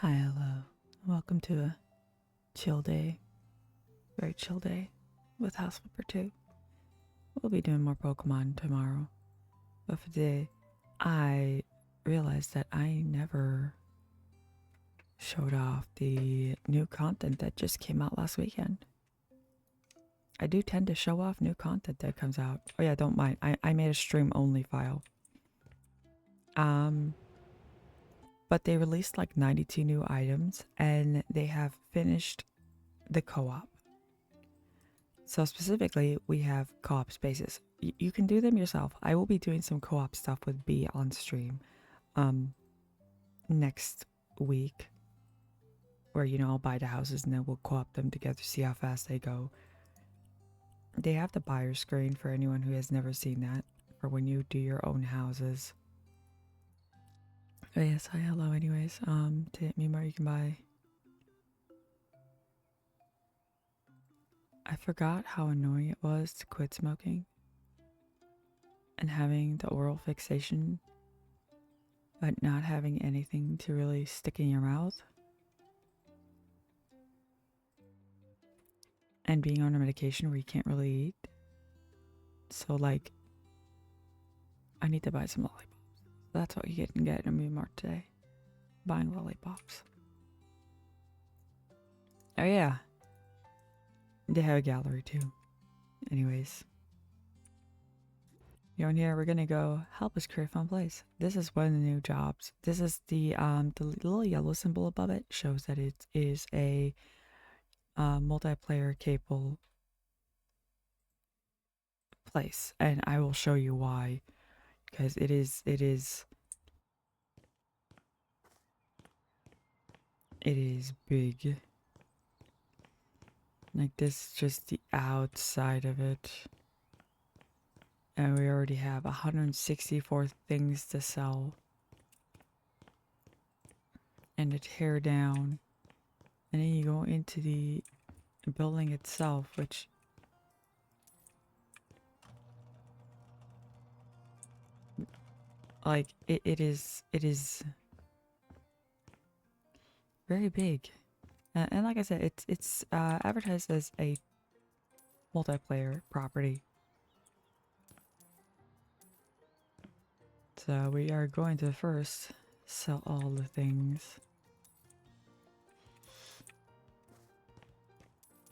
Hi, hello. Welcome to a chill day, very chill day with House Flipper 2. We'll be doing more Pokemon tomorrow. But for today, I realized that I never showed off the new content that just came out last weekend. I do tend to show off new content that comes out. Oh yeah, don't mind. I made a stream only file. But they released like 92 new items and they have finished the co-op. So specifically, we have co-op spaces. You can do them yourself. I will be doing some co-op stuff with B on stream next week, where I'll buy the houses and then we'll co-op them together, see how fast they go. They have the buyer screen for anyone who has never seen that, for when you do your own houses. Oh yes, hi, hello. Anyways, to hit me more, you can buy. I forgot how annoying it was to quit smoking and having the oral fixation, but not having anything to really stick in your mouth. And being on a medication where you can't really eat. So, like, I need to buy some lollipops. That's what you can get in a Meme Mart today. Buying lollipops. Oh, yeah. They have a gallery, too. Anyways. In here, we're gonna go help us create a fun place. This is one of the new jobs. This is the little yellow symbol above it shows that it is a multiplayer capable place, and I will show you why, because it is big. Like, this is just the outside of it. And we already have 164 things to sell. And to tear down. And then you go into the building itself, which... like, it is very big. And like I said, it's advertised as a multiplayer property. So we are going to first sell all the things.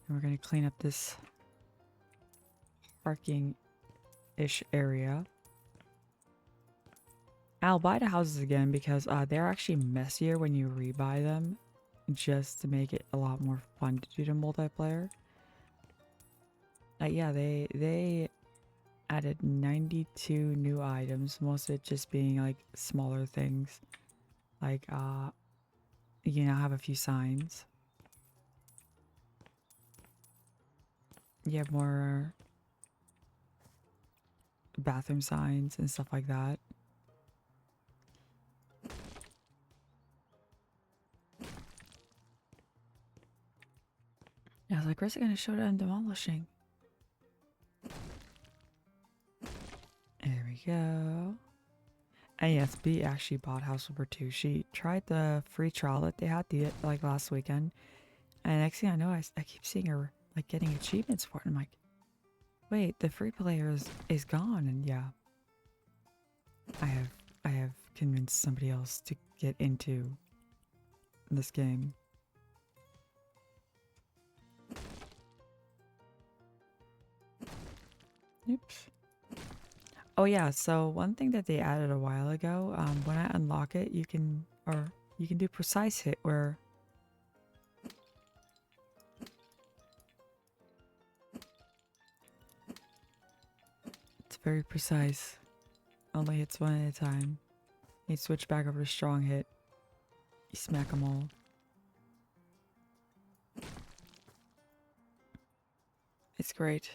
And we're going to clean up this parking-ish area. I'll buy the houses again because they're actually messier when you rebuy them, just to make it a lot more fun to do the multiplayer. Yeah, they added 92 new items, most of it just being like smaller things. Like, have a few signs. You have more bathroom signs and stuff like that. Yeah, I was like, where's it gonna show down demolishing? There we go. And yes, B actually bought House Flipper 2. She tried the free trial that they had like last weekend. And next thing I know, I keep seeing her like getting achievements for it. And I'm like, wait, the free player is gone. And yeah, I have convinced somebody else to get into this game. Oops. Oh yeah, so one thing that they added a while ago, when I unlock it, you can do precise hit, where it's very precise. Only hits one at a time. You switch back over to strong hit. You smack them all. It's great.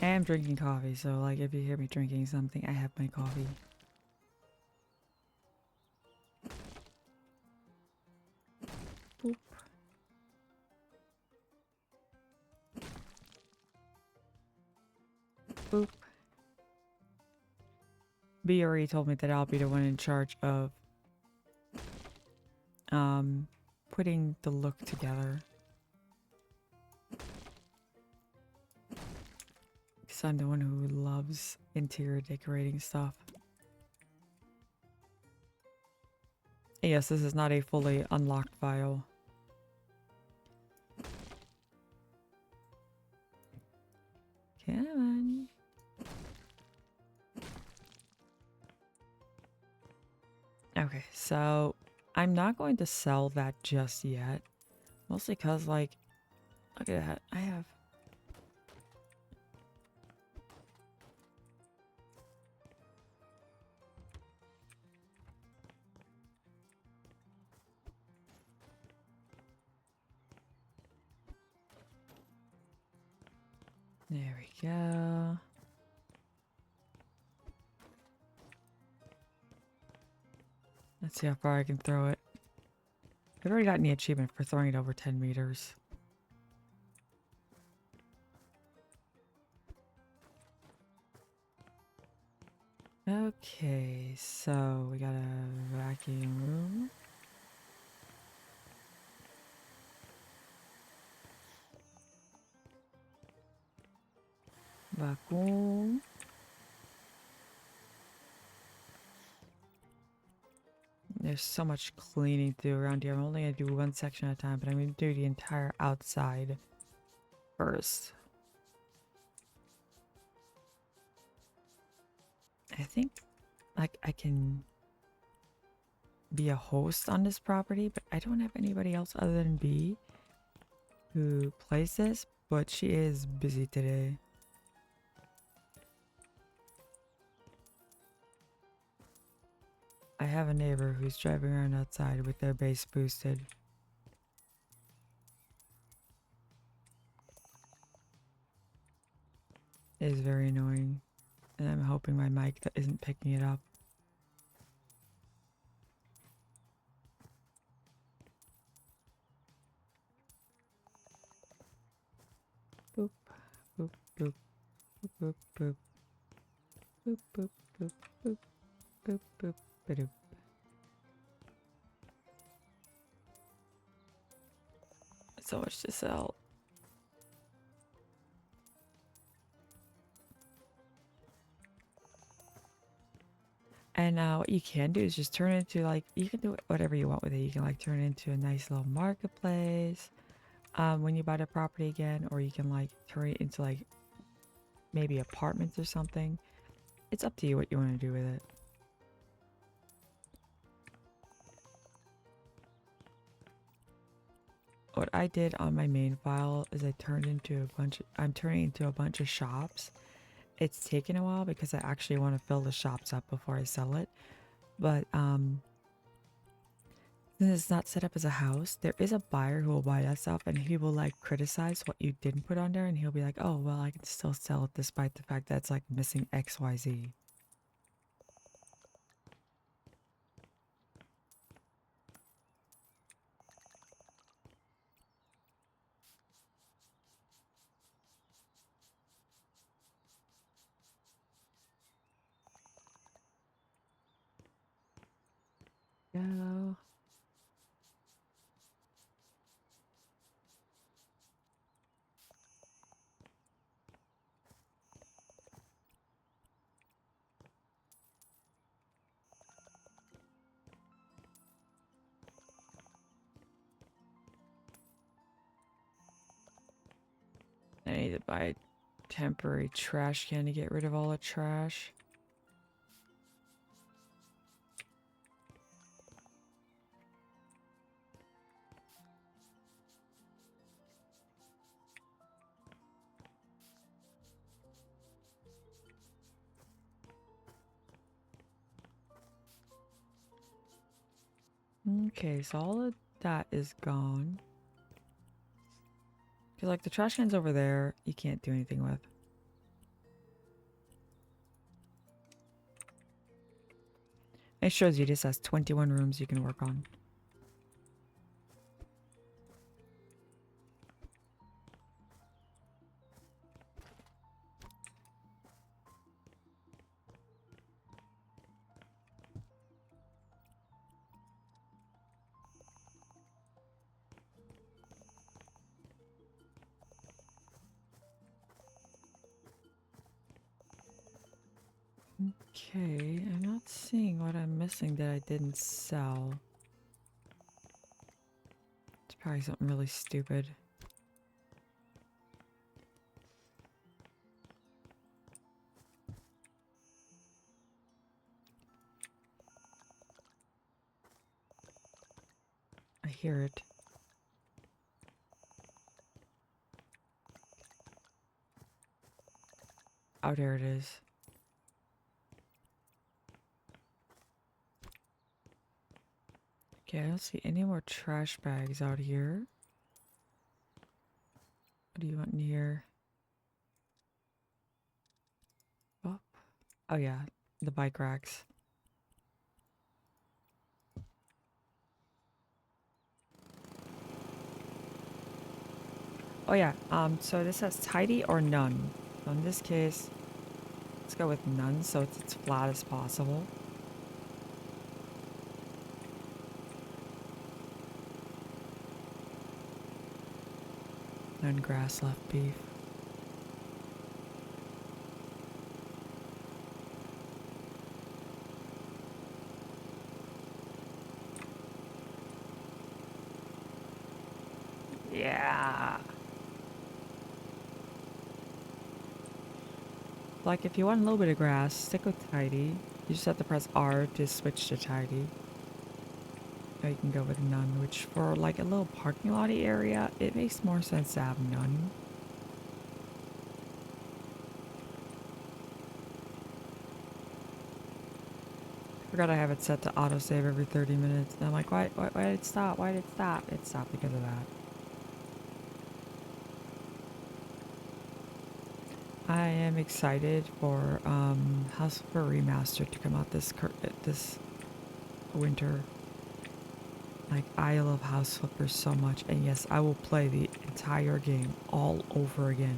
I am drinking coffee, so like if you hear me drinking something, I have my coffee. Boop. Boop. B already told me that I'll be the one in charge of putting the look together. Because I'm the one who loves interior decorating stuff. Yes, this is not a fully unlocked file. Come on. Okay, so I'm not going to sell that just yet. Mostly because, like, look at that. I have... There we go. Let's see how far I can throw it. I've already gotten the achievement for throwing it over 10 meters. Okay, so we got a vacuum room. Vacuum. There's so much cleaning to do around here. I'm only going to do one section at a time, but I'm going to do the entire outside first. I think, like, I can be a host on this property, but I don't have anybody else other than B who plays this, but she is busy today. I have a neighbor who's driving around outside with their bass boosted. It is very annoying, and I'm hoping my mic isn't picking it up. Boop, boop, boop, boop, boop, boop, boop, boop, boop, boop, boop, boop. So much to sell. And what you can do is just turn it into, like, you can do whatever you want with it. You can, like, turn it into a nice little marketplace when you buy the property again, or you can, like, turn it into, like, maybe apartments or something. It's up to you what you want to do with it. What I did on my main file is I'm turning into a bunch of shops. It's taken a while because I actually want to fill the shops up before I sell it. But since it's not set up as a house, there is a buyer who will buy that stuff, and he will, like, criticize what you didn't put on there, and he'll be like, oh, well, I can still sell it despite the fact that it's, like, missing XYZ. Go. I need to buy a temporary trash can to get rid of all the trash. Okay, so all of that is gone. Because, like, the trash can's over there, you can't do anything with. It shows you this has 21 rooms you can work on. Okay, I'm not seeing what I'm missing that I didn't sell. It's probably something really stupid. I hear it. Oh, there it is. Okay, I don't see any more trash bags out here. What do you want in here? Oh, oh yeah, the bike racks. Oh yeah, so this says tidy or none. So in this case, let's go with none so it's as flat as possible. None grass left beef. Yeah. Like if you want a little bit of grass, stick with tidy. You just have to press R to switch to tidy. Or you can go with none, which for like a little parking lot area, it makes more sense to have none. Forgot I have it set to autosave every 30 minutes. And I'm like, why did it stop? Why did it stop? It stopped because of that. I am excited for House of Remastered to come out this winter. Like, I love House Flippers so much, and yes, I will play the entire game all over again.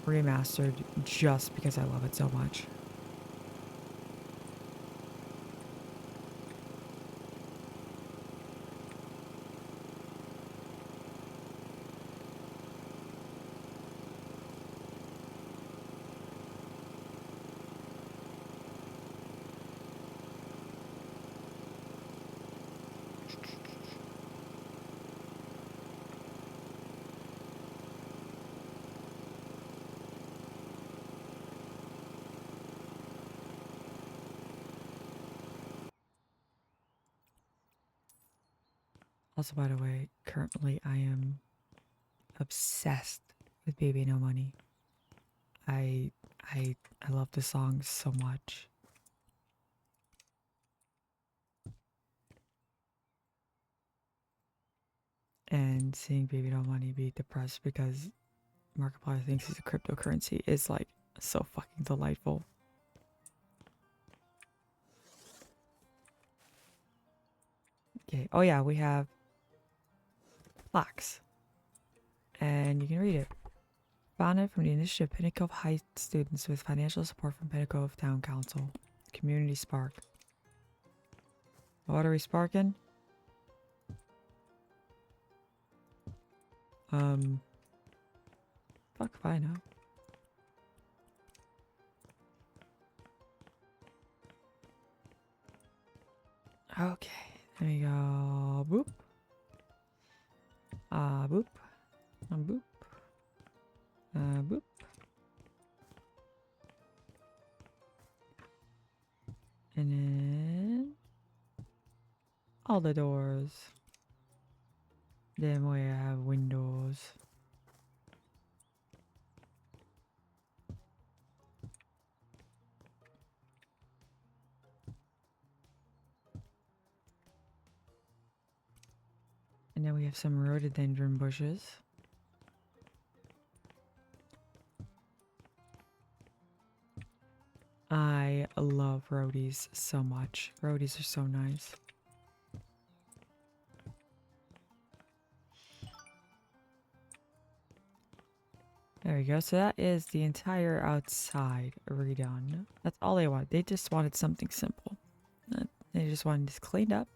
Remastered just because I love it so much. Also, by the way, currently I am obsessed with Baby No Money. I I love the song so much. And seeing Baby No Money be depressed because Markiplier thinks it's a cryptocurrency is like so fucking delightful. Okay. Oh yeah, we have plaques. And you can read it. Founded from the initiative of Pinnacle High students with financial support from Pinnacle Town Council. Community Spark. What are we sparking? Fuck if I know. Okay, there we go. Boop. Boop. Boop. Boop. And then all the doors. Then we have windows. And then we have some rhododendron bushes. I love roadies so much. Roadies are so nice. There we go. So that is the entire outside redone. That's all they wanted. They just wanted something simple. They just wanted this cleaned up.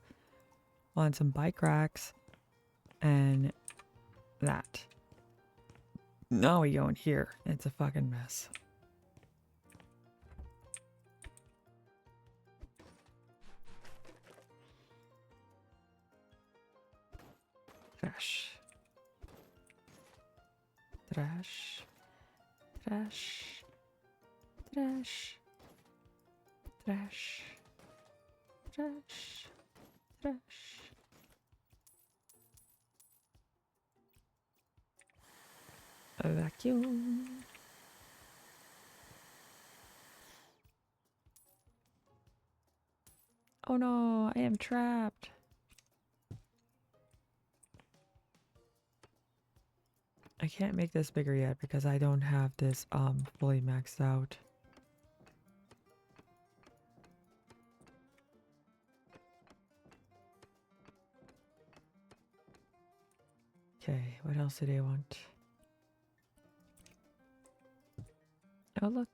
Wanted some bike racks. And that. Now we go in here. It's a fucking mess. Trash. Trash. Trash. Trash. Trash. Trash. A vacuum. Oh no, I am trapped. I can't make this bigger yet because I don't have this fully maxed out. Okay, what else do they want? Oh look,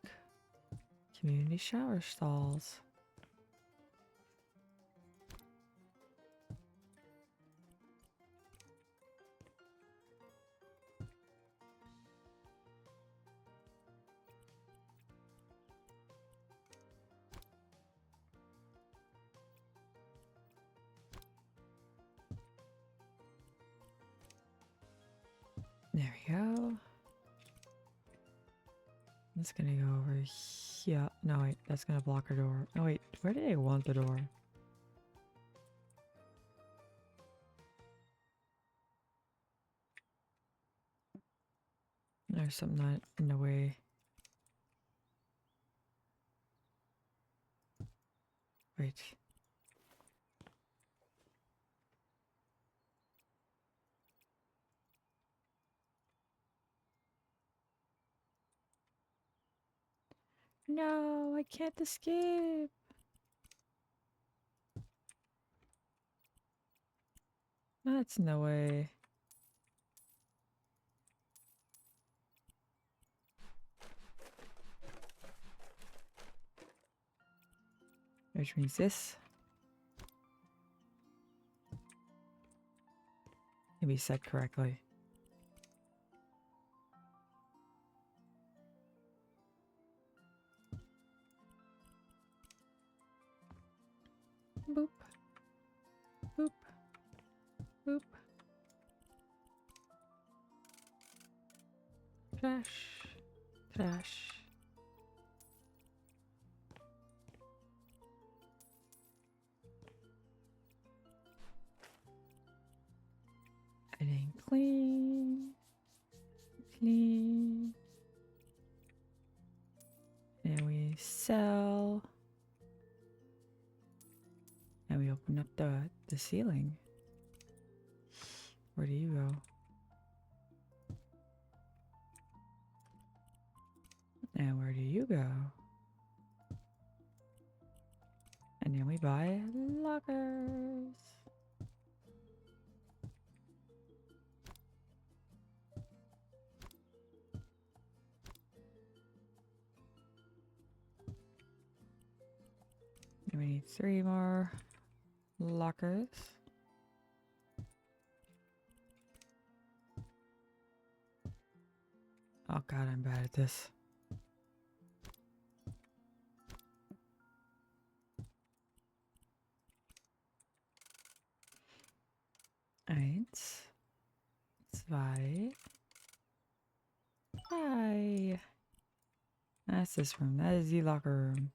community shower stalls. There we go. That's gonna go over here. No, wait, that's gonna block our door. Oh, wait, where do they want the door? There's something not in the way. Wait. No, I can't escape. That's in the way. Which means this can be set correctly. Boop. Boop. Boop. Trash. Trash. And then clean. Clean. And we sell. And we open up the ceiling. Where do you go? And where do you go? And then we buy lockers. And we need 3 more lockers. Oh god, I'm bad at this. Eins, zwei, drei. That's this room. That is the locker room.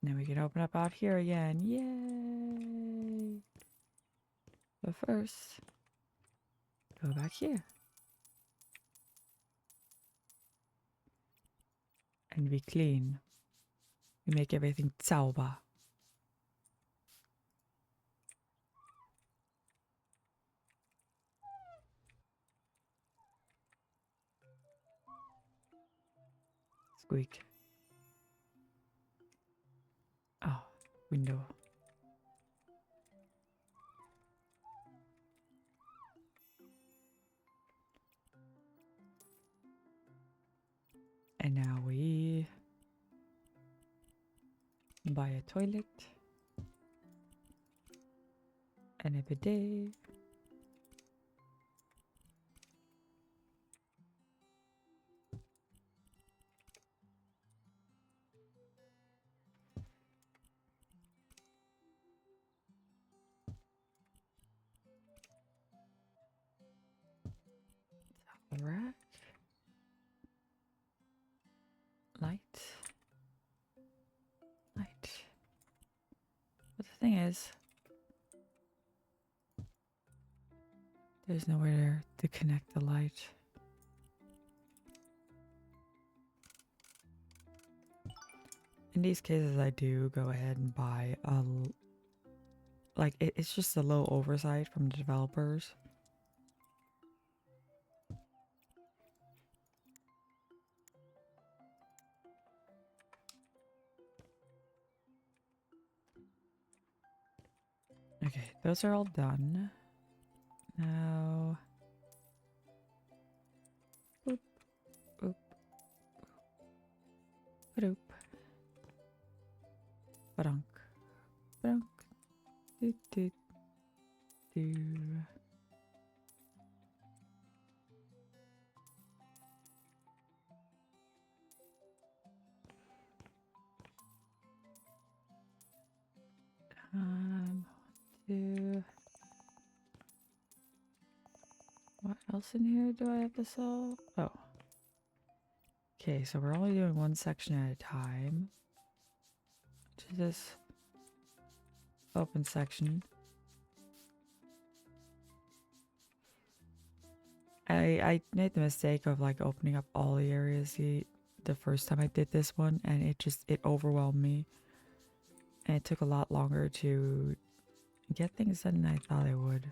Then we can open up out here again. Yay! But first, go back here. And we clean. We make everything sauber. Squeak. Oh, window. And now we buy a toilet and a bidet. rack. Light. Light. But the thing is, there's nowhere to connect the light. In these cases, I do go ahead and buy a... Like, it's just a little oversight from the developers. Okay, those are all done. Now... Boop. Boop. Boop. Badunk. Badunk. Do do do. Do... What else in here do I have to sell? Oh. Okay, so we're only doing one section at a time. Which is this open section. I made the mistake of like opening up all the areas the first time I did this one, and it overwhelmed me. And it took a lot longer to get things done than I thought it would.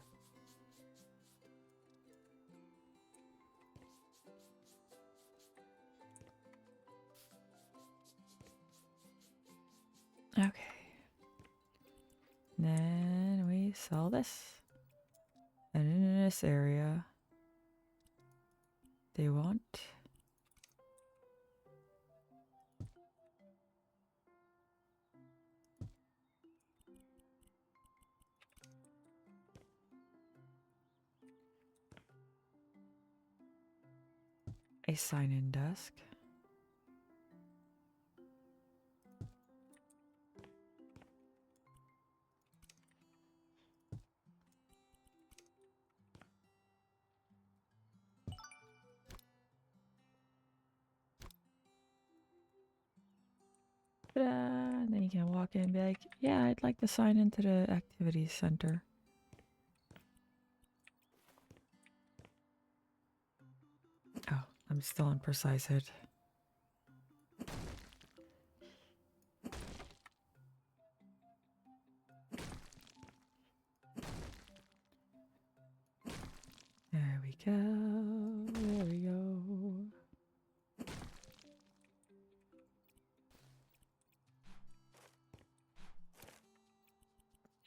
Okay. Then we sell this. And in this area, they want a sign-in desk. And then you can walk in and be like, yeah, I'd like to sign into the activities center. Oh, I'm still on precise hit. There we go. There we go.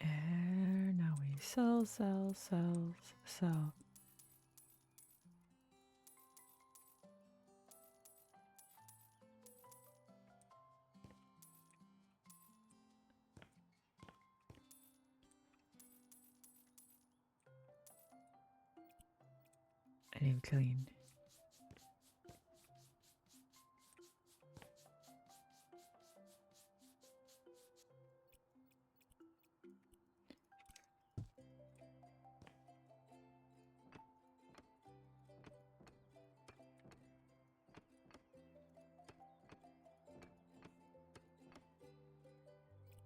And now we sell. And clean.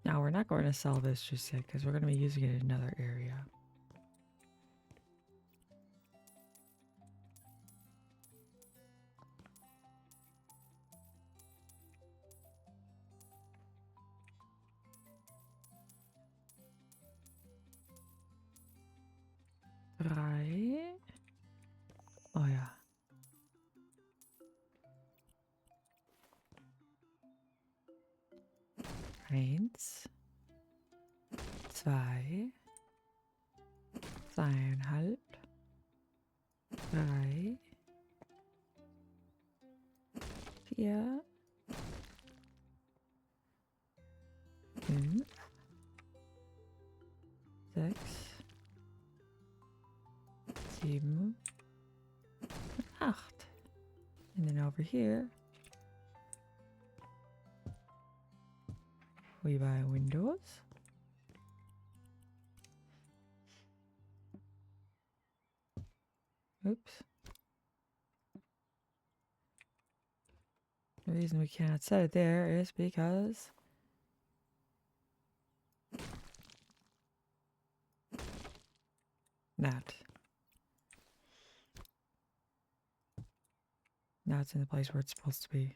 Now we're not going to sell this just yet because we're going to be using it in another area. Right. Oh ja. Eins. Zwei. Zweieinhalb. Drei. Vier. Fünf. Sechs. 7, 8. And then over here, we buy windows. Oops. reason we can't set it there is because that. Now it's in the place where it's supposed to be.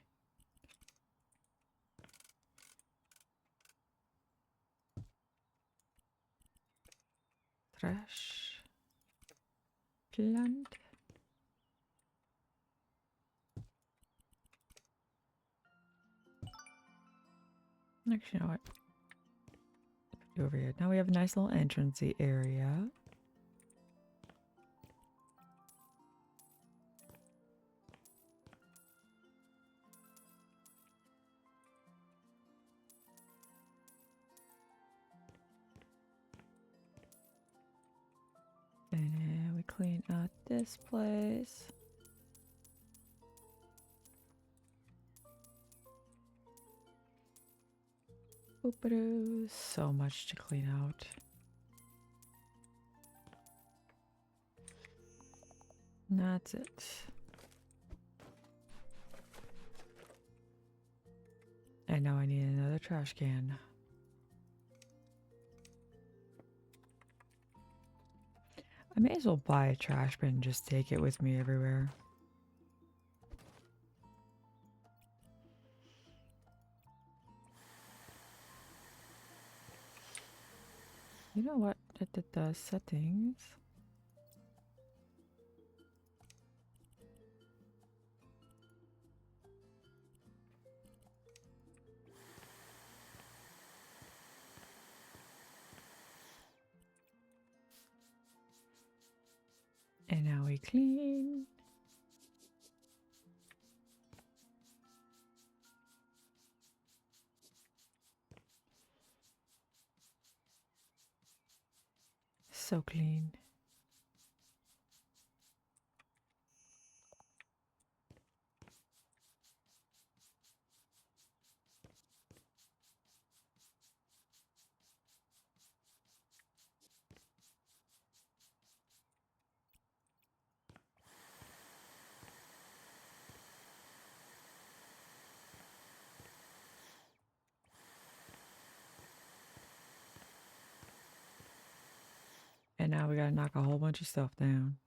Trash. Plant. Actually, you know what? Over here. Now we have a nice little entrancey area. And then we clean out this place. Boop-a-doo. So much to clean out. And that's it. And now I need another trash can. I may as well buy a trash bin and just take it with me everywhere. You know what? The settings. And now we clean. So clean. And now we gotta knock a whole bunch of stuff down.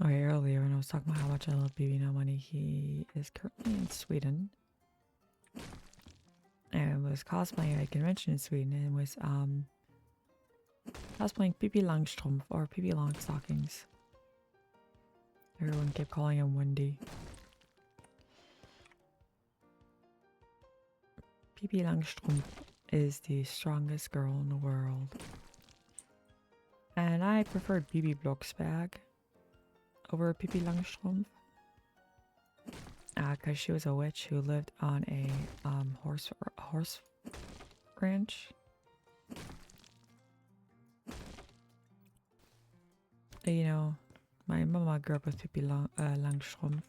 Okay, earlier when I was talking about how much I love BB No Money, he is currently in Sweden. And was cosplaying at a convention in Sweden and was cosplaying Pippi Langstrumpf or Pippi Longstockings. Everyone kept calling him Wendy. Pippi Langstrumpf is the strongest girl in the world. And I preferred Bibi Blocksberg over Pippi Langstrumpf. Because she was a witch who lived on a horse ranch. You know, my mama grew up with Pippi Langstrumpf.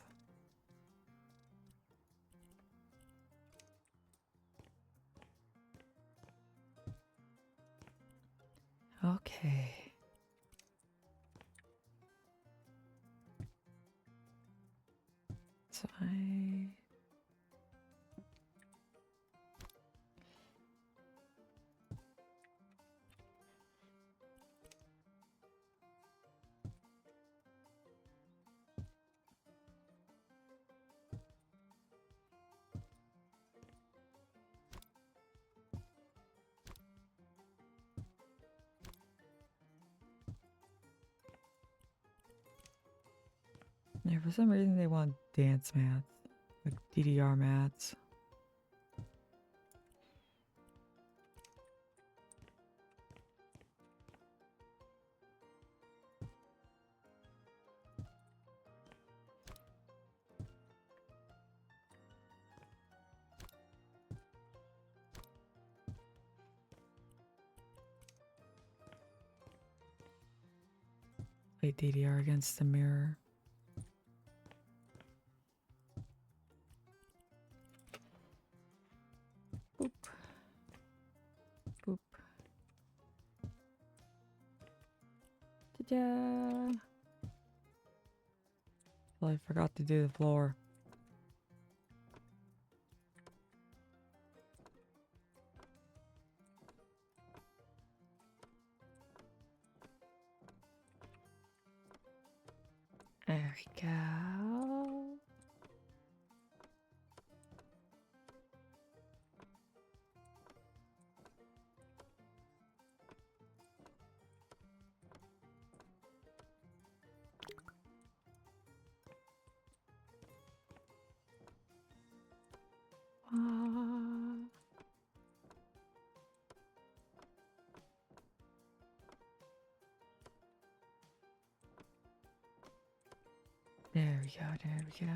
Okay. So yeah, for some reason they want dance mats, like DDR mats. Play DDR against the mirror. Yeah. Well, I forgot to do the floor. There we go. There we go, there we go.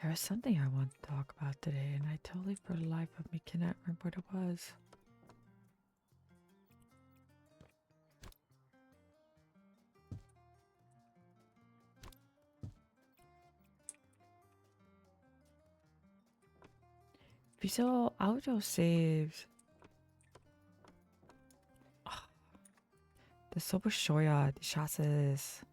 There was something I wanted to talk about today, and I totally, for the life of me, cannot remember what it was. Wieso Autosaves? Oh, das ist so bescheuert. Ich hasse es.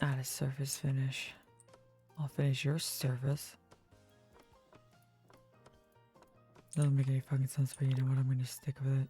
Ah, the surface finish. I'll finish your service. Doesn't make any fucking sense, but you know what? I'm gonna stick with it.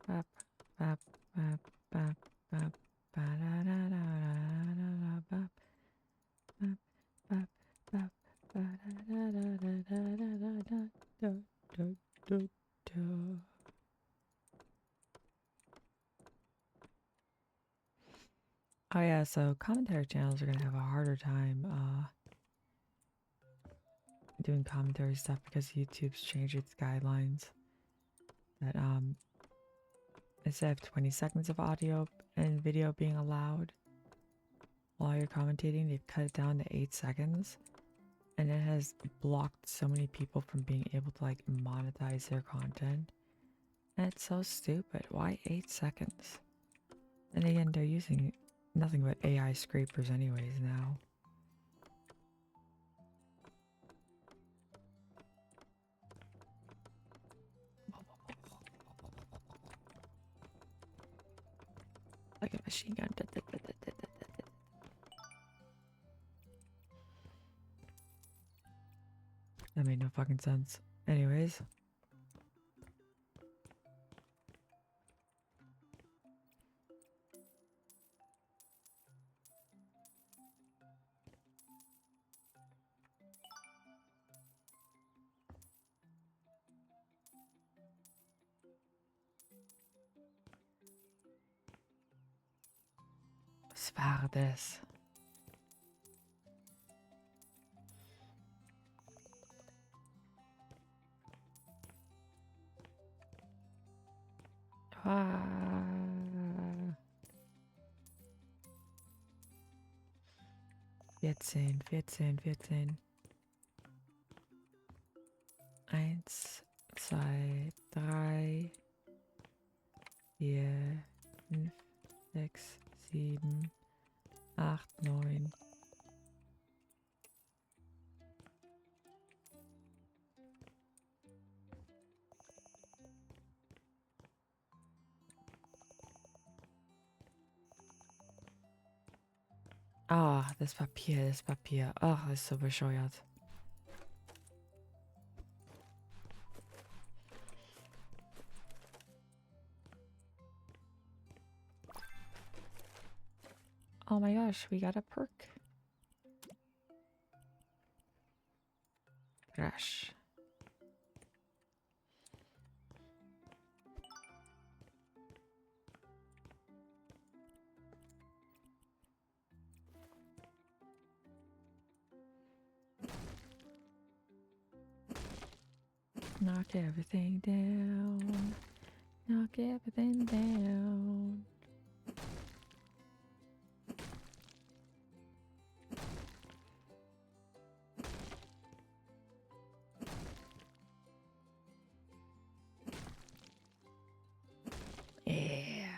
Bap, bap, bap, bap, bap, ba-da-da-da-da-da-da, bap, bap, bap, bap, ba-da-da-da-da-da-da-da-da-da-da. Oh yeah, so commentary channels are gonna have a harder time doing commentary stuff because YouTube's changed its guidelines that instead of 20 seconds of audio and video being allowed while you're commentating, they've cut it down to 8 seconds, and it has blocked so many people from being able to like monetize their content. And it's so stupid. Why 8 seconds? And again, they're using nothing but AI scrapers anyways now. Like a machine gun. That made no fucking sense. Anyways. Was war das? Ah. 14, 14, 14. 1, 2, 3, 4, 5, 6, 7, 8, 9. Ah, das Papier, das Papier. Ach, das ist so bescheuert. my gosh, we got a perk. Gosh. Knock everything down. Knock everything down. Yeah.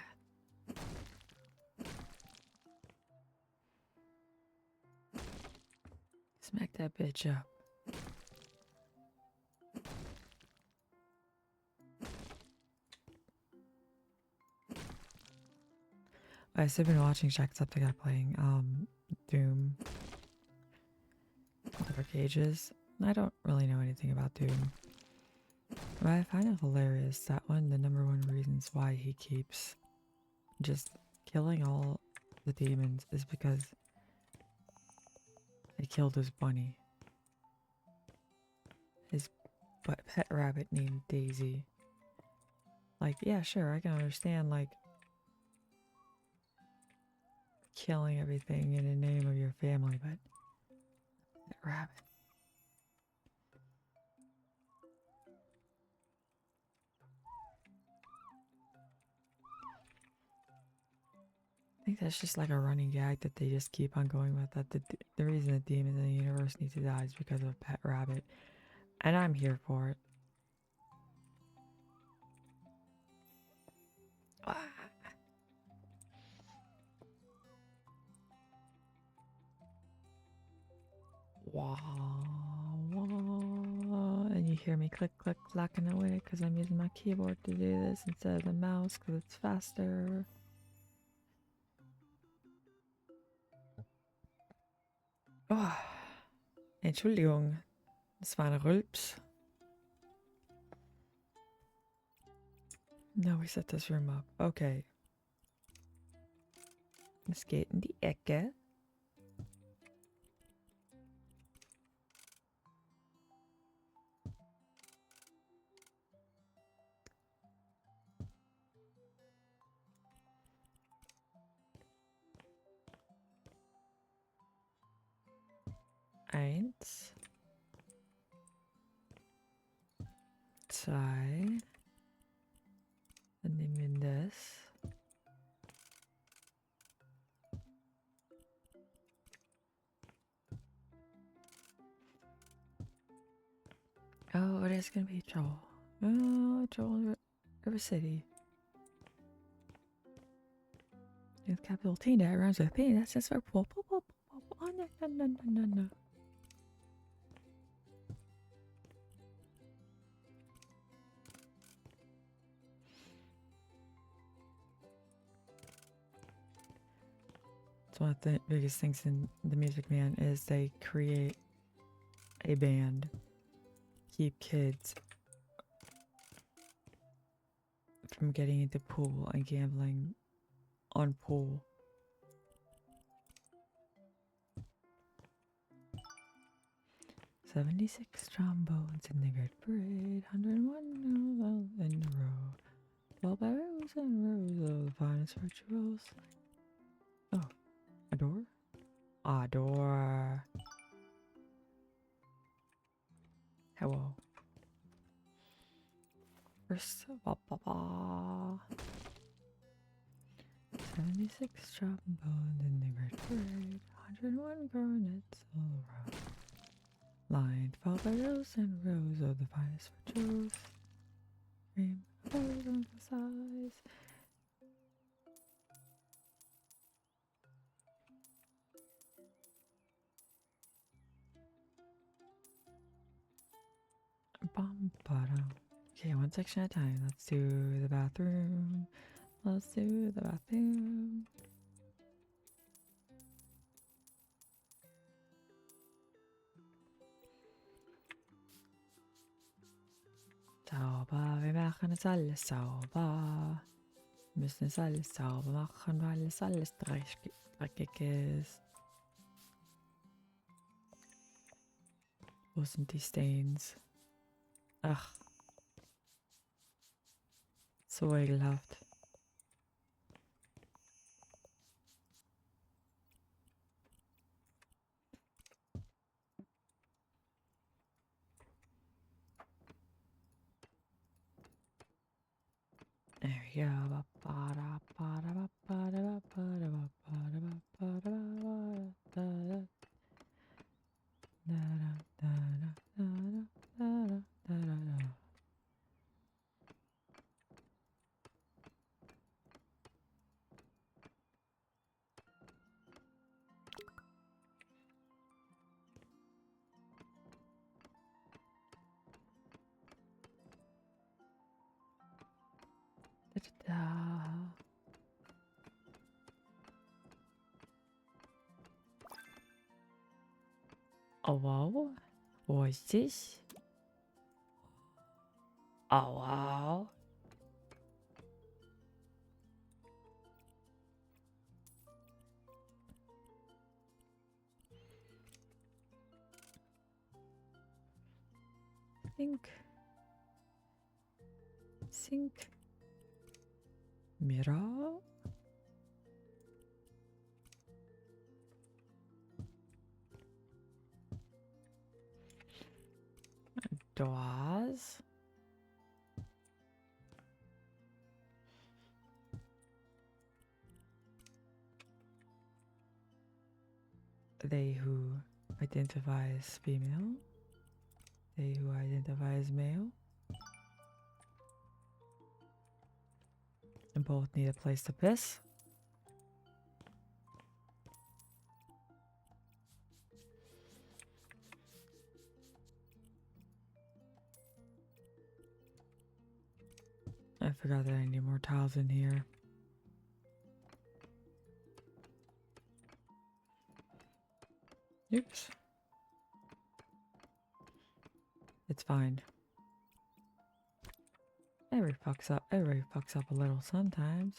Smack that bitch up. I've been watching Jacksepticeye playing Doom. Other cages. I don't really know anything about Doom. But I find it hilarious that the number one reasons why he keeps just killing all the demons is because they killed his bunny. His pet rabbit named Daisy. Like, yeah, sure, I can understand, like, killing everything in the name of your family, but that rabbit. I think that's just like a running gag that they just keep on going with. That the reason the demons in the universe need to die is because of a pet rabbit. And I'm here for it. Ah. Wah, wah. And you hear me click, click, clacking away because I'm using my keyboard to do this instead of the mouse because it's faster. Oh. Entschuldigung, das war ein Rülps. No, we set this room up. Okay. Let's get in die Ecke. Eins. Zwei. Dann nehmen wir das. Oh, it is going to be Joel. Oh, Joel River City. With capital T that rhymes with P. That's just for oh, no. It's one of the biggest things in the Music Man is they create a band, keep kids from getting into pool and gambling on pool. "76 trombones in the great parade, 101 in a row, 12 by rows and rows of the finest virtuos." Oh, a door? A door. Hello. First, 76 trombones in the great parade, 101 cornets all around, lined 12 by rows and rows of the finest virtuos. Cream of on the size. Okay, one section at a time. Let's do the bathroom. Let's do the bathroom. Sauber, wir machen es alles sauber. müssen es alles sauber machen, weil es alles dreckig ist. Wo sind die Stains? Ach, so ekelhaft. There we go. Oh wow. Vorsichtig. Oh wow. Sink. Mirror. Doors. They who identify as female. They who identify as male. And both need a place to piss. I forgot that I need more tiles in here. Oops. It's fine. Everybody fucks up a little sometimes.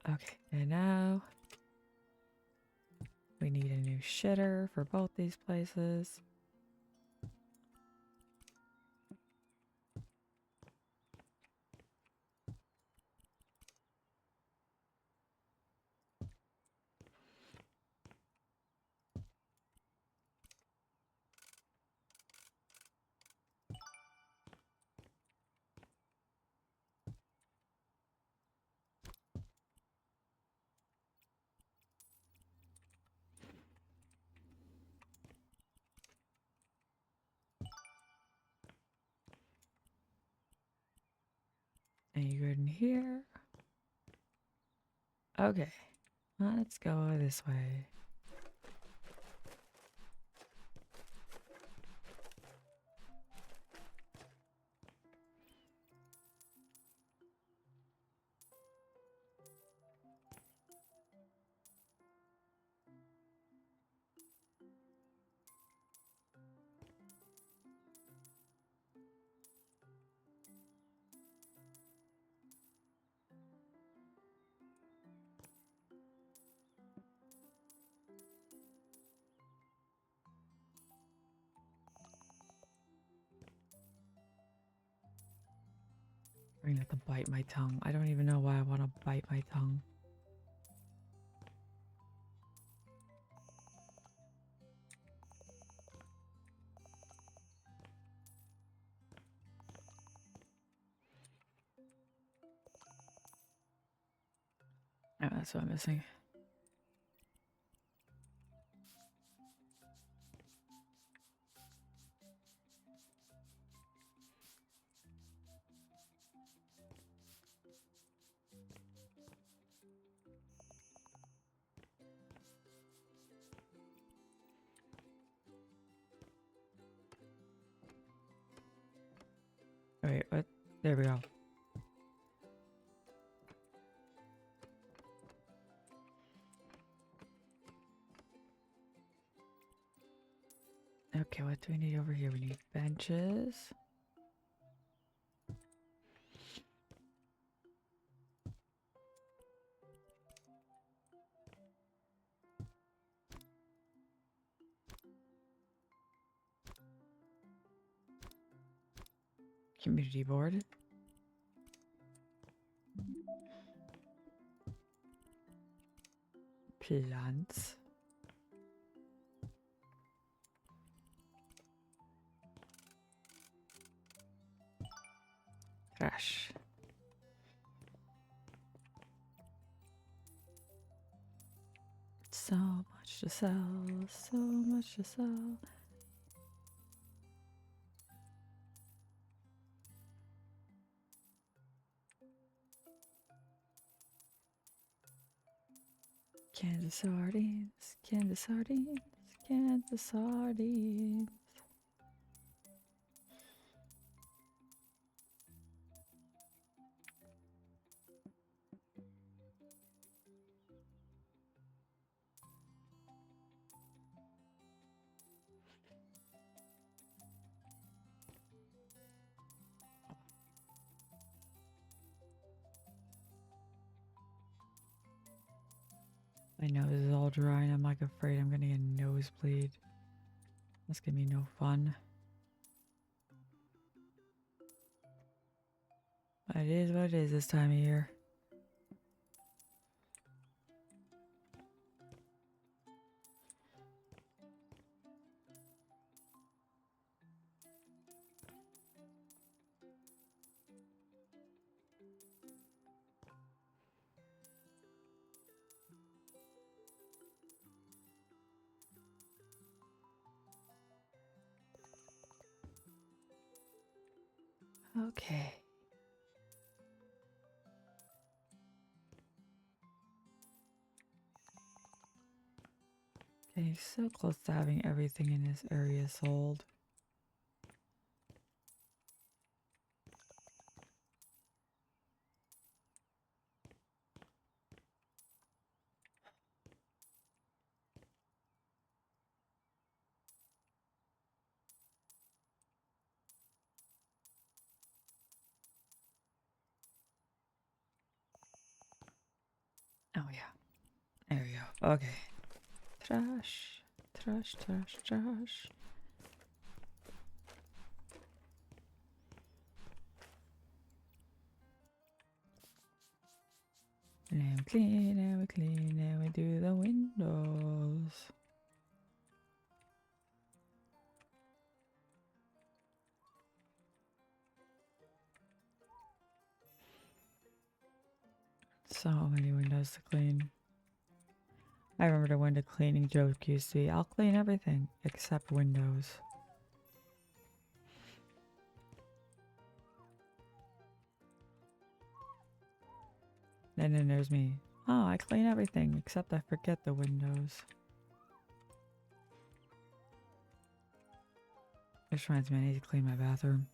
Okay, and now we need a new shitter for both these places. And you good in here? Okay, let's go this way. I'm gonna have to bite my tongue. I don't even know why I want to bite my tongue. Oh, that's what I'm missing. Wait, what? There we go. Okay, what do we need over here? We need benches. Community board. Plants. Trash. So much to sell, so much to sell. Cans of sardines, cans of sardines, cans of sardines. My nose is all dry and I'm like afraid I'm gonna get a nosebleed. That's gonna be no fun. But it is what it is this time of year. Okay. Okay, so close to having everything in this area sold. Oh yeah. There we go. Okay. Trash. Trash, trash, trash. And we clean, and we clean, and we do the windows. So many windows to clean. I remember the window cleaning joke used to be, I'll clean everything except windows. And then there's me. Oh, I clean everything except I forget the windows. This reminds me I need to clean my bathroom.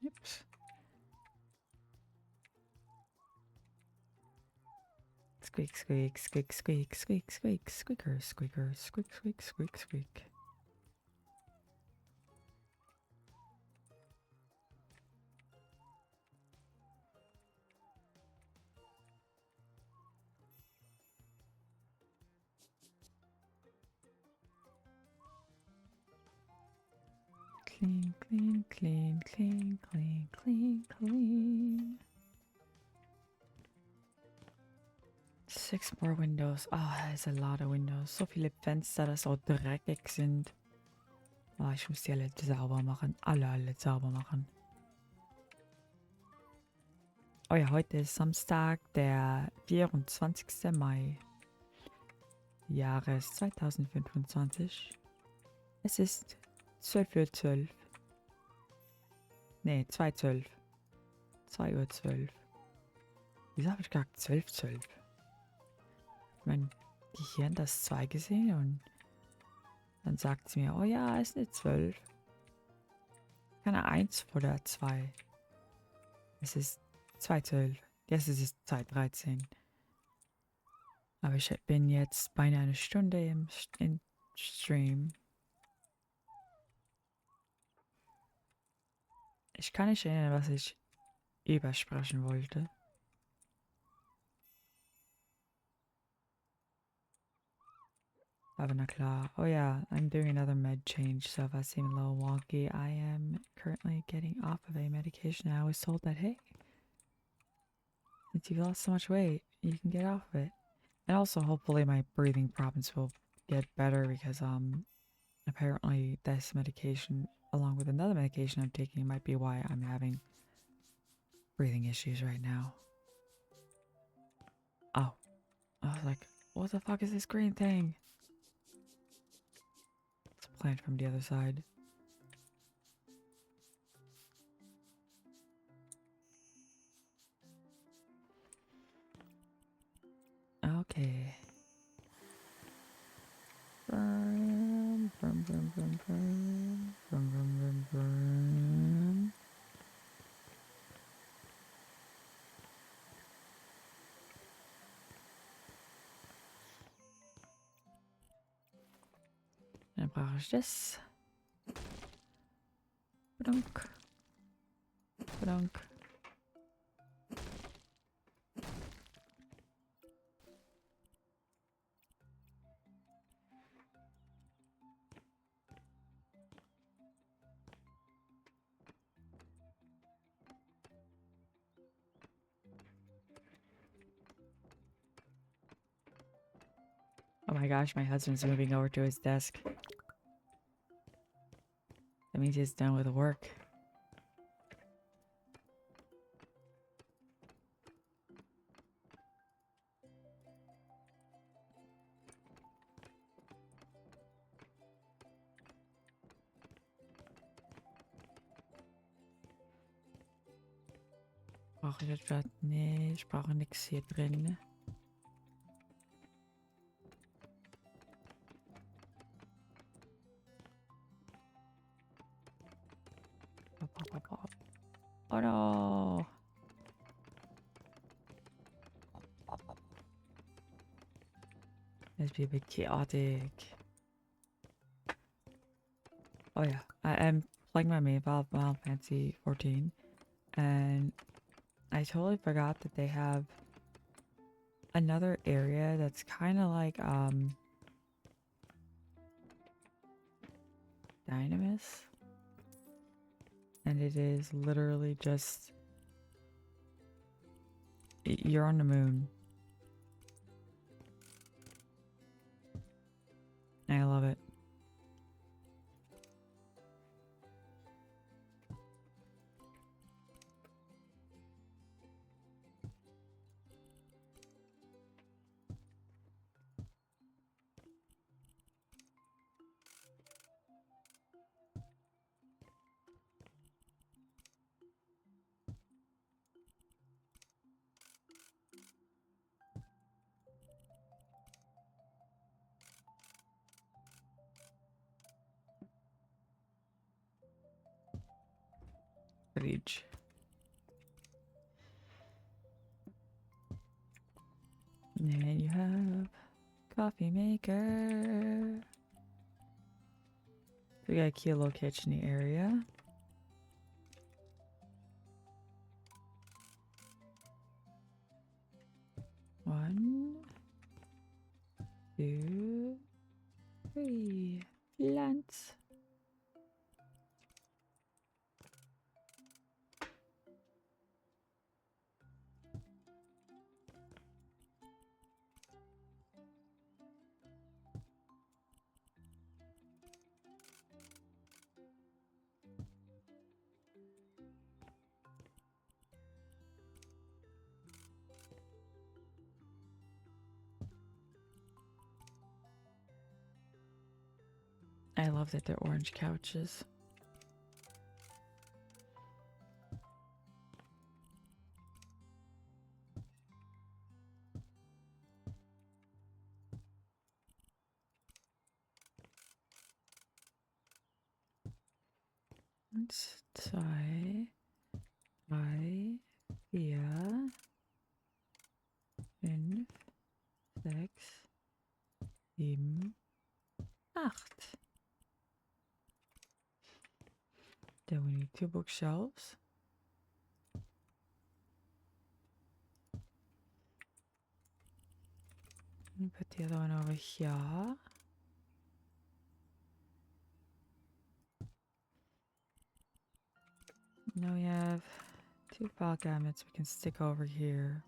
Oops. Squeak, squeak, squeak, squeak, squeak, squeak, squeaker, squeaker, squeak, squeak, squeak, squeak. Clean, clean, clean, clean, clean, clean, clean. 6 more windows. Ah, oh, das ist a lot of windows. So viele Fenster, dass so dreckig sind. Ah, ich muss die alle sauber machen. Alle sauber machen. Oh ja, heute ist Samstag, der 24. Mai. Jahres 2025. Es ist 12:12 Uhr. Nee, 2:12 Uhr. 2:12 Uhr. Wieso habe ich gesagt 12:12 Uhr? Mein Gehirn das 2 gesehen und dann sagt sie mir, oh ja, es ist eine 12. Keine 1 vor der 2. Es ist 2:12. Jetzt ist es 2:13. Aber ich bin jetzt beinahe eine Stunde im Stream. Ich kann nicht erinnern, was ich übersprechen wollte. Aber na klar. Oh yeah, I'm doing another med change, so if I seem a little wonky, I am currently getting off of a medication. I was told that, hey, since you've lost so much weight, you can get off of it. And also, hopefully my breathing problems will get better because, apparently this medication, along with another medication I'm taking, might be why I'm having breathing issues right now. Oh, I was like, what the fuck is this green thing? It's a plant from the other side. Okay. Brum, brum, brum, brum, brum, brum, brum, brum, brum. Dann brauche ich das. Badunk. Badunk. Oh my gosh, my husband's moving over to his desk. That means he's done with work. Brauche ich etwas? Nee, ich brauche nichts hier drin. Oh no! This be a bit chaotic. Oh yeah, I am playing my main Final Fantasy 14, and I totally forgot that they have another area that's kind of like Dynamis, and it is literally just you're on the moon. I love it. Bridge. And you have coffee maker. We got a key location in the area. One, two, three. Plants. I love that they're orange couches. Eins, zwei, drei, Then we need 2 bookshelves. Let me put the other one over here. Now we have 2 file cabinets we can stick over here.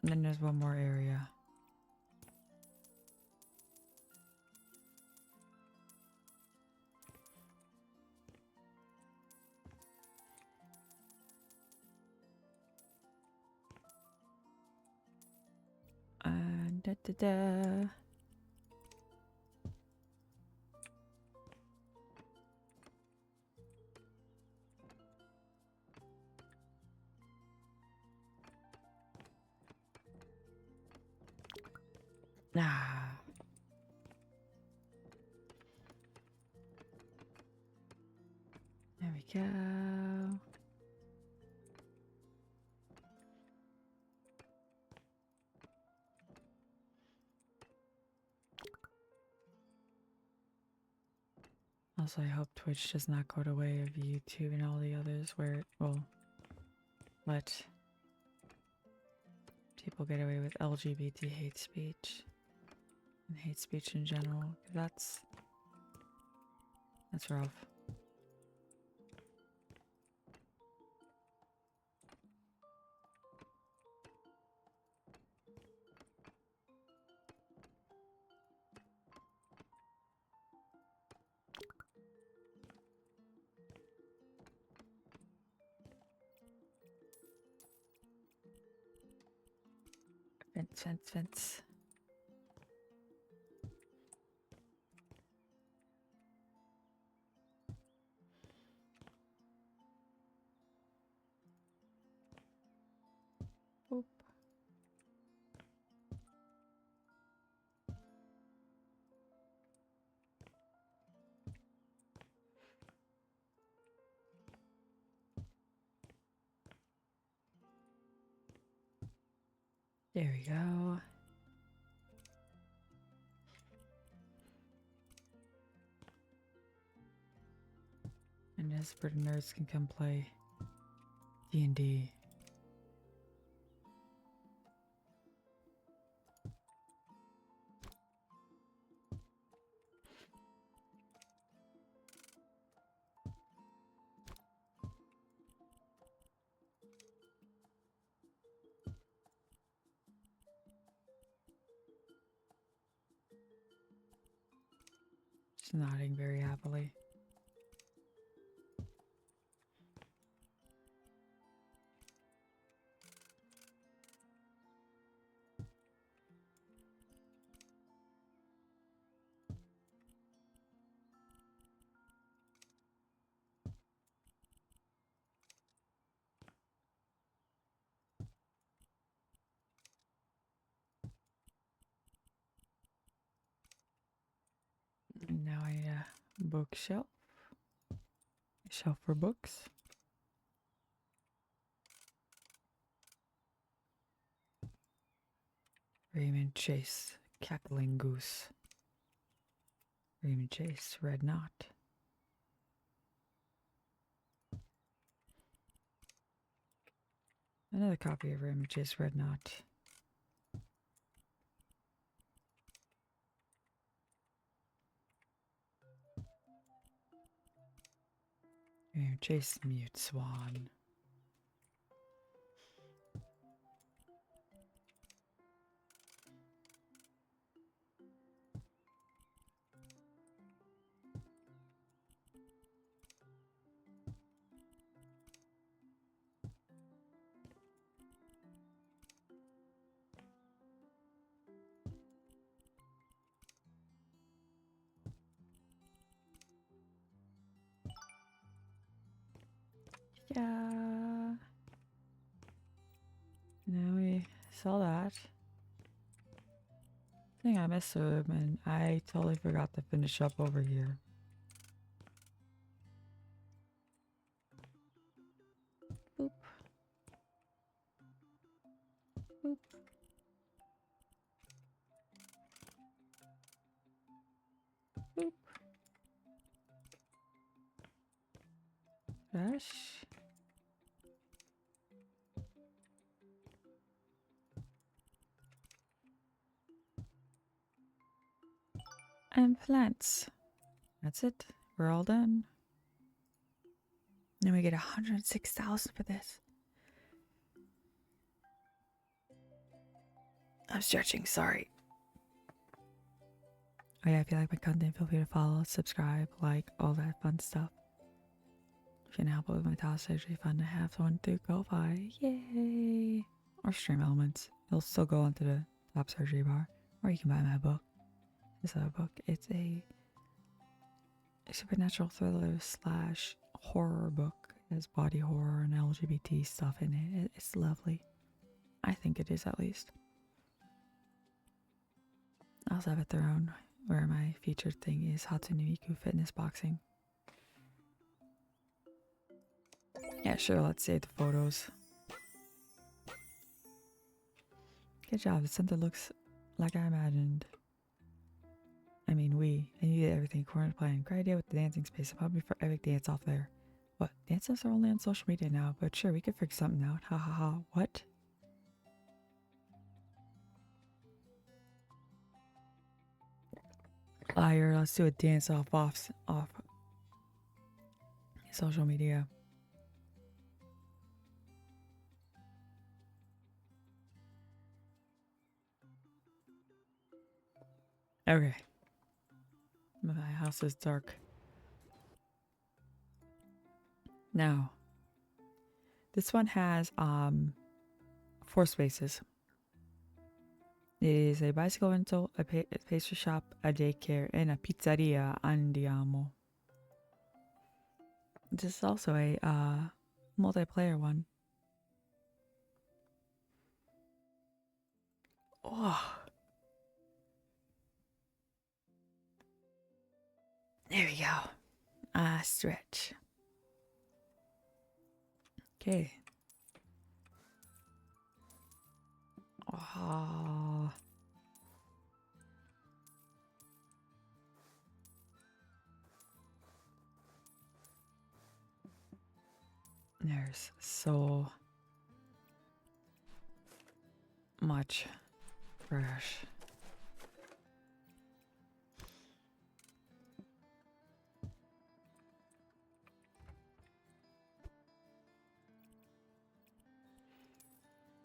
And then there's one more area. Da da da. Ah. There we go. Also, I hope Twitch does not go the way of YouTube and all the others where it will let people get away with LGBT hate speech and hate speech in general. That's rough. Fence. Boop. There we go. And this where the nerds can come play D&D. She's nodding very happily. And now I need a bookshelf. A shelf for books. Raymond Chase, Cackling Goose. Raymond Chase, Red Knot. Another copy of Raymond Chase, Red Knot. Raymond Chase, Mute Swan. Yeah. Now we saw that. I think I missed him and I totally forgot to finish up over here. Boop. Boop. Boop. Fresh. And plants. That's it. We're all done. Then we get 106,000 for this. I'm stretching, sorry. Oh yeah, if you like my content, feel free to follow, subscribe, like, all that fun stuff. If you can help out with my task, it's really fun to have someone to go by. Yay! Or stream elements. It'll still go onto the top surgery bar. Or you can buy my book. This other book. It's a supernatural thriller slash horror book. It has body horror and LGBT stuff in it. It's lovely. I think it is, at least. I also have a throne where my featured thing is Hatsune Miku Fitness Boxing. Yeah, sure, let's save the photos. Good job, the center looks like I imagined. I needed everything according to plan. Great idea with the dancing space. I'm hoping for epic dance off there. What? Dances are only on social media now, but sure, we could figure something out. Ha ha ha. What? Liar, let's do a dance off social media. Okay. My house is dark. Now, this one has 4 spaces. It is a bicycle rental, a pastry shop, a daycare, and a pizzeria andiamo. This is also a multiplayer one. Oh. There we go. Stretch. Okay. Oh. There's so much fresh.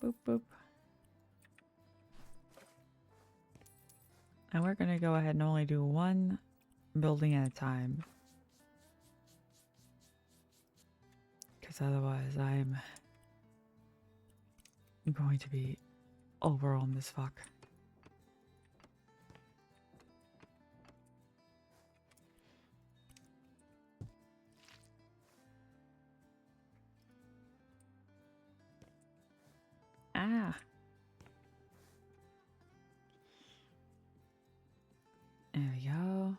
Boop, boop. And we're going to go ahead and only do one building at a time. Because otherwise I'm going to be overwhelmed as fuck. Ah. There we go.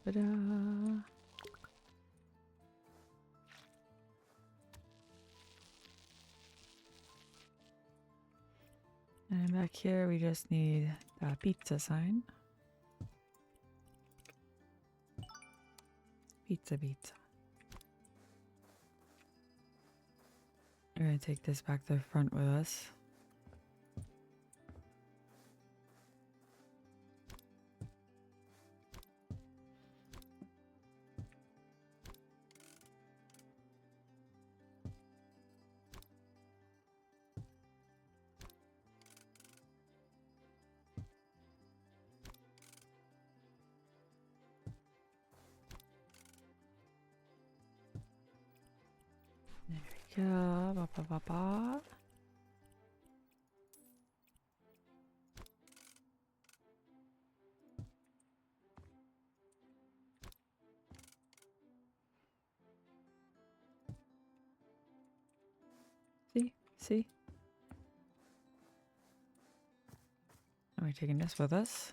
Da-da. And back here we just need a pizza sign. Pizza. We're gonna take this back to the front with us. There we go. Ba, ba, ba, ba. See? Are we taking this with us?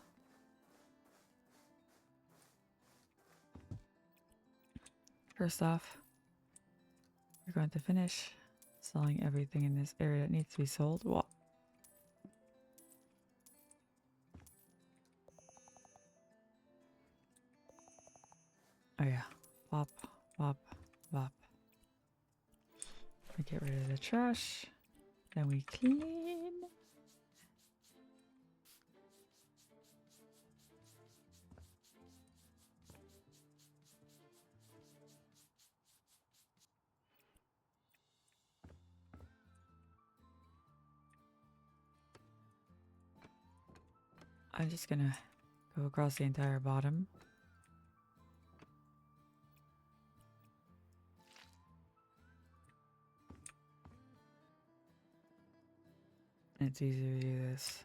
First off, we're going to finish selling everything in this area that needs to be sold. What? Oh yeah. Wop, wop, wop. We get rid of the trash. Then we clean. I'm just gonna go across the entire bottom. It's easier to do this.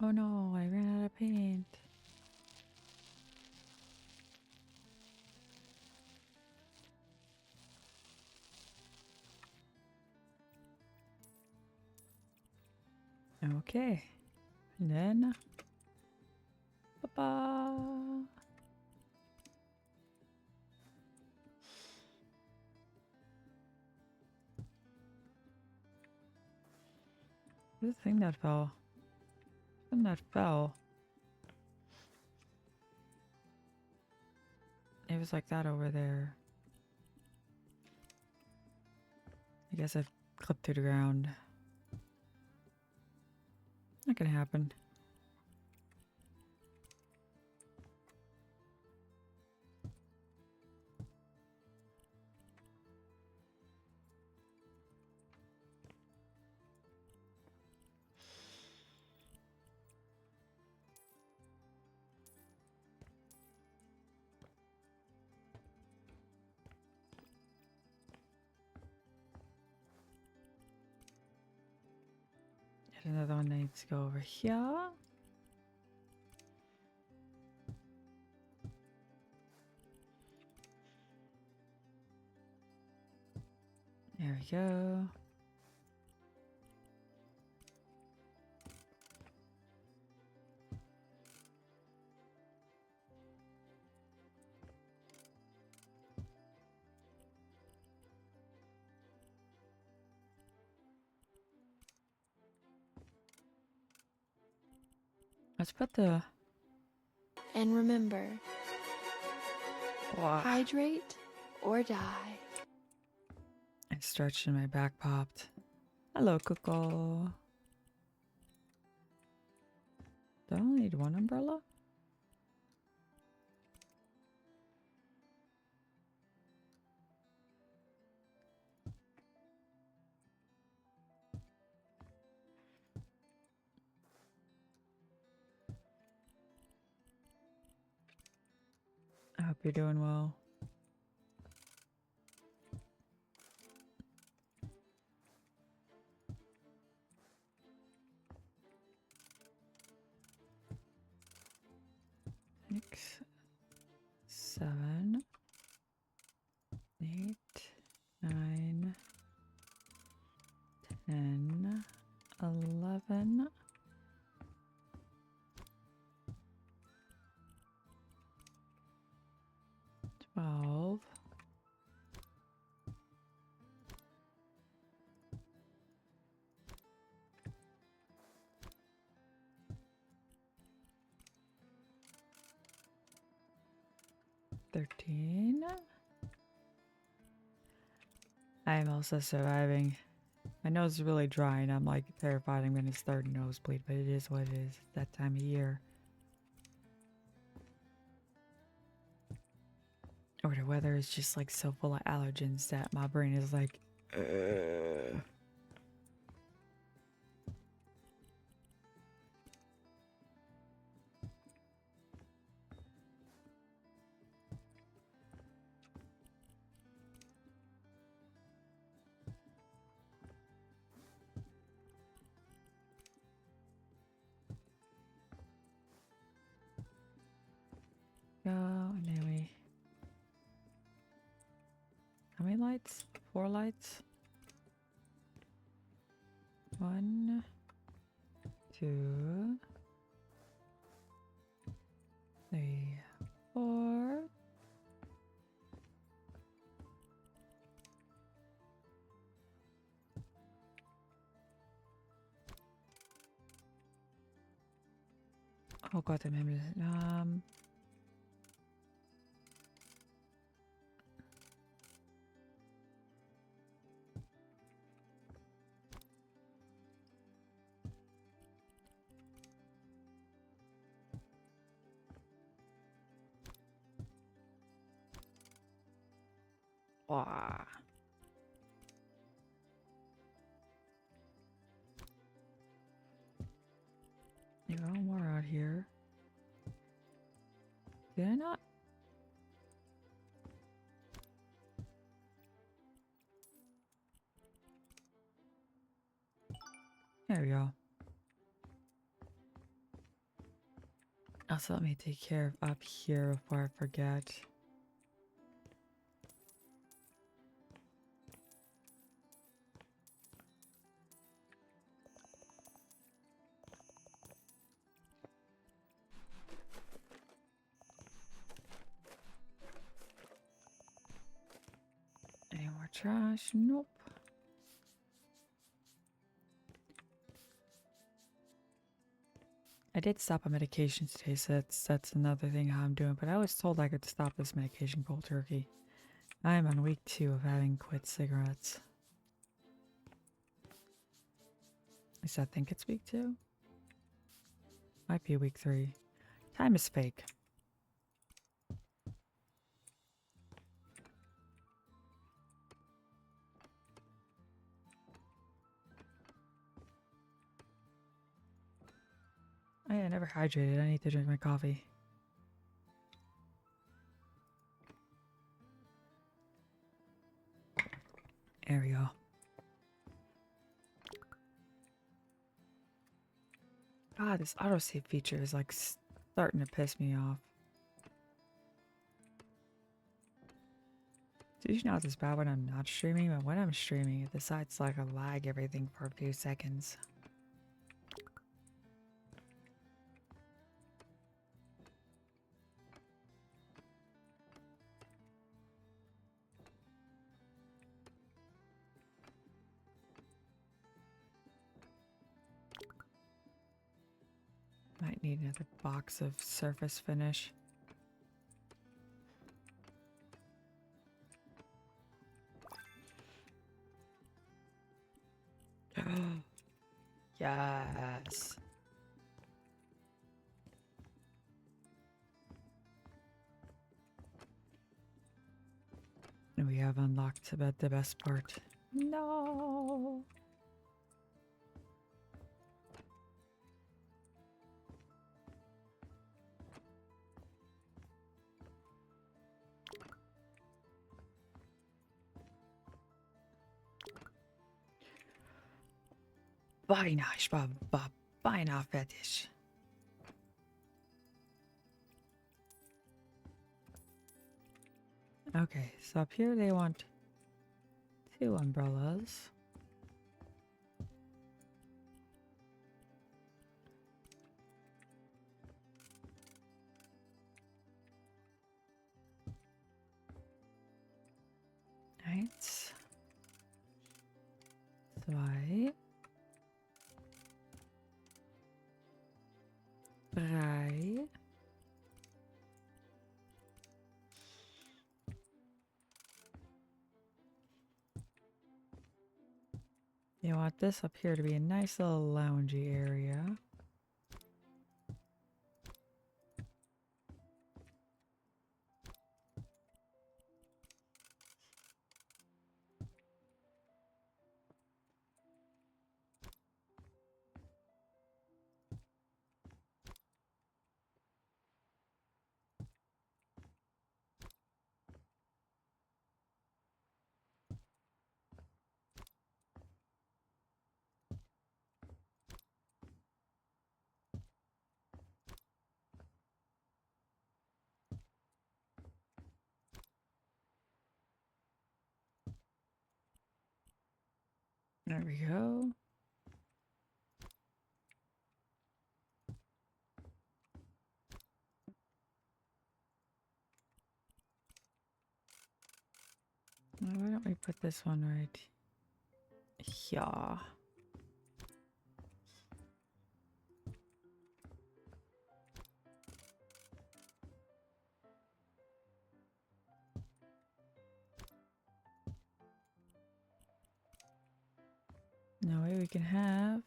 Oh no, I ran out of paint. Okay. And then ba-ba. The thing that fell. Thing that fell. It was like that over there. I guess I've clipped to the ground. Not gonna happen. Yet another one needs to go over here. There we go. Let's put the... And remember, Wow. hydrate or die. I stretched and my back popped. Hello, Coco. Do I only need one umbrella? I hope you're doing well. Six, 7, 8, 9, 10, 11. 12. 13. I am also surviving. My nose is really dry and I'm like terrified I'm going to start a nosebleed, but it is what it is. It's that time of year. Or the weather is just like so full of allergens that my brain is like, ugh. Go, and then we How many lights? 4 lights. 1, 2, 3, 4. Oh Gott im Himmel. Boah. You got more out here. Did I not? There we go. Also, let me take care of up here before I forget. Any more trash? Nope. I did stop on medication today, so that's another thing how I'm doing. But I was told I could stop this medication cold turkey. I am on week 2 of having quit cigarettes. At least I think it's week 2. Might be week 3. Time is fake. I never hydrated. I need to drink my coffee. There we go. God, this autosave feature is like starting to piss me off. It's usually not this bad when I'm not streaming, but when I'm streaming, it decides like to lag everything for a few seconds. Might need another box of surface finish. Yes. And we have unlocked about the best part. No. Beinahe fertig. Okay, so up here they want 2 umbrellas. Eins, 2, 3. You want this up here to be a nice little loungy area. There we go. Why don't we put this one right here? No way we can have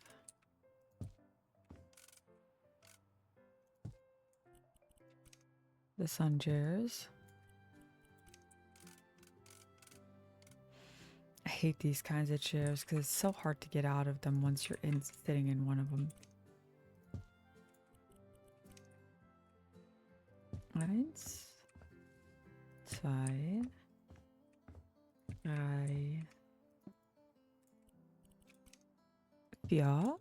the sun chairs. I hate these kinds of chairs because it's so hard to get out of them once you're sitting in one of them. Eins, zwei, drei, vier.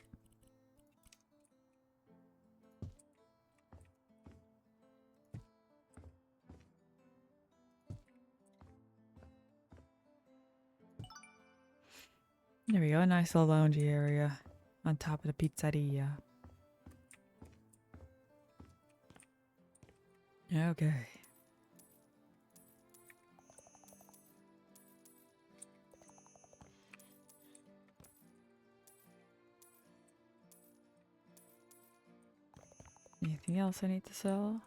There we go, a nice little loungy area on top of the pizzeria. Okay. Anything else I need to sell?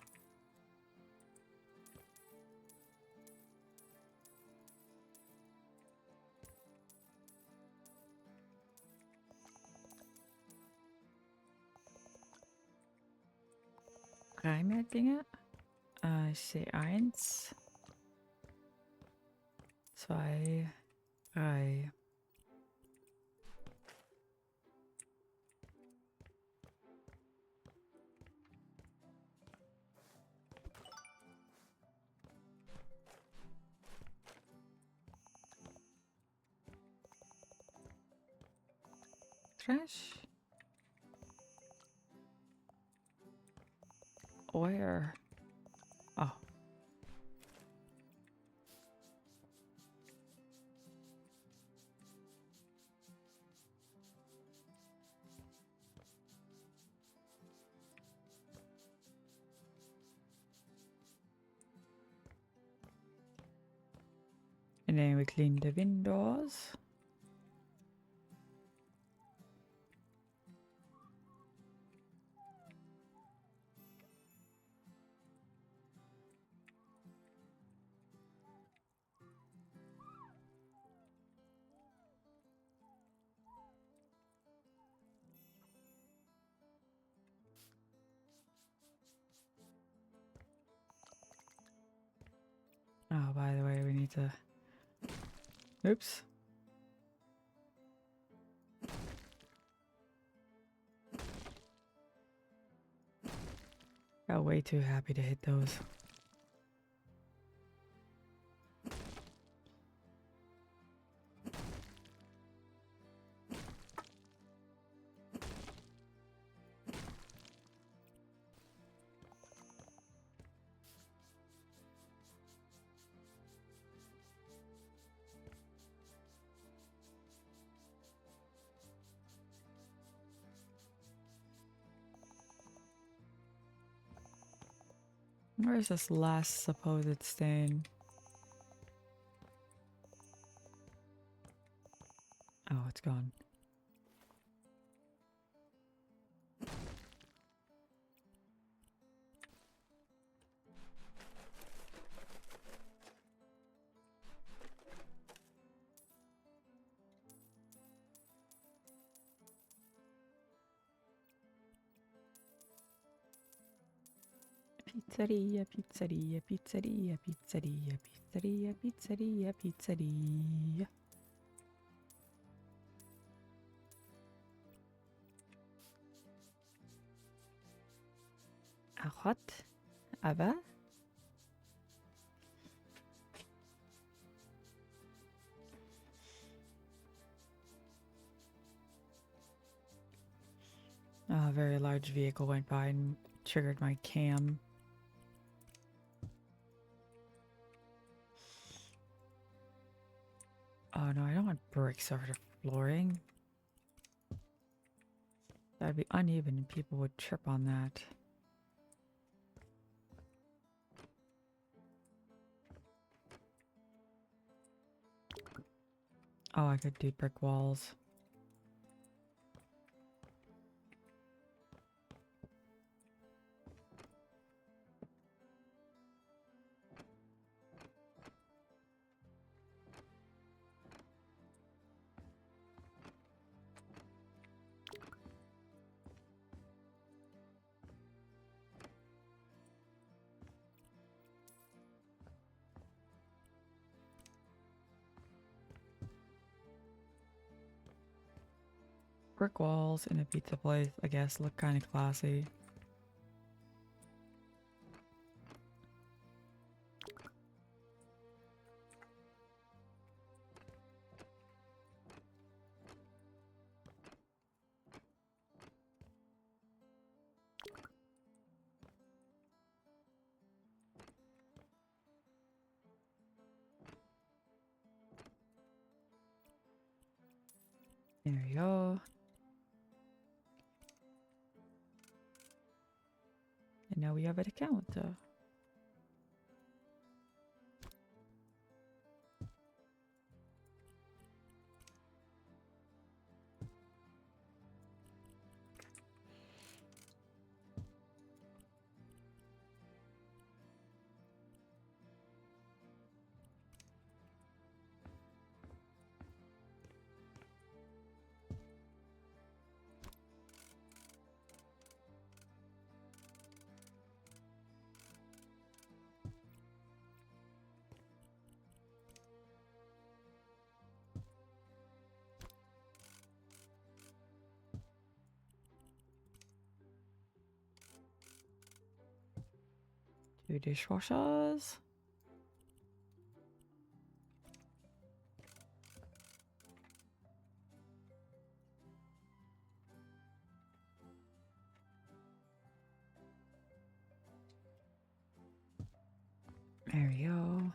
Drei mehr Dinge. Ich sehe 1, 2, 3. Trash? Where? Oh. And then we clean the windows. Oh, by the way, we need to... Oops. Got way too happy to hit those. Where's this last supposed stain? Oh, it's gone. Pizzeria, pizzeria, pizzeria, pizzeria, pizzeria, pizzeria, pizzeria. What? Aber? A very large vehicle went by and triggered my cam. Oh no, I don't want bricks over the exploring. That'd be uneven and people would trip on that. Oh, I could do brick walls. Brick walls in a pizza place, I guess, look kind of classy. There we go. And now we have an account. Two dishwashers. There we go.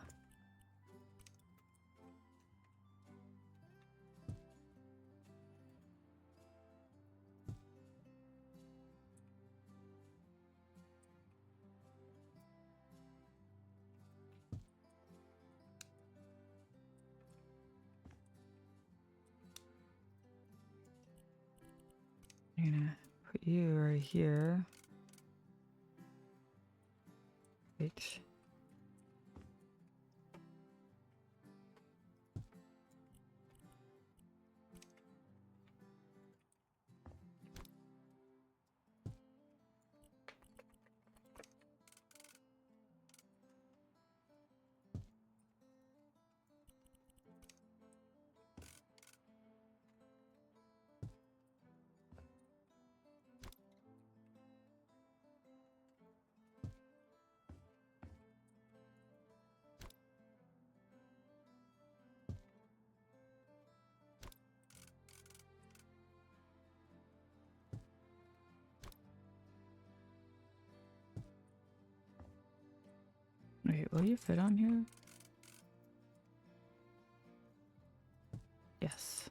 I'm gonna put you right here. Wait. Wait, will you fit on here? Yes.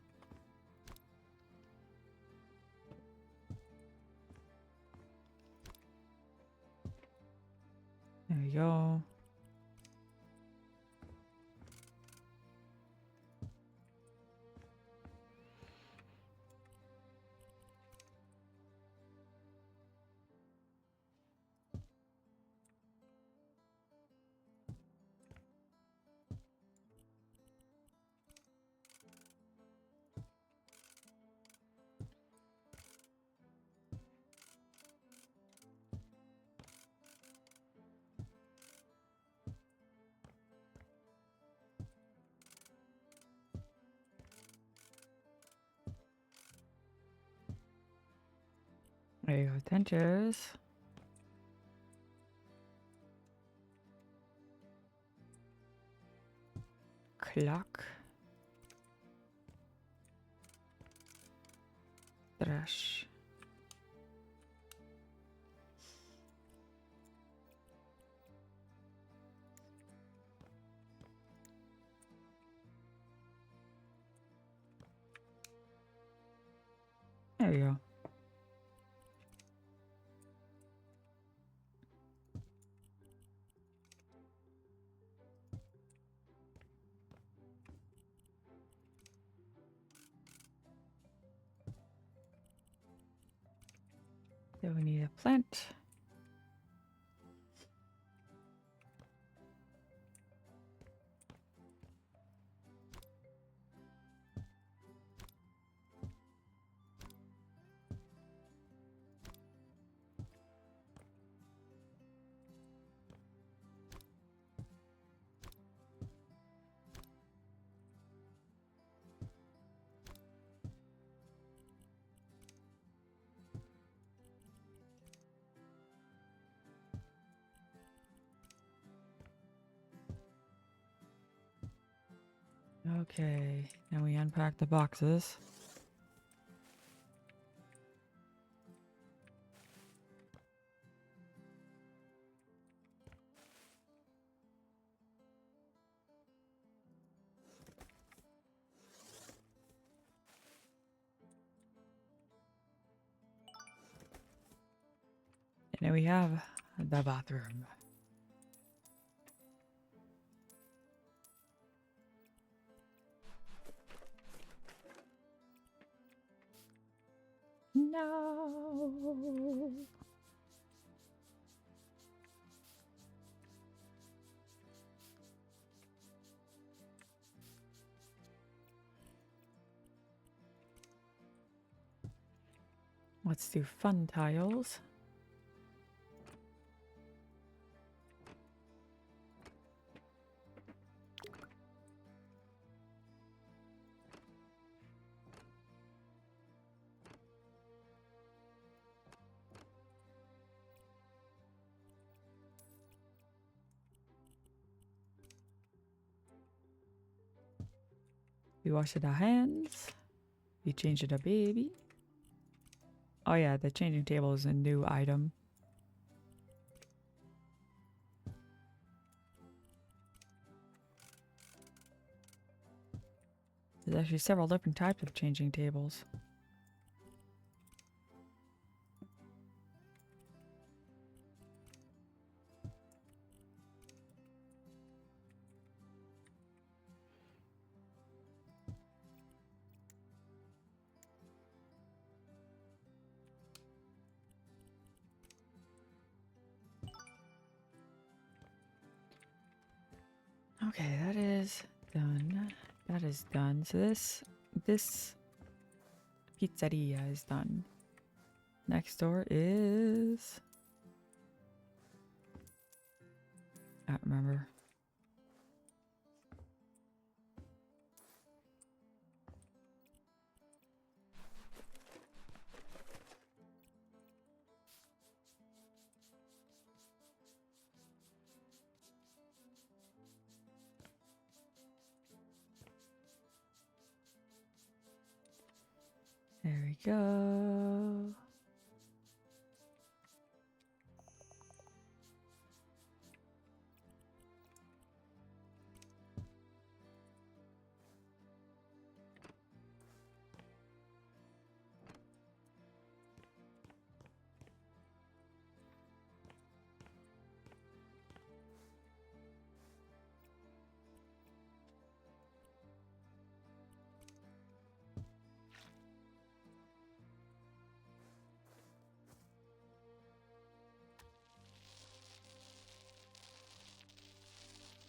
There we go. There you go, dentures. Clock. Trash. There we go. So we need a plant. Okay, now we unpack the boxes. And then we have the bathroom. No. Let's do fun tiles. We washed our hands. We changed our baby. Oh yeah, the changing table is a new item. There's actually several different types of changing tables. Okay, that is done. That is done. So this pizzeria is done. Next door is I don't remember. There we go.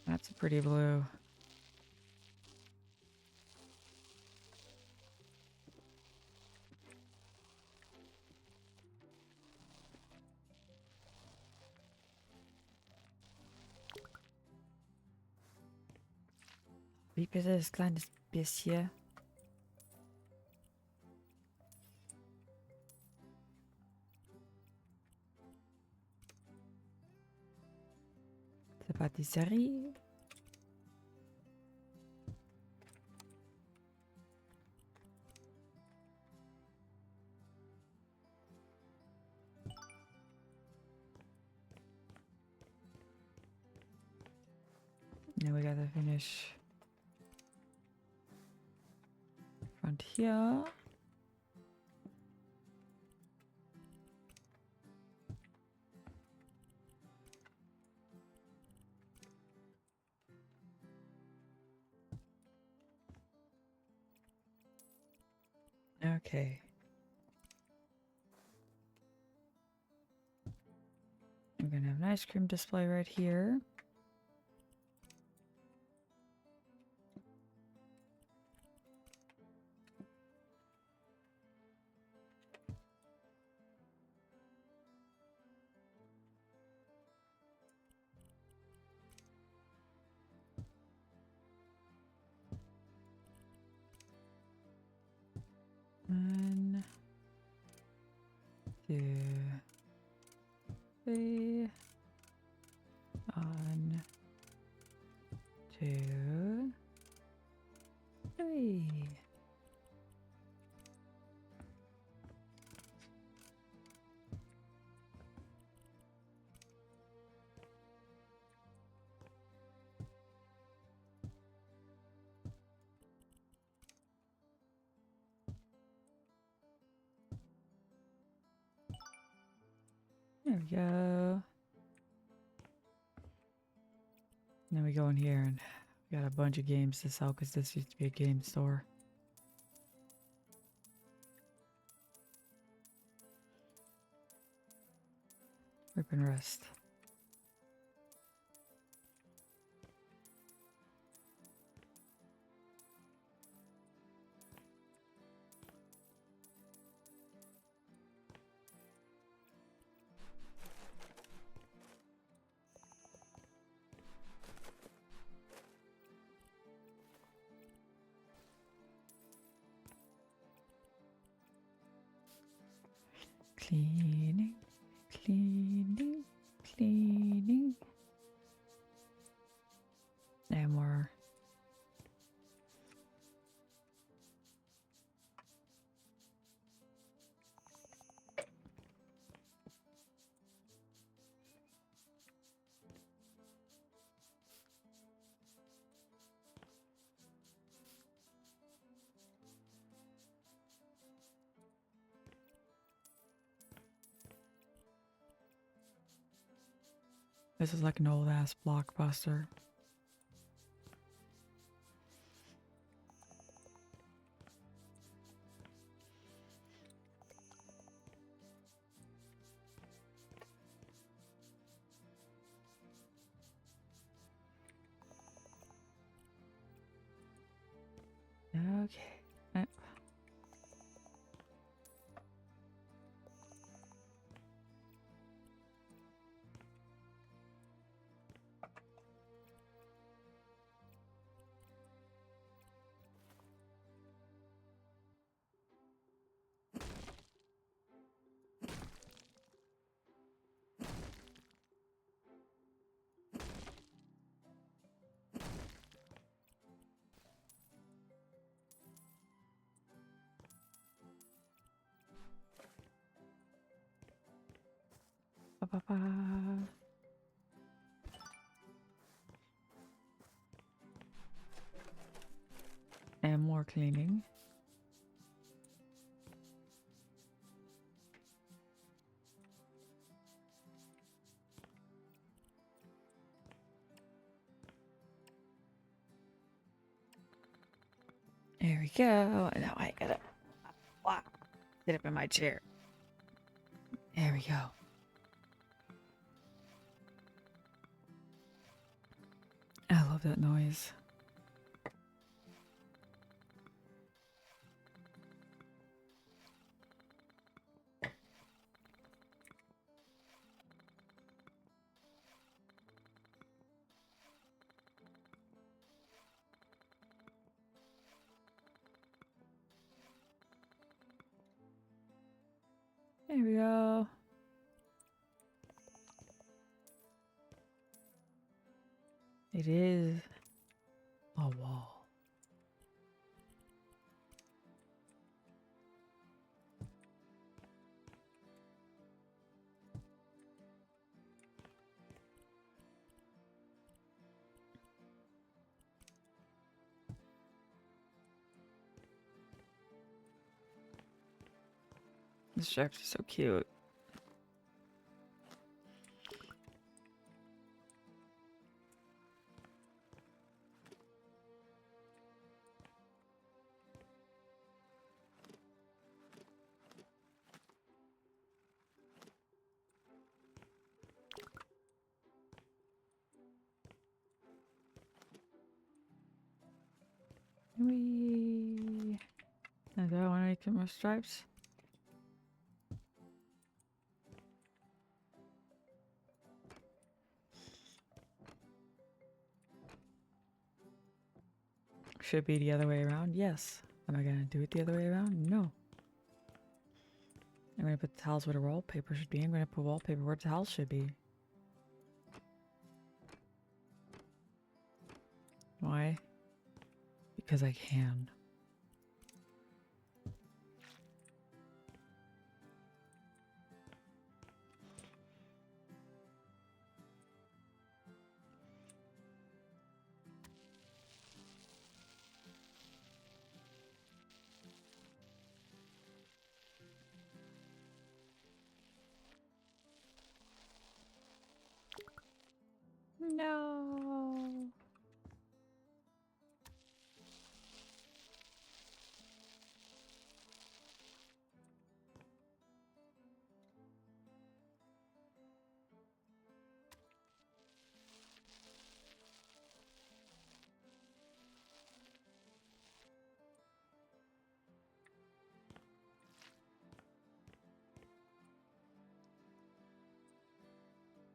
That's a pretty blue. Wie bitte das kleines bisschen? The patisserie. Now we gotta finish front here. Okay. We're gonna have an ice cream display right here. One, two, three. One, two, three. There we go. Then we go in here and we got a bunch of games to sell because this used to be a game store. Rip and rest. Cleaning, cleaning, cleaning. And more. This is like an old ass blockbuster. Okay. Ba, ba, ba. And more cleaning. There we go. And now I gotta sit up in my chair. There we go. I love that noise. There we go. It is a wall. The sharks are so cute. Whee! Now, do I want to make some more stripes? Should be the other way around? Yes. Am I gonna do it the other way around? No. I'm gonna put the tiles where the wallpaper should be. I'm gonna put wallpaper where the tiles should be. Why? Because I can. No.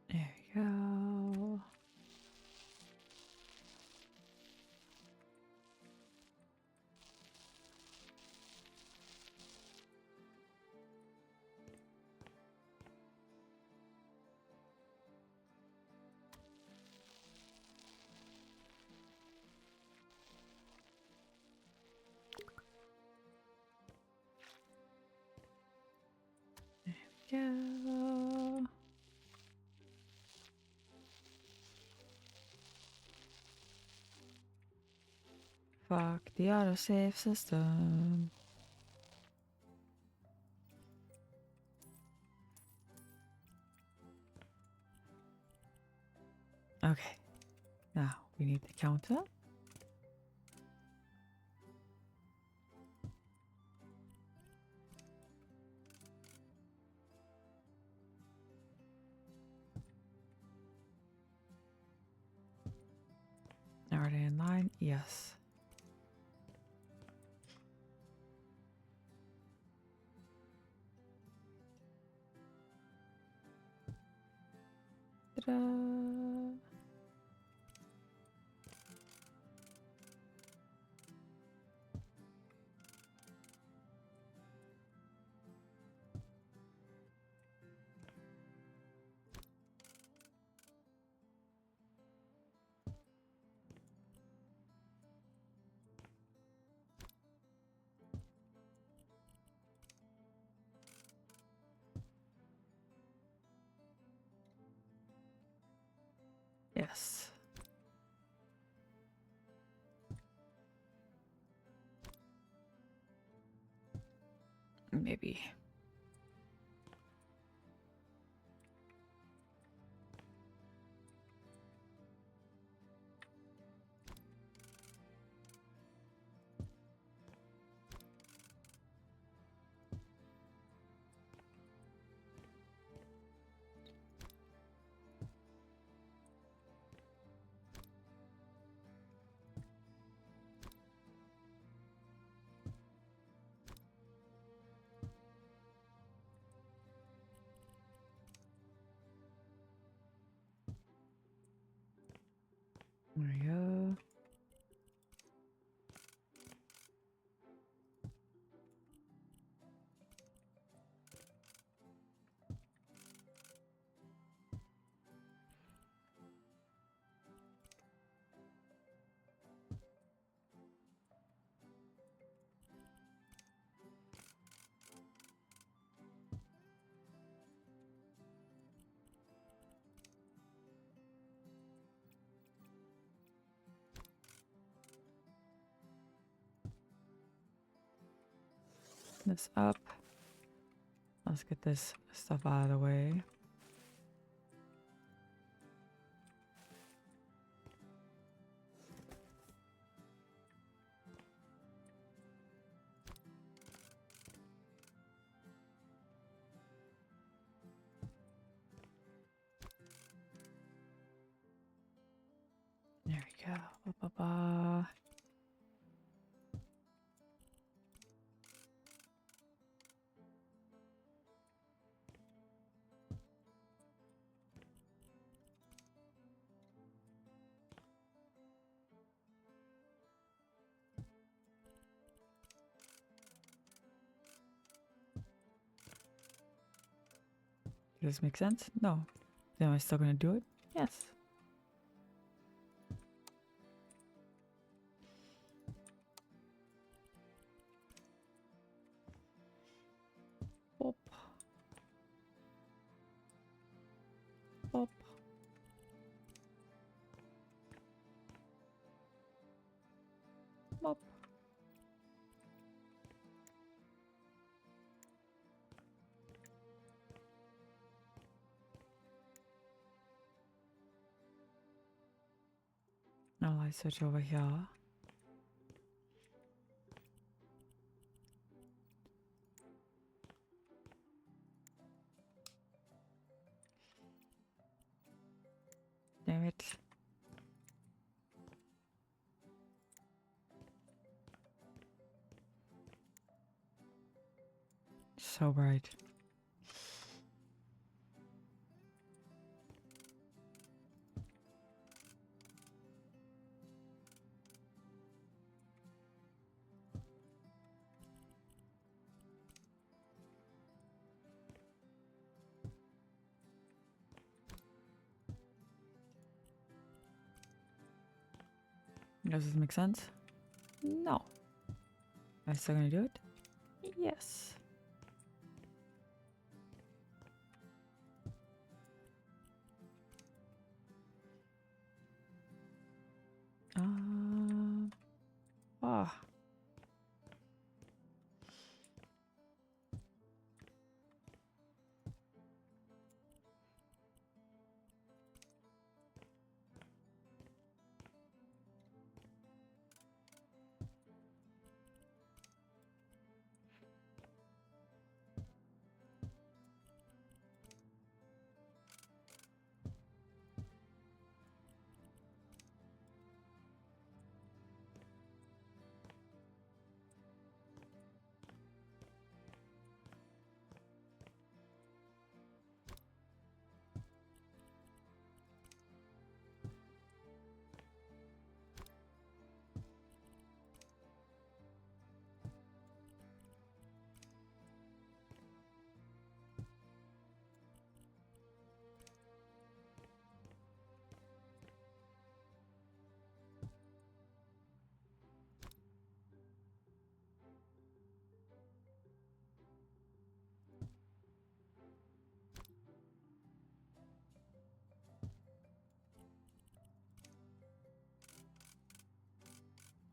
There we go. Go. Fuck the autosave system. Okay. Now we need the counter. Are they in line? Yes. Ta-da! Yes. Maybe. There we go. This up. Let's get this stuff out of the way. There we go. Ba, ba, ba. Does this make sense? No. Then am I still gonna do it? Yes. Boop. Boop. Boop. Now I switch over here. Damn it. So bright. Does this make sense? No. Am I still gonna do it? Yes. Ah.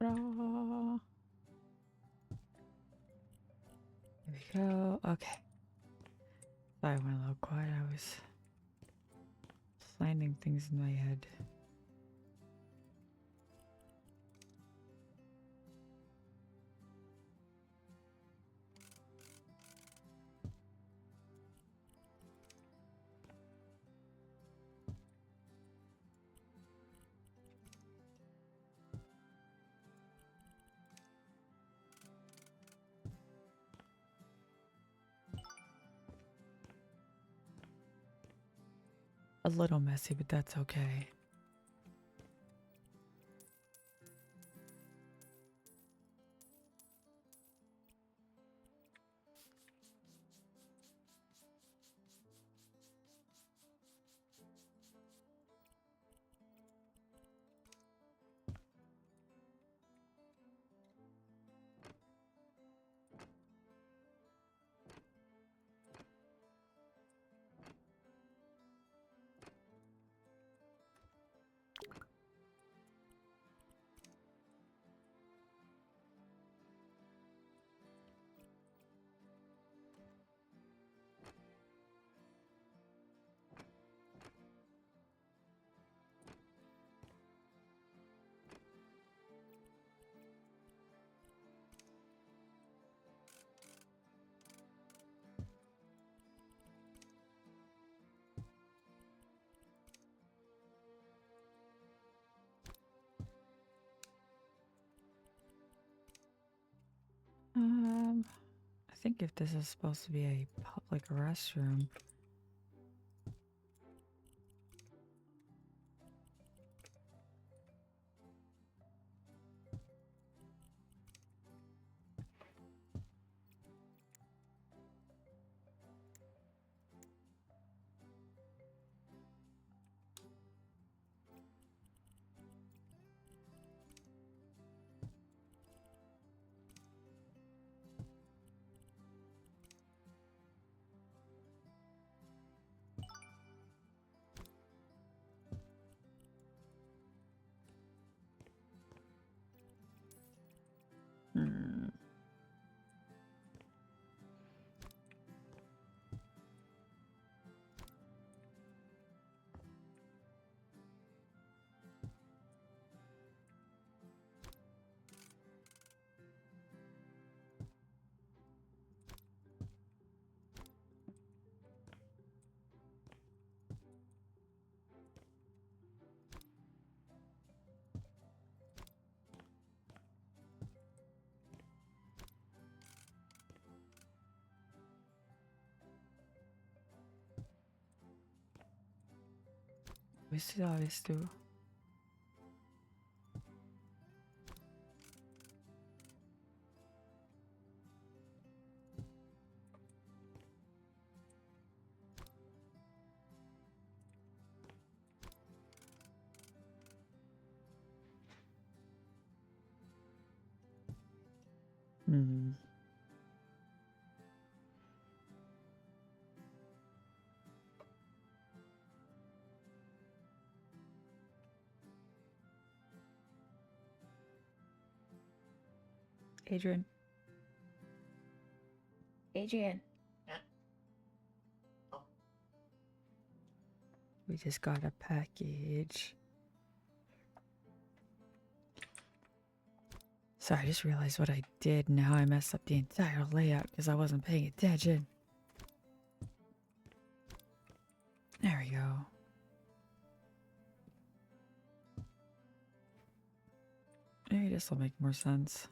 There we go. Okay. Sorry, I went a little quiet. I was planning things in my head. A little messy, but that's okay. I think if this is supposed to be a public restroom. visst du. Hmm. Adrian. Adrian. We just got a package. Sorry, I just realized what I did. Now I messed up the entire layout because I wasn't paying attention. There we go. Maybe this will make more sense.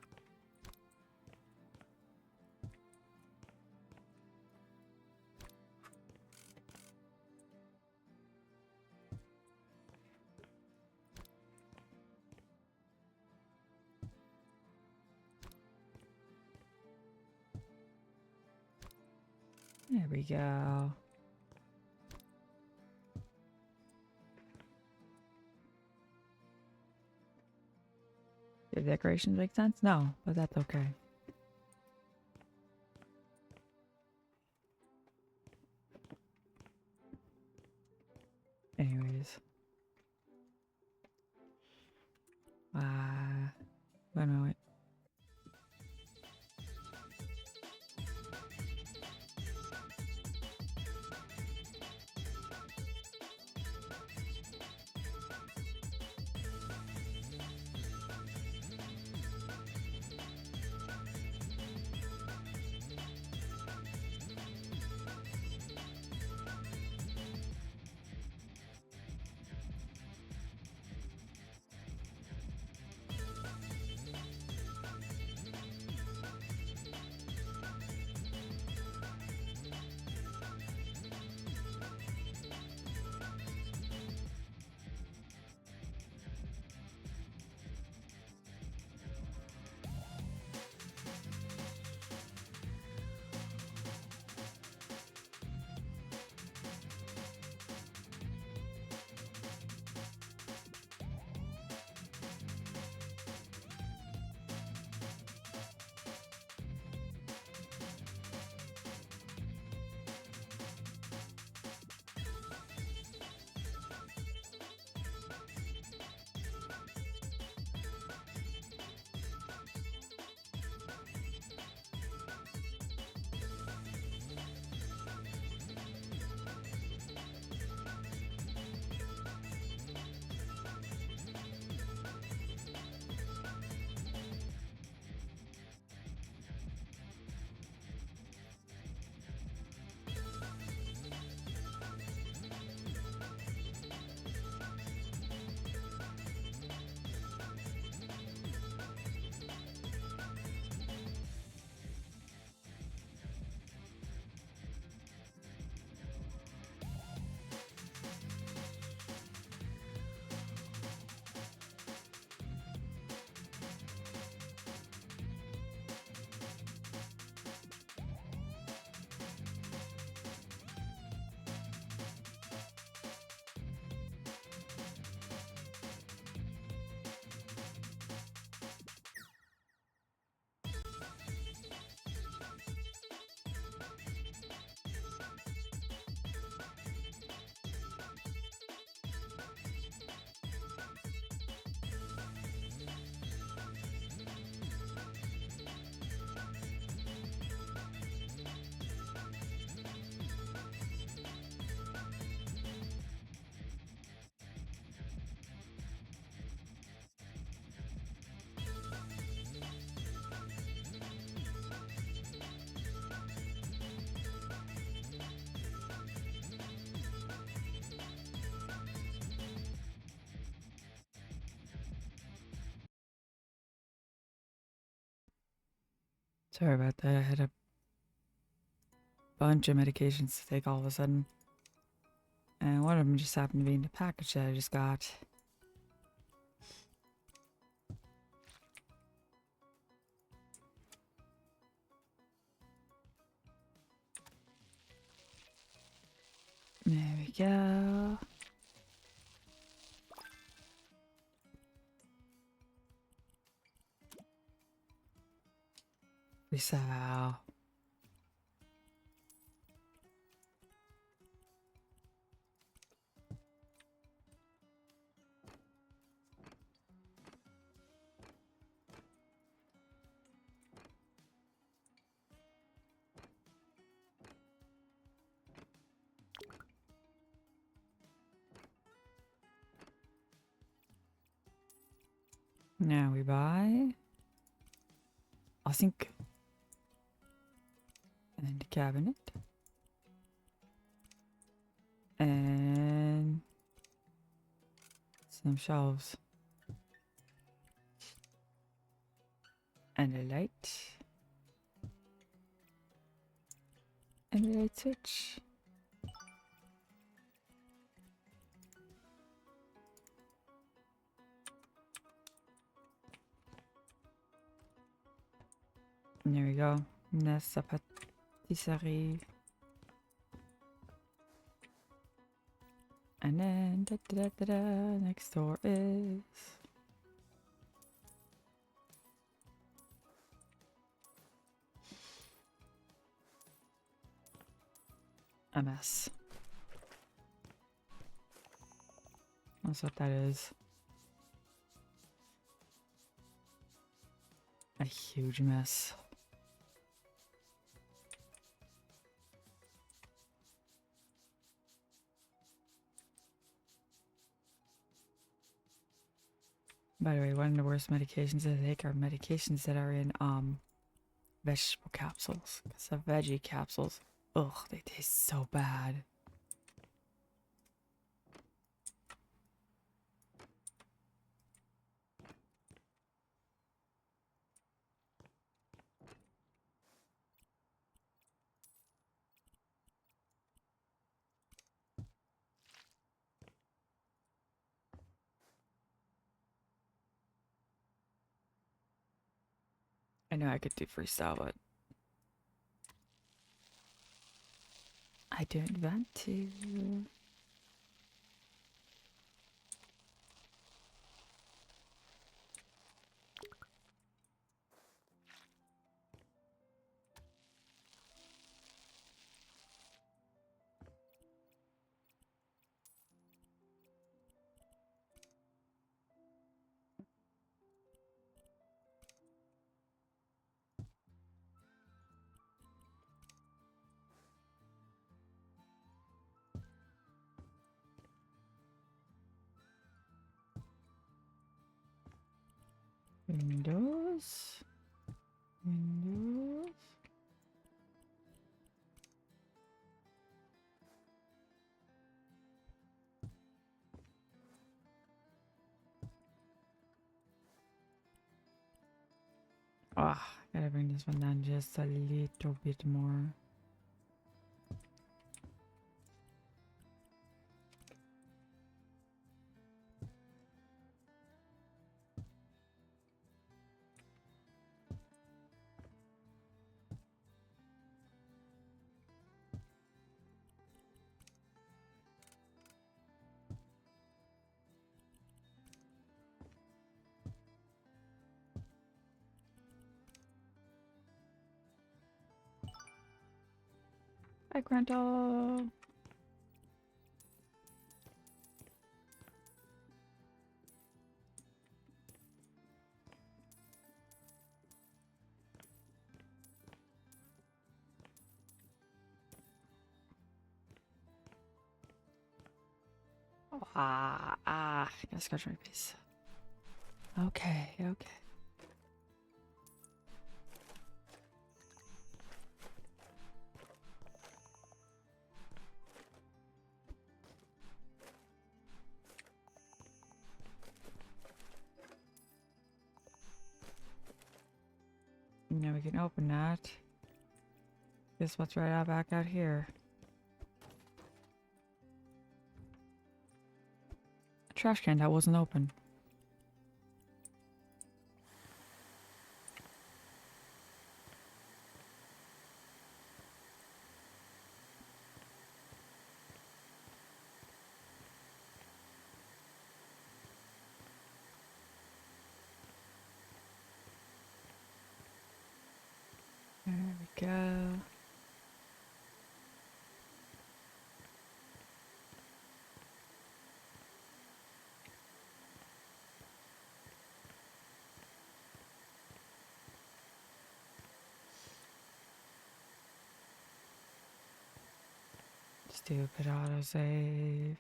There we go. The decorations make sense? No, but that's okay. Anyways. Wait a minute. Sorry about that. I had a bunch of medications to take all of a sudden. And one of them just happened to be in the package that I just got. There we go. Freestyle. Now we buy, I think, and a cabinet, and some shelves, and a light, and a light switch. And there we go. That's a patisserie. And then next door is a mess. That's what that is. A huge mess. By the way, one of the worst medications to take are medications that are in vegetable capsules. Because the veggie capsules, ugh, they taste so bad. I know I could do freestyle, but I don't want to. Windows. Windows. Ah, gotta bring this one down just a little bit more. Hi, Grandpa. Gotta scratch my face. Okay, okay. Now we can open that. Guess what's right out back out here? trash can that wasn't open. There we go. Stupid autosave.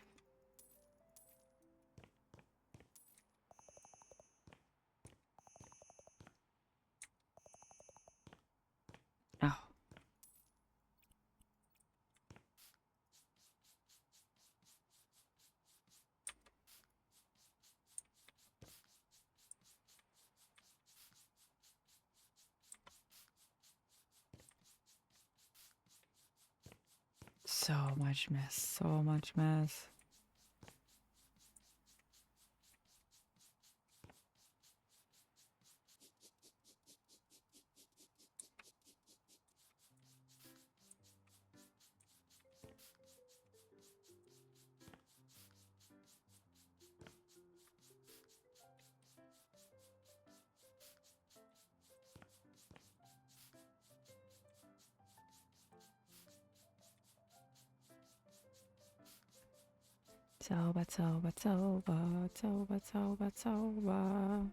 Oh. So much mess. So much mess. Soba.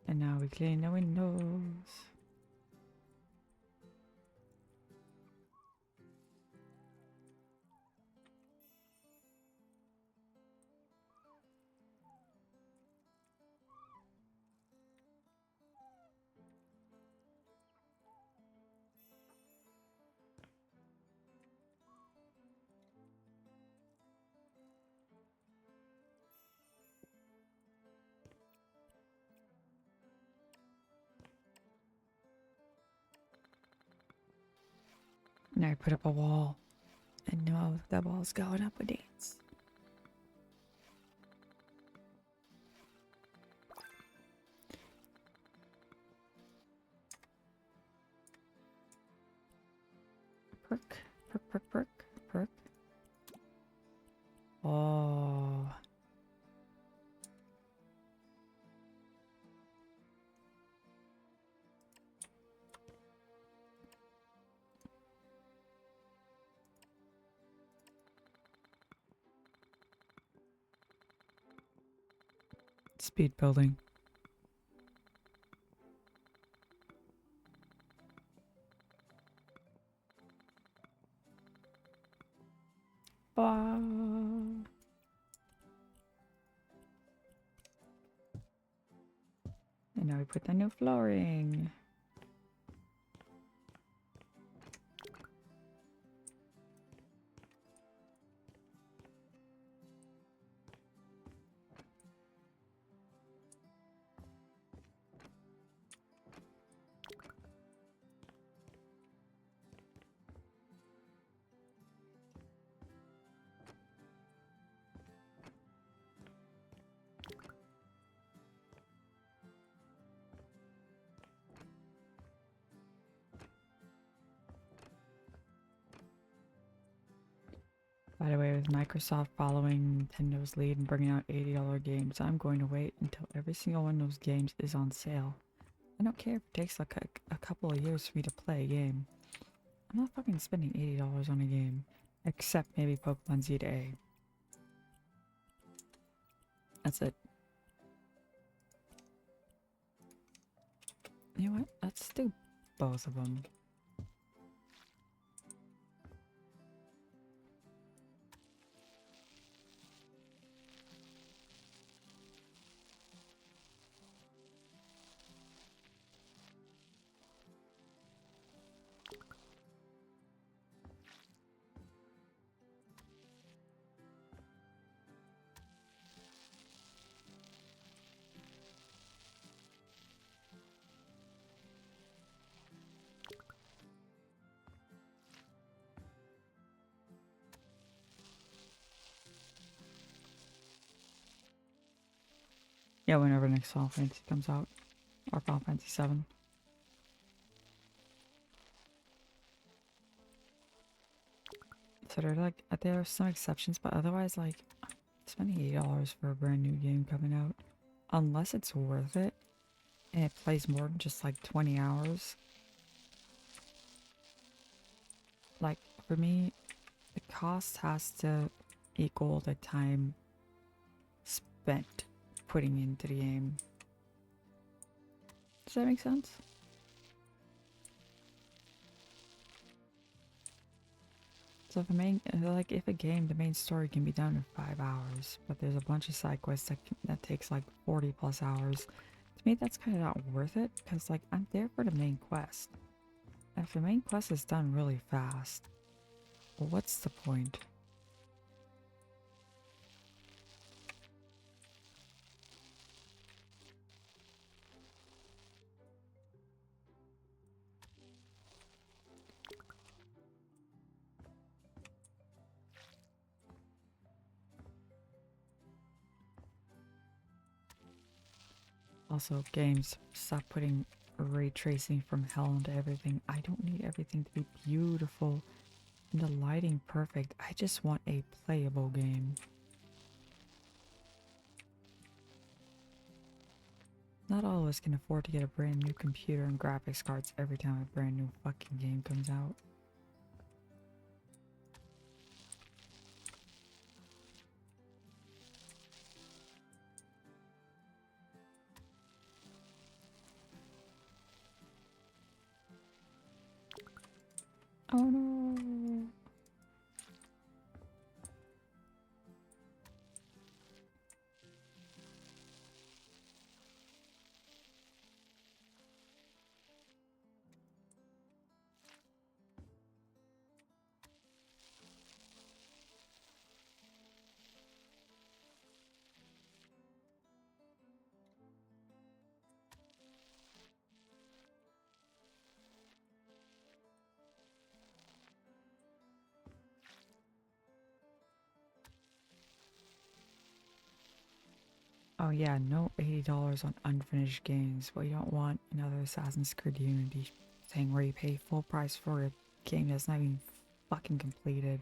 And now we clean the windows. Now I put up a wall. And know that wall's going up a dance. Perk. Perk. Oh. Speed building. And now we put the new flooring. By the way, with Microsoft following Nintendo's lead and bringing out $80 games, I'm going to wait until every single one of those games is on sale. I don't care if it takes like a couple of years for me to play a game. I'm not fucking spending $80 on a game. Except maybe Pokemon Z to A. That's it. You know what? Let's do both of them. Yeah, whenever next Final Fantasy comes out. Or Final Fantasy 7. So there are some exceptions, but otherwise, like, spending $80 for a brand new game coming out, unless it's worth it, and it plays more than just like 20 hours. Like, for me, the cost has to equal the time spent putting into the game. Does that make sense? So if a game, the main story can be done in 5 hours, but there's a bunch of side quests that takes like 40 plus hours, to me that's kind of not worth it, because like I'm there for the main quest. And if the main quest is done really fast, well, what's the point? Also, games, stop putting ray tracing from hell into everything. I don't need everything to be beautiful and the lighting perfect. I just want a playable game. Not all of us can afford to get a brand new computer and graphics cards every time a brand new fucking game comes out. Oh no! Oh yeah, no $80 on unfinished games. But you don't want another Assassin's Creed Unity thing where you pay full price for a game that's not even fucking completed.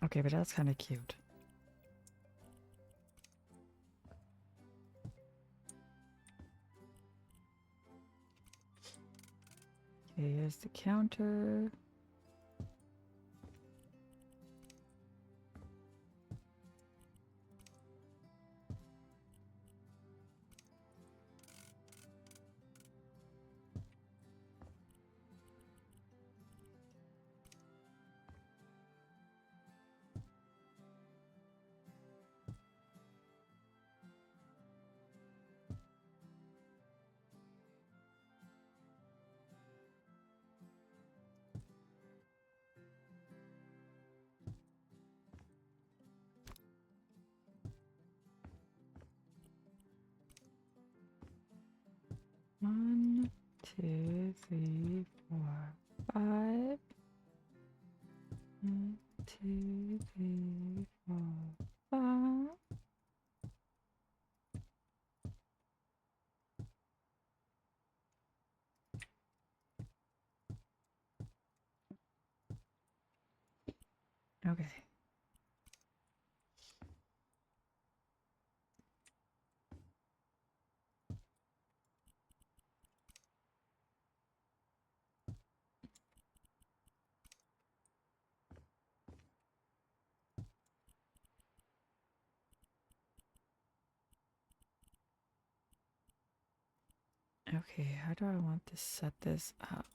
Okay, but that's kind of cute. Okay, here's the counter. One, two, three, four, five. One, two, three, four, five. Okay. Okay, how do I want to set this up?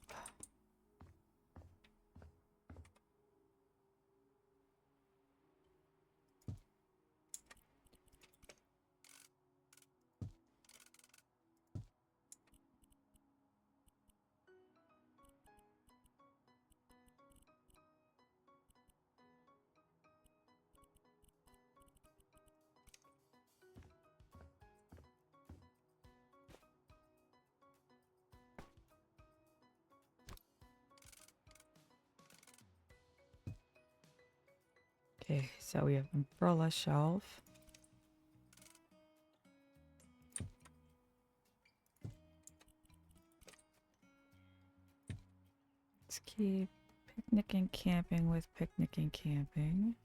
Okay, so we have umbrella shelf. Let's keep picnic and camping with picnic and camping.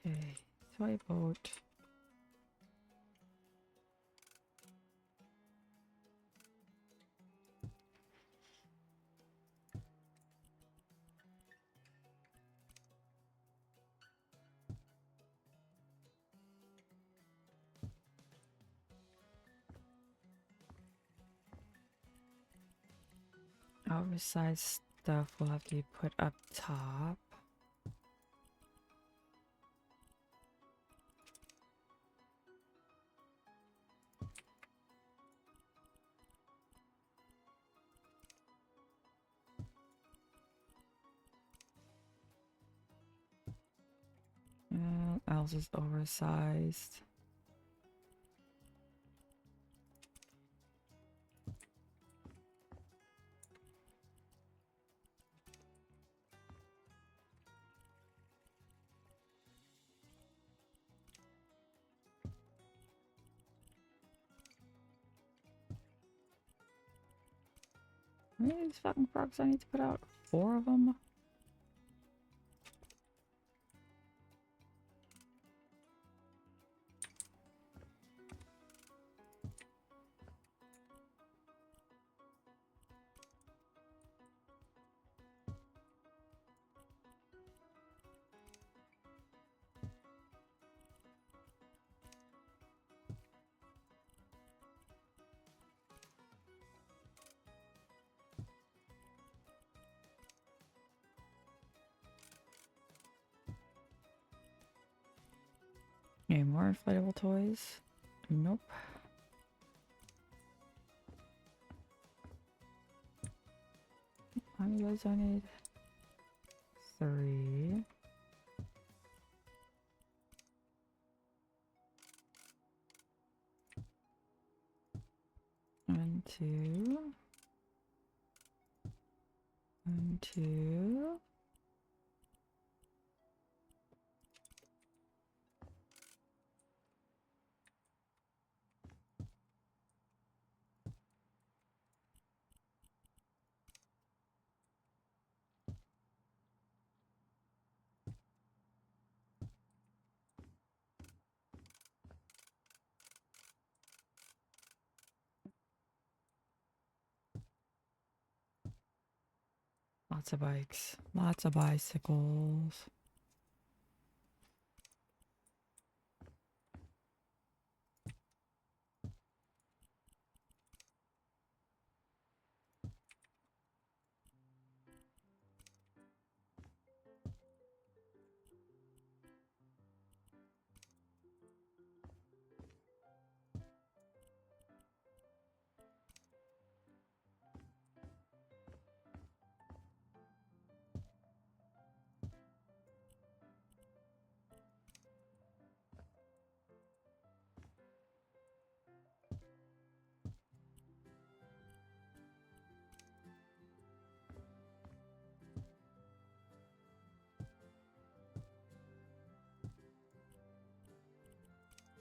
Okay, so I vote. Oversized stuff will have to be put up top. Else is oversized. How many of these fucking frogs I need to put out? 4 of them? Any more inflatable toys? Nope. How many of those I need? 3. And 2. And 2. Lots of bikes. Lots of bicycles.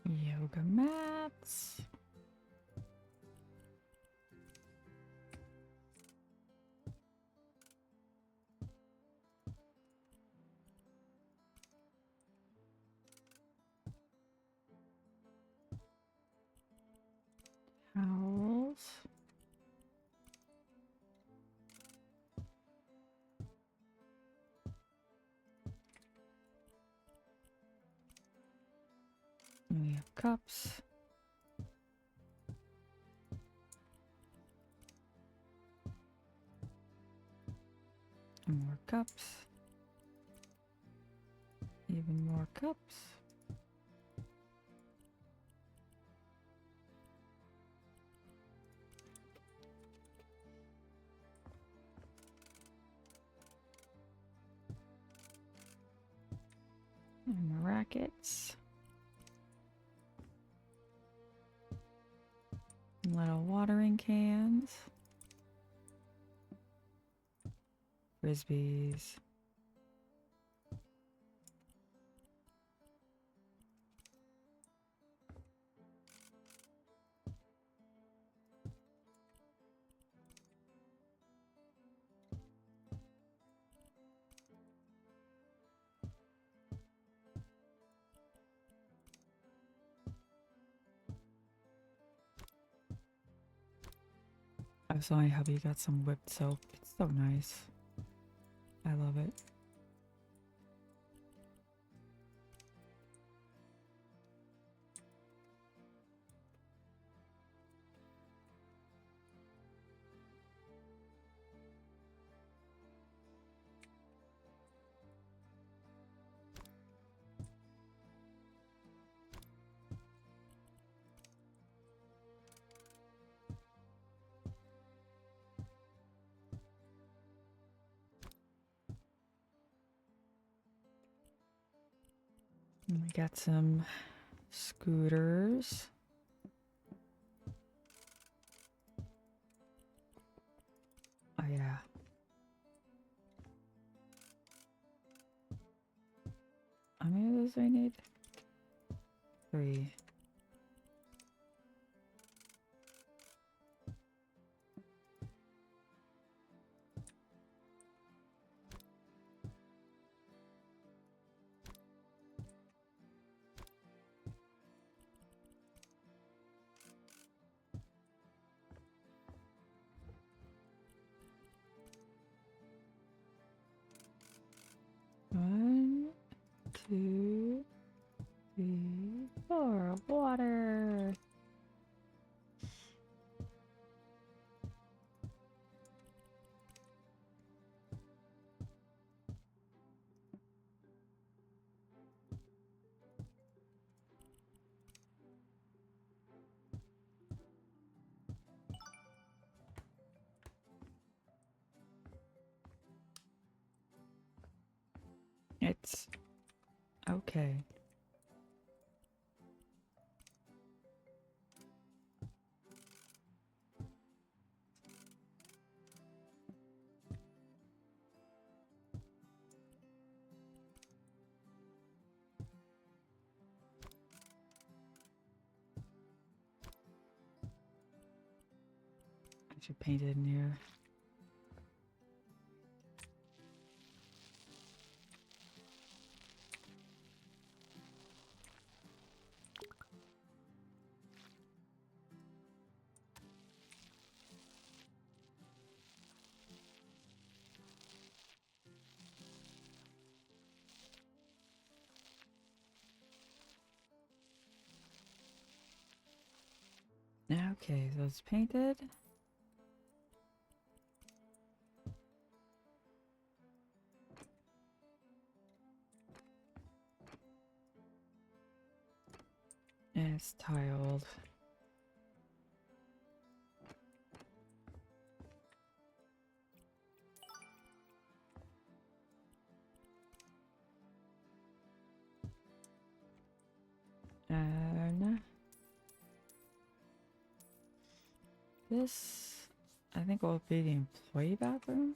Yoga mats. Towels. And we have cups. And more cups. Even more cups. And rackets. Little watering cans. Frisbees. I saw my hubby got some whipped soap. It's so nice. I love it. And we got some scooters. Oh yeah. How many of those do I need? 3. One, 2, 3, 4. Water. It's okay. I should paint it in here. Okay, so it's painted. And it's tiled. And this, I think, will be the employee bathroom.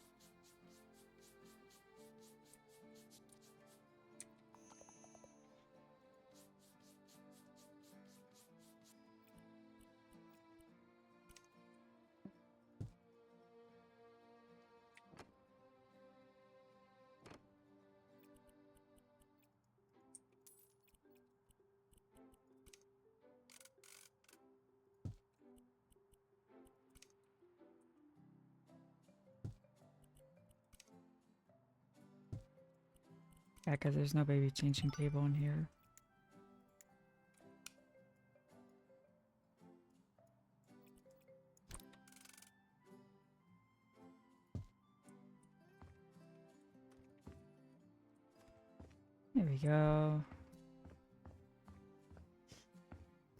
Yeah, because there's no baby changing table in here. There we go.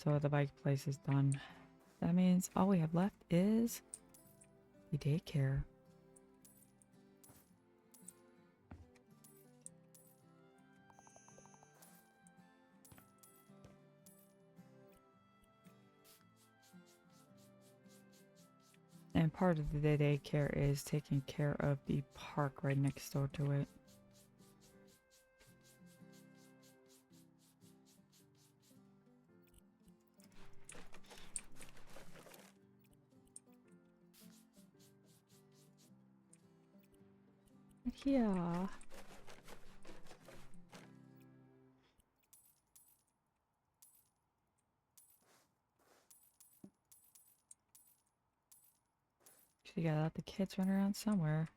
So the bike place is done. That means all we have left is the daycare. part of the daycare is taking care of the park right next door to it. Yeah. You gotta let the kids run around somewhere.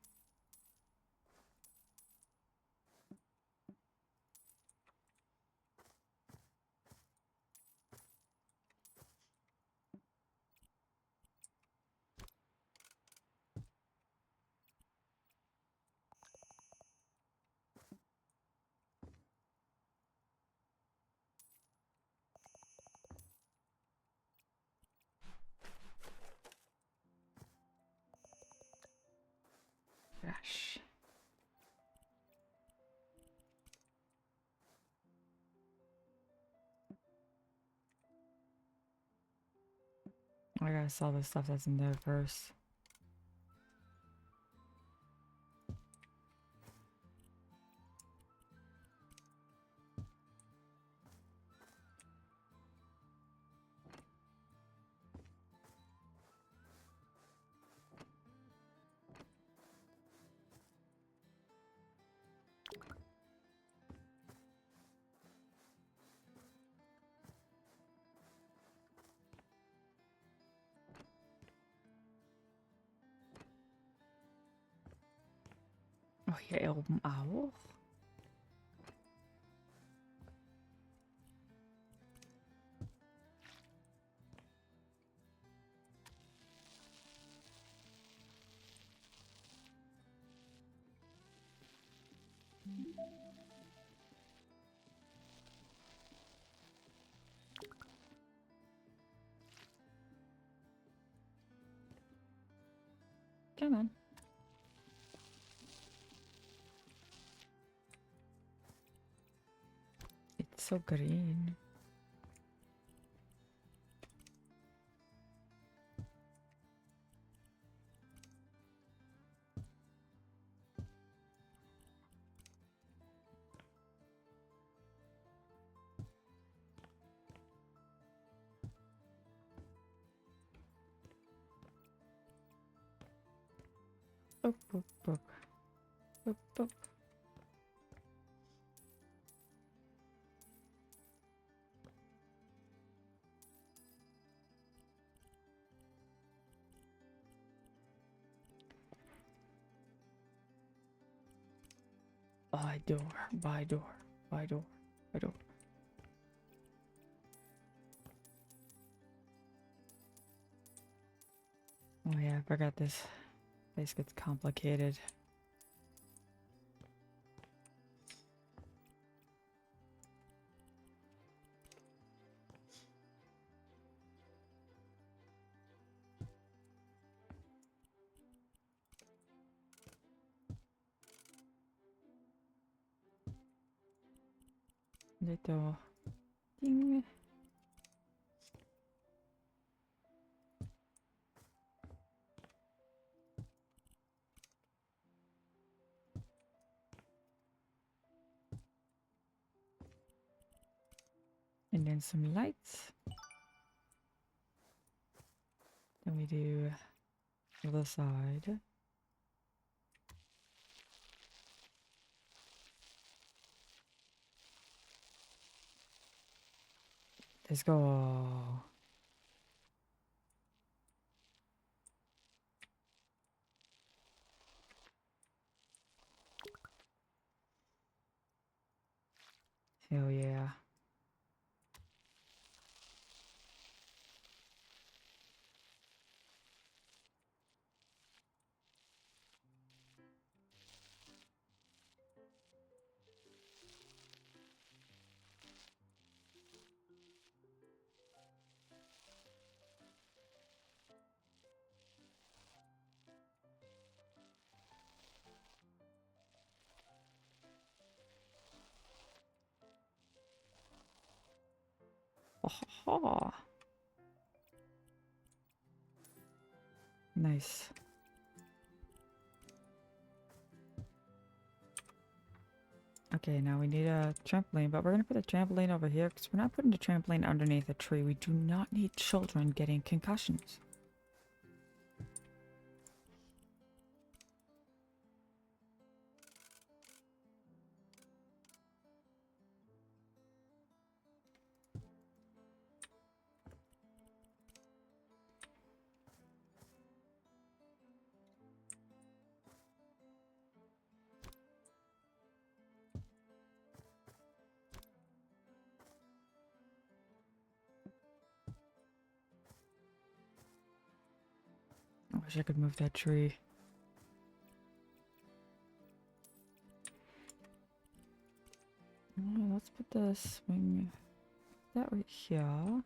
Gosh. I gotta sell the stuff that's in there first. Oh, hier oben auch. Come on. It's so green. Boop, boop, boop. Boop, boop. By door, by door, by door, by door. Oh yeah, I forgot this place gets complicated. Little ding. And then some lights. Then we do the other side. Let's go. Hell yeah. Oh, Nice. Okay, now we need a trampoline, but we're gonna put the trampoline over here because we're not putting the trampoline underneath a tree. We do not need children getting concussions. I wish I could move that tree. Let's put the swing that right here.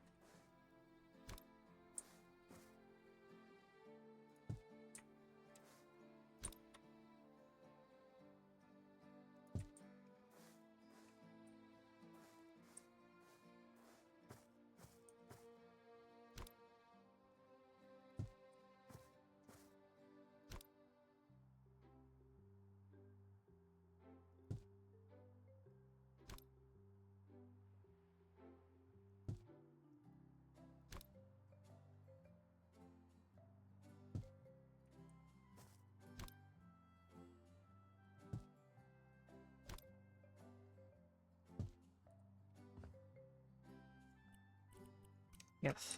Yes.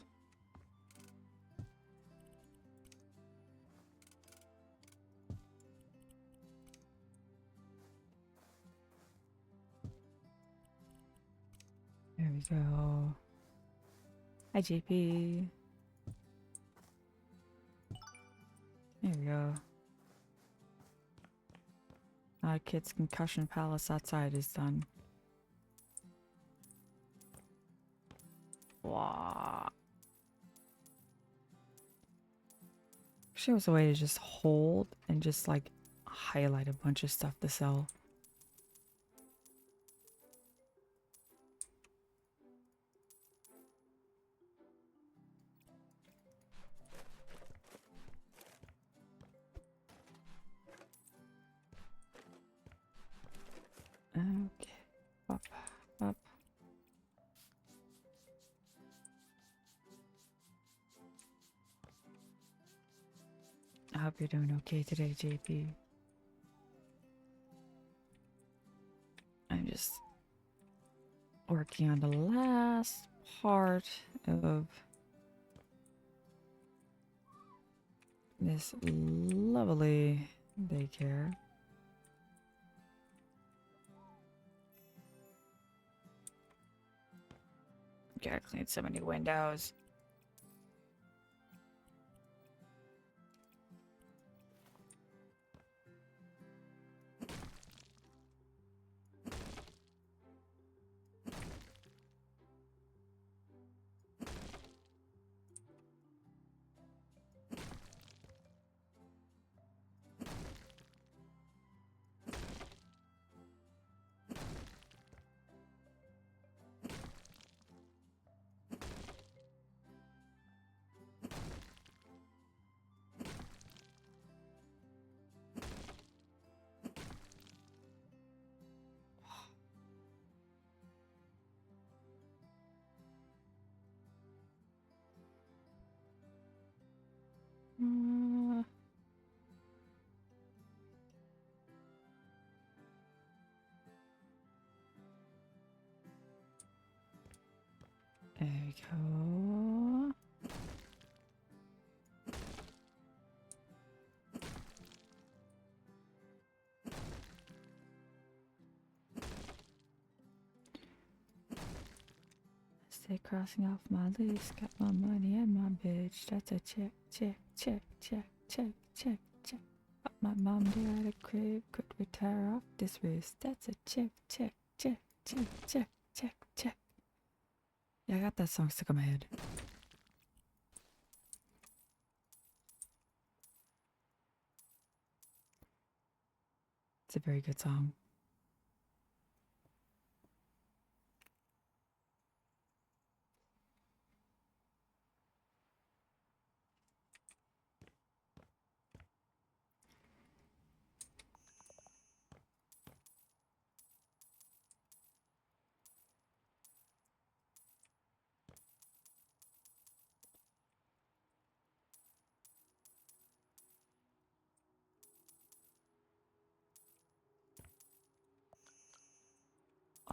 There we go. Hi, JP. There we go. Our kid's concussion palace outside is done. Wow. Wish there was a way to just hold and just like highlight a bunch of stuff to sell. Okay. Up, up. I hope you're doing okay today, JP. I'm just working on the last part of this lovely daycare. Gotta clean so many windows. There we go. Stay crossing off my list. Got my money and my bitch. That's a check, check, check, check, check, check, check. Got my mom there at a crib. Could retire off this wrist. That's a check, check, check, check, check, check, check. Yeah, I got that song stuck in my head. It's a very good song.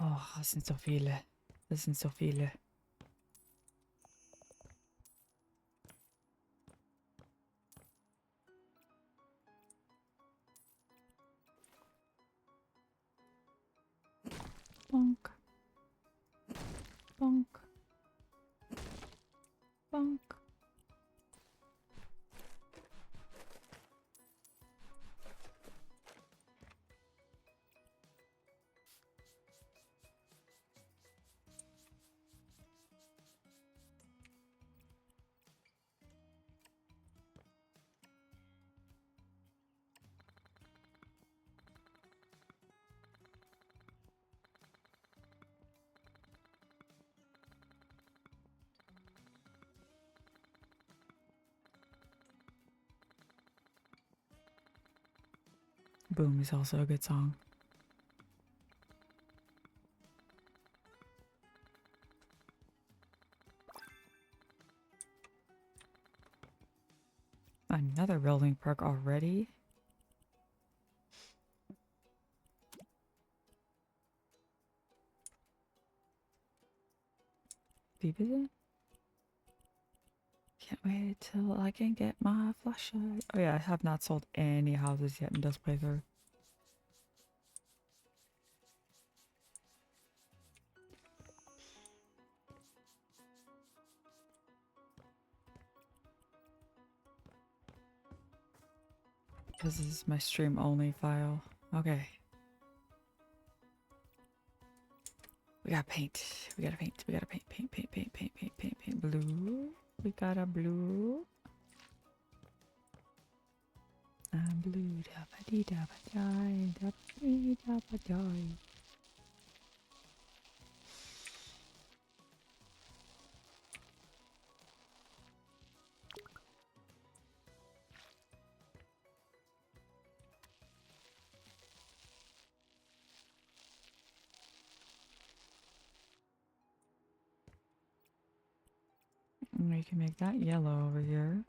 Oh, das sind so viele. Das sind so viele. Bonk. Bonk. Bonk. Boom is also a good song. Another building perk already? Vtuberen? Can't wait till I can get my flashlight. Oh yeah, I have not sold any houses yet in this playthrough. Because this is my stream only file. Okay. We gotta paint. We gotta paint. We gotta paint. Paint, paint, paint, paint, paint, paint, paint. Blue. We got a blue. I'm blue. Da ba dee da ba die. Da ba dee da ba die. We can make that yellow over here.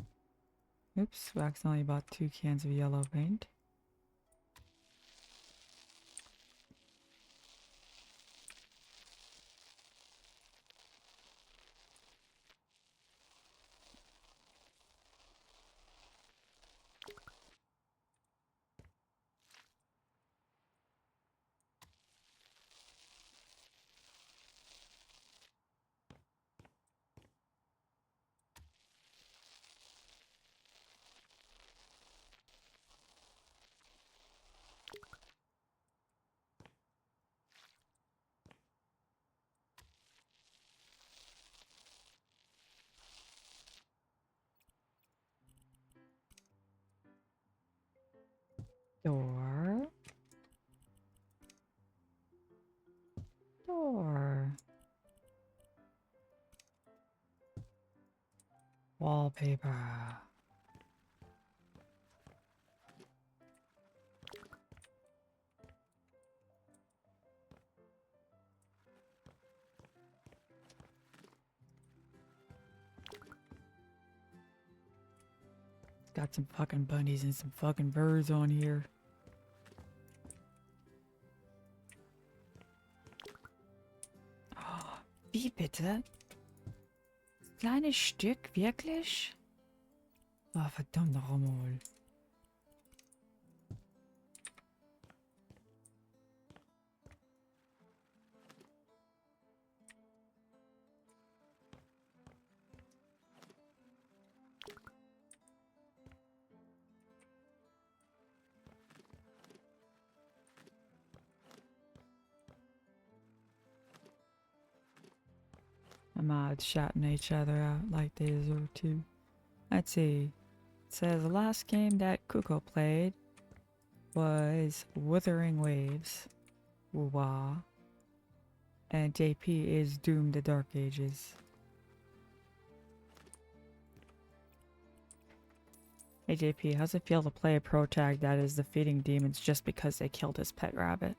Oops, we accidentally bought 2 cans of yellow paint. Door. Door. Wallpaper. Got some fucking bunnies and some fucking birds on here. Oh, wie bitte? Kleines Stück, wirklich? Oh, verdammt noch einmal. I'm shouting each other out like they deserve to. Let's see. It says the last game that Kuko played was Wuthering Waves. Wah. And JP is Doom the Dark Ages. Hey JP, how's it feel to play a pro tag that is defeating demons just because they killed his pet rabbit?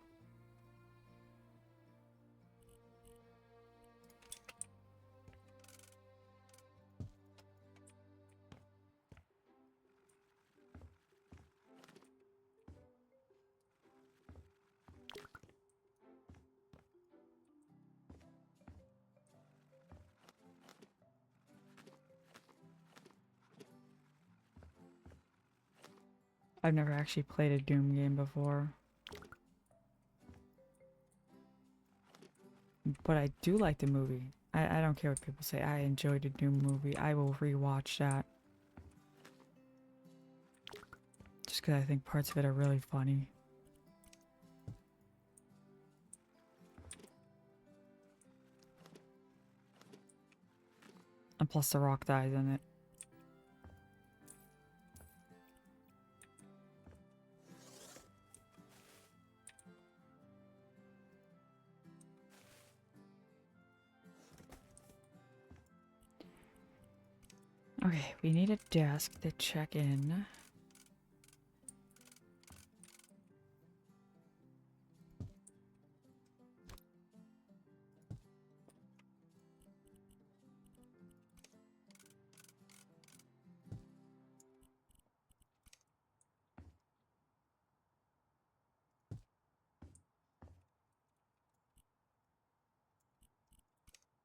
I've never actually played a Doom game before. But I do like the movie. I don't care what people say. I enjoyed the Doom movie. I will rewatch that. Just because I think parts of it are really funny. And plus The Rock dies in it. Okay, we need a desk to check in.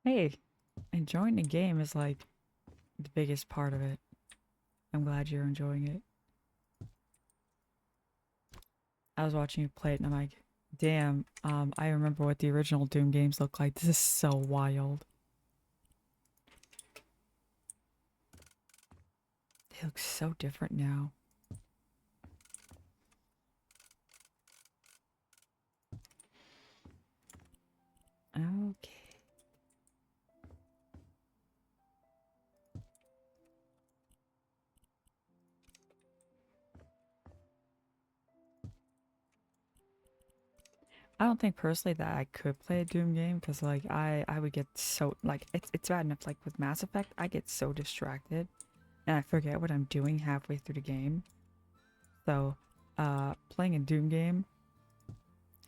Hey, enjoying the game is like the biggest part of it. I'm glad you're enjoying it. I was watching you play it and I'm like, damn, I remember what the original Doom games look like. This is so wild. They look so different now. Okay. I don't think personally that I could play a Doom game because like I would get so like it's bad enough like with Mass Effect I get so distracted and I forget what I'm doing halfway through the game. So playing a Doom game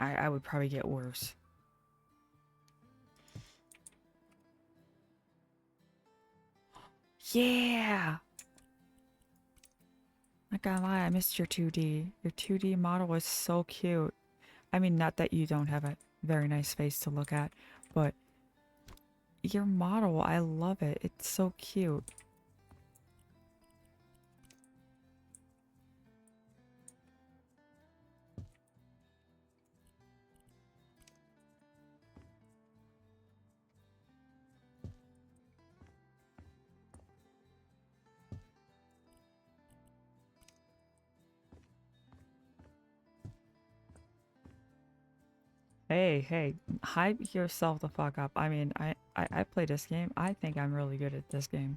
I would probably get worse. Yeah! Not gonna lie, I missed your 2D. Your 2D model was so cute. I mean, not that you don't have a very nice face to look at, but your model, I love it. It's so cute. Hey, hype yourself the fuck up. I mean, I play this game. I think I'm really good at this game.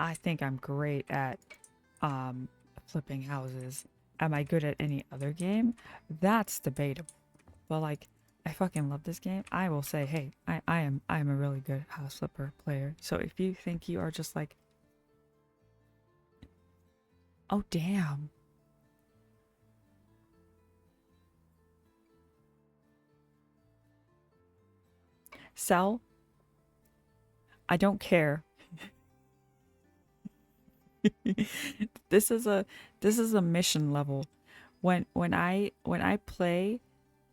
I think I'm great at um flipping houses. Am I good at any other game? That's debatable. But like I fucking love this game. I will say, hey, I am a really good house flipper player. So if you think you are just like, oh damn. Sell, I don't care. This is a mission level. When I play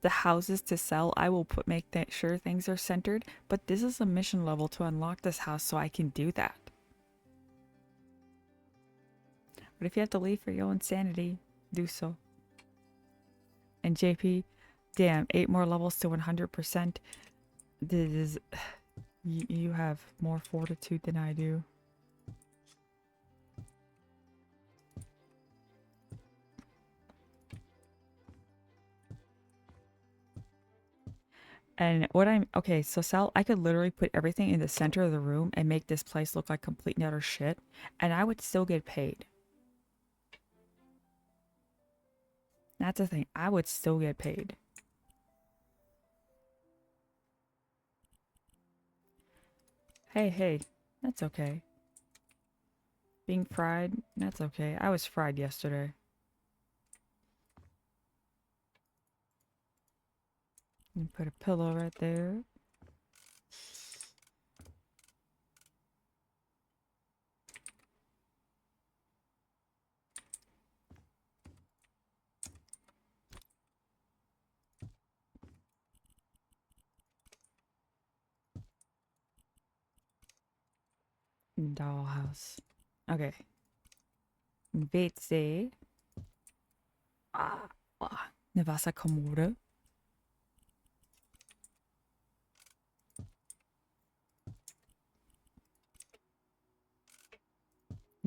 the houses to sell, I will make sure things are centered, but this is a mission level to unlock this house so I can do that. But if you have to leave for your own sanity, do so. And JP, damn, 8 more levels to 100%. This is you have more fortitude than I do. And what I'm okay, so Sal, I could literally put everything in the center of the room and make this place look like complete and utter shit, and I would still get paid. That's the thing, I would still get paid. Hey, that's okay. Being fried, that's okay. I was fried yesterday. And put a pillow right there. Dollhouse. Okay. WC. Eine Wasserkommode.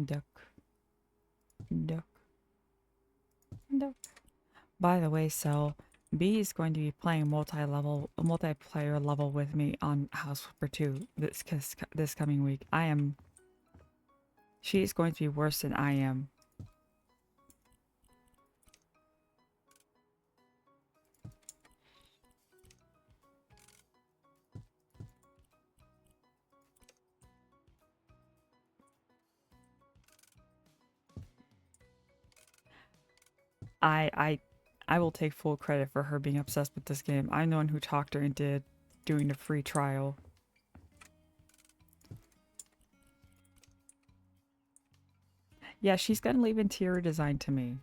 Duck. Duck. Duck. By the way, so B is going to be playing multiplayer level with me on House Flipper 2 this coming week. She is going to be worse than I am. I will take full credit for her being obsessed with this game. I'm the one who talked her into doing the free trial. Yeah, she's gonna leave interior design to me.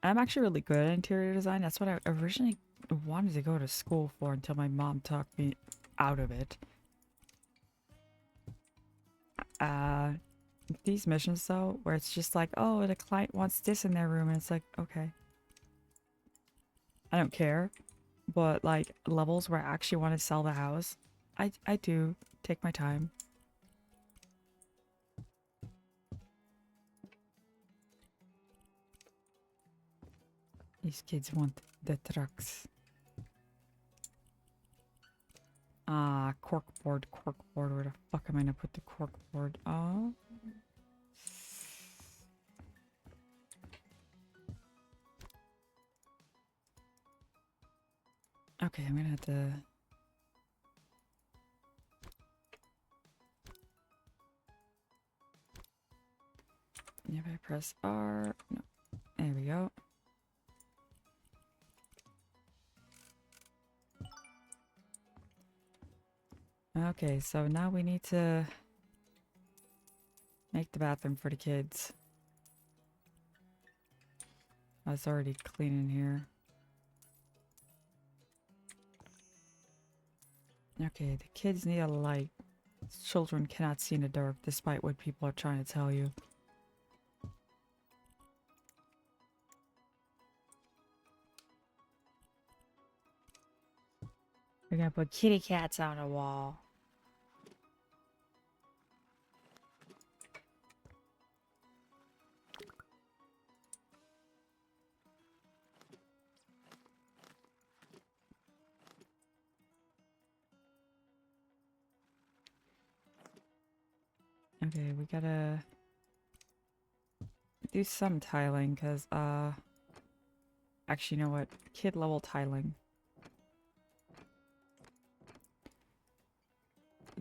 I'm actually really good at interior design. That's what I originally wanted to go to school for until my mom talked me out of it. These missions though, where it's just like, oh, the client wants this in their room, and it's like, okay. I don't care. But like levels where I actually want to sell the house, I do take my time. These kids want the trucks. Corkboard. Where the fuck am I gonna put the corkboard? Oh. Okay, I'm gonna have to... If I press R... No. There we go. Okay, so now we need to make the bathroom for the kids. Oh, it's already clean in here. Okay, the kids need a light. Children cannot see in the dark, despite what people are trying to tell you. We're gonna put kitty cats on a wall. Okay, we gotta do some tiling, because, actually, you know what? Kid level tiling.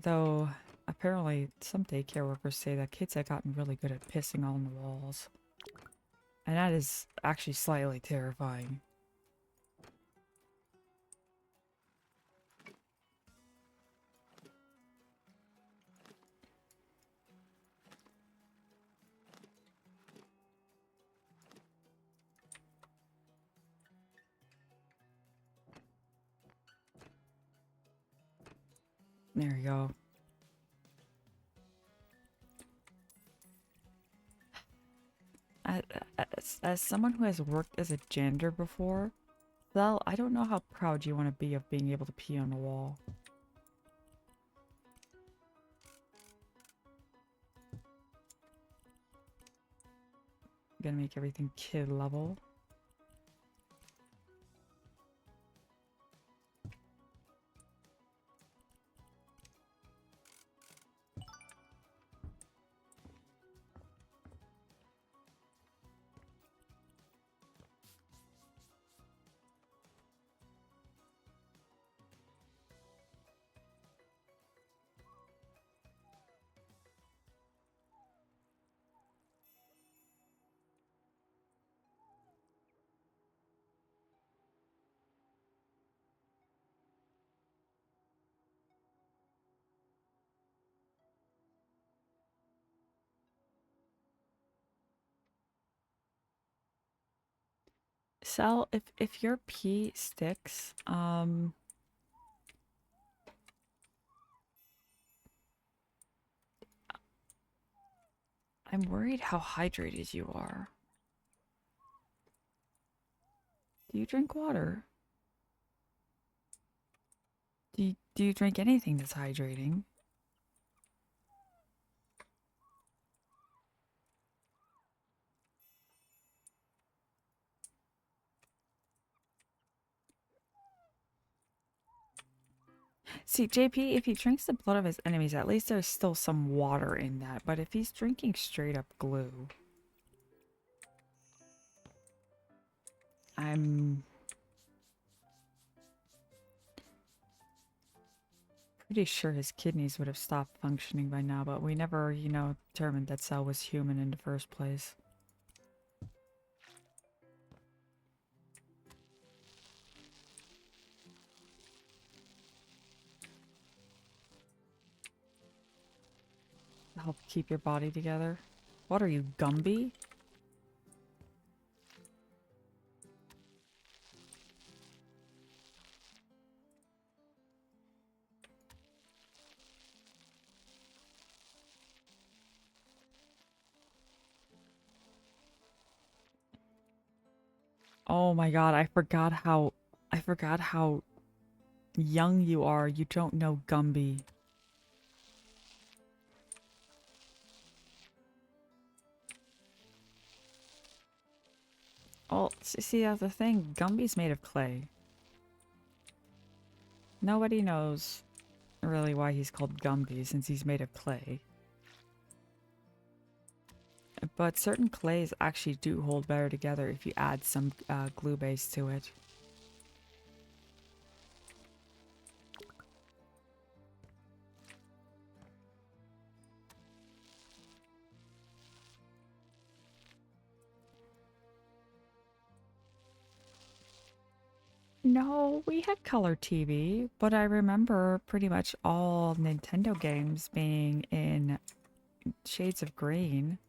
Though, apparently, some daycare workers say that kids have gotten really good at pissing on the walls. And that is actually slightly terrifying. There we go. As someone who has worked as a janitor before, well, I don't know how proud you want to be of being able to pee on the wall. Gonna make everything kid level. Sal, if your pee sticks, I'm worried how hydrated you are. Do you drink water? Do you drink anything that's hydrating? See, JP, if he drinks the blood of his enemies, at least there's still some water in that. But if he's drinking straight up glue, I'm pretty sure his kidneys would have stopped functioning by now, but we never, you know, determined that Cell was human in the first place. Help keep your body together. What are you, Gumby? Oh my god, I forgot how young you are. You don't know Gumby. Oh, see, that's the thing. Gumby's made of clay. Nobody knows really why he's called Gumby since he's made of clay. But certain clays actually do hold better together if you add some glue base to it. No, we had color TV, but I remember pretty much all Nintendo games being in shades of green.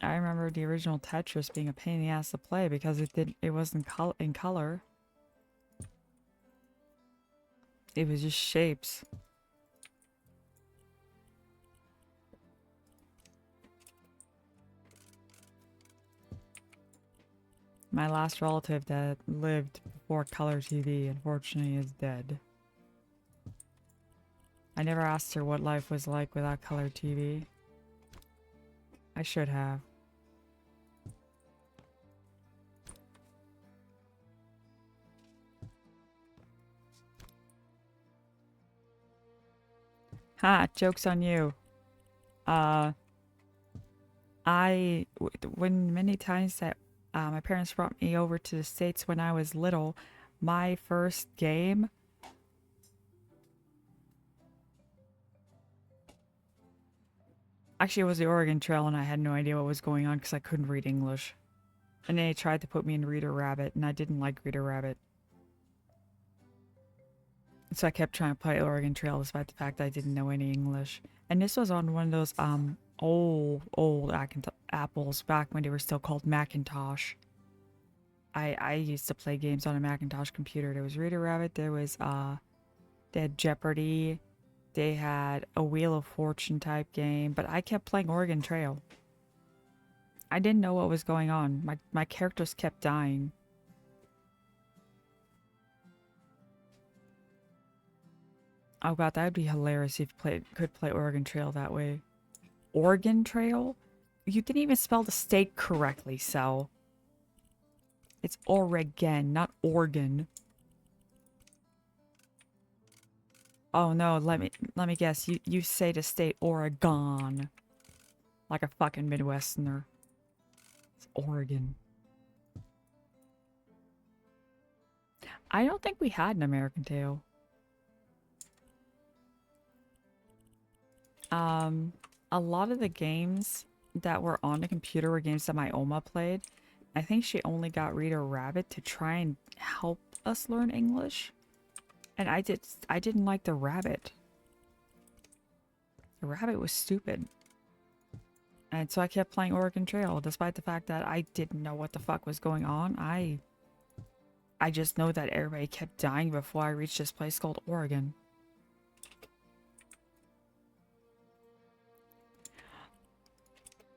I remember the original Tetris being a pain in the ass to play because it wasn't in color. It was just shapes. My last relative that lived before color TV, unfortunately, is dead. I never asked her what life was like without color TV. I should have. Ha! Joke's on you. When many times that my parents brought me over to the States when I was little, my first game. Actually, it was the Oregon Trail, and I had no idea what was going on because I couldn't read English. And they tried to put me in Reader Rabbit, and I didn't like Reader Rabbit. So I kept trying to play Oregon Trail despite the fact I didn't know any English. And this was on one of those old Apples back when they were still called Macintosh. I used to play games on a Macintosh computer. There was Reader Rabbit, they had Jeopardy, they had a Wheel of Fortune type game, but I kept playing Oregon Trail. I didn't know what was going on. My characters kept dying. Oh god, that would be hilarious if you could play Oregon Trail that way. Oregon Trail? You didn't even spell the state correctly, Sel. It's Oregon, not Oregon. Oh no, let me guess. You say the state Oregon. Like a fucking Midwesterner. It's Oregon. I don't think we had an American Tail. A lot of the games that were on the computer were games that my Oma played. I think she only got Reader Rabbit to try and help us learn English. And I didn't like the rabbit. The rabbit was stupid. And so I kept playing Oregon Trail, despite the fact that I didn't know what the fuck was going on. I I just know that everybody kept dying before I reached this place called Oregon.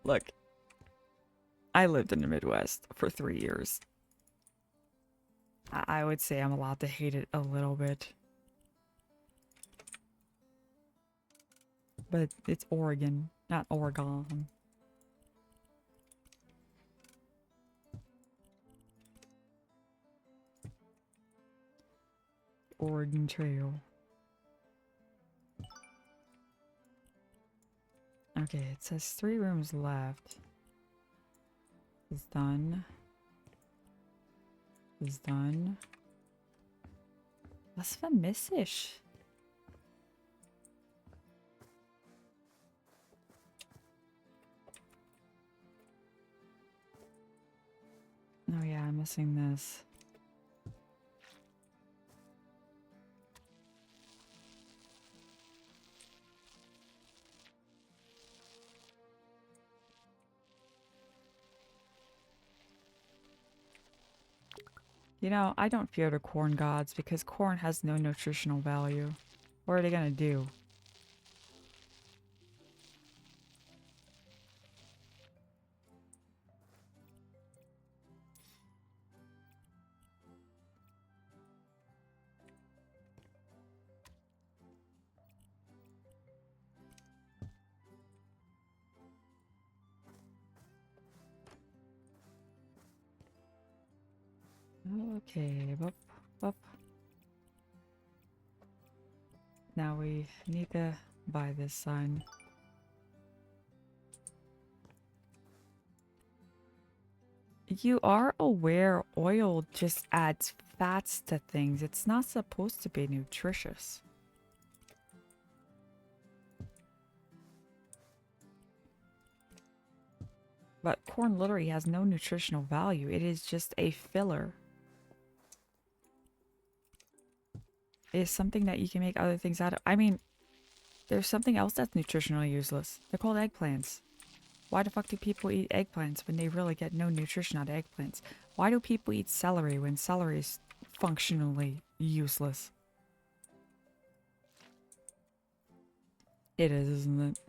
Look, I lived in the Midwest for 3 years. I would say I'm allowed to hate it a little bit. But it's Oregon, not Oregon. Oregon Trail. Okay, it says 3 rooms left. This is done. This is done. Was vermisse ich? Oh yeah, I'm missing this. You know, I don't fear the corn gods because corn has no nutritional value. What are they gonna do? Okay, boop, boop. Now we need to buy this sign. You are aware oil just adds fats to things. It's not supposed to be nutritious. But corn literally has no nutritional value. It is just a filler. It is something that you can make other things out of. I mean, there's something else that's nutritionally useless. They're called eggplants. Why the fuck do people eat eggplants when they really get no nutrition out of eggplants? Why do people eat celery when celery is functionally useless? It is, isn't it?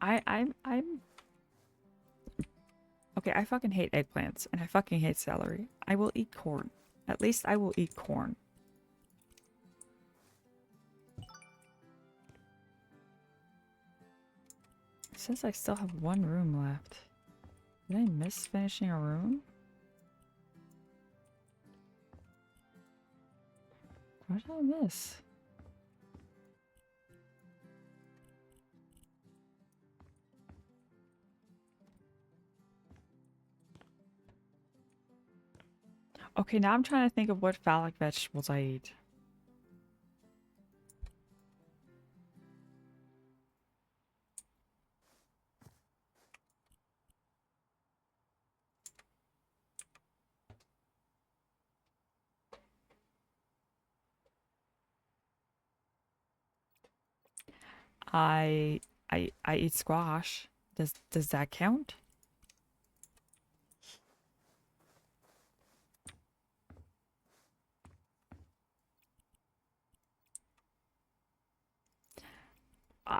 I'm okay, I fucking hate eggplants and I fucking hate celery. I will eat corn. At least I will eat corn. It says I still have 1 room left. Did I miss finishing a room? What did I miss? Okay, now I'm trying to think of what phallic vegetables I eat. I I eat squash. Does that count? I,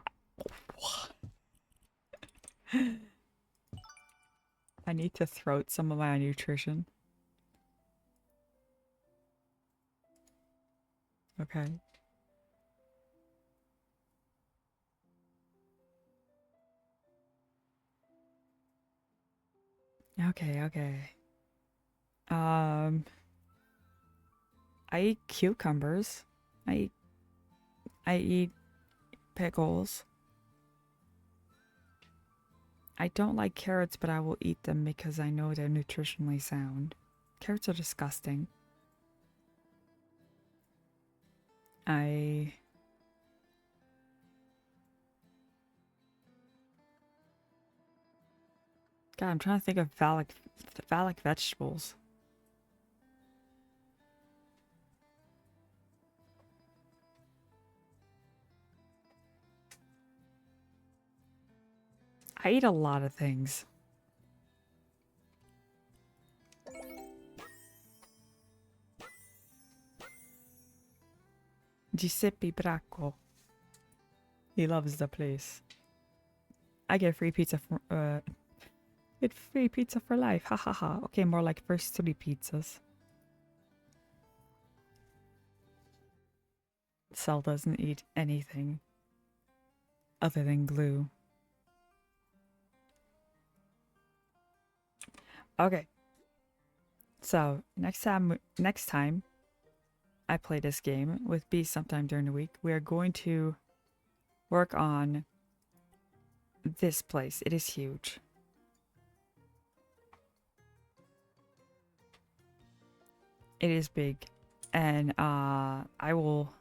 I need to throat some of my nutrition. Okay. Okay, okay. Um, I eat cucumbers. I eat, I eat pickles. I don't like carrots, but I will eat them because I know they're nutritionally sound. Carrots are disgusting. I... God, I'm trying to think of phallic vegetables. I eat a lot of things. Giuseppe Bracco. He loves the place. I get free pizza for get free pizza for life. Ha ha ha. Okay, more like first 3 pizzas. Sal doesn't eat anything other than glue. Okay. So next time I play this game with B sometime during the week, we are going to work on this place. It is huge. It is big. And I will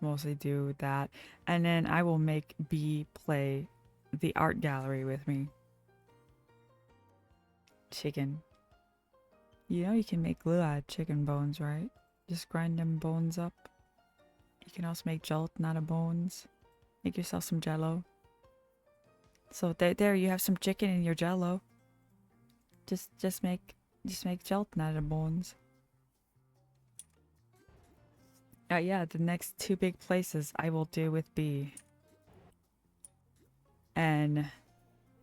mostly do that. And then I will make B play the art gallery with me. Chicken. You know you can make glue out of chicken bones, right? Just grind them bones up. You can also make gelatin out of bones. Make yourself some jello. So there you have some chicken in your jello. Just make gelatin out of bones. Yeah, the next 2 big places I will do with B. And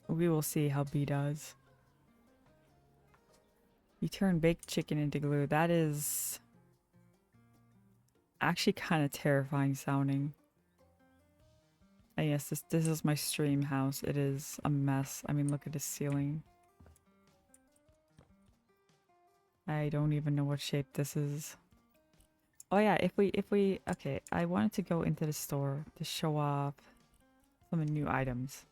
we will see how B does. You turn baked chicken into glue. That is actually kind of terrifying sounding. And yes, this is my stream house. It is a mess. I mean, look at the ceiling. I don't even know what shape this is. Oh yeah, if we okay, I wanted to go into the store to show off some new items.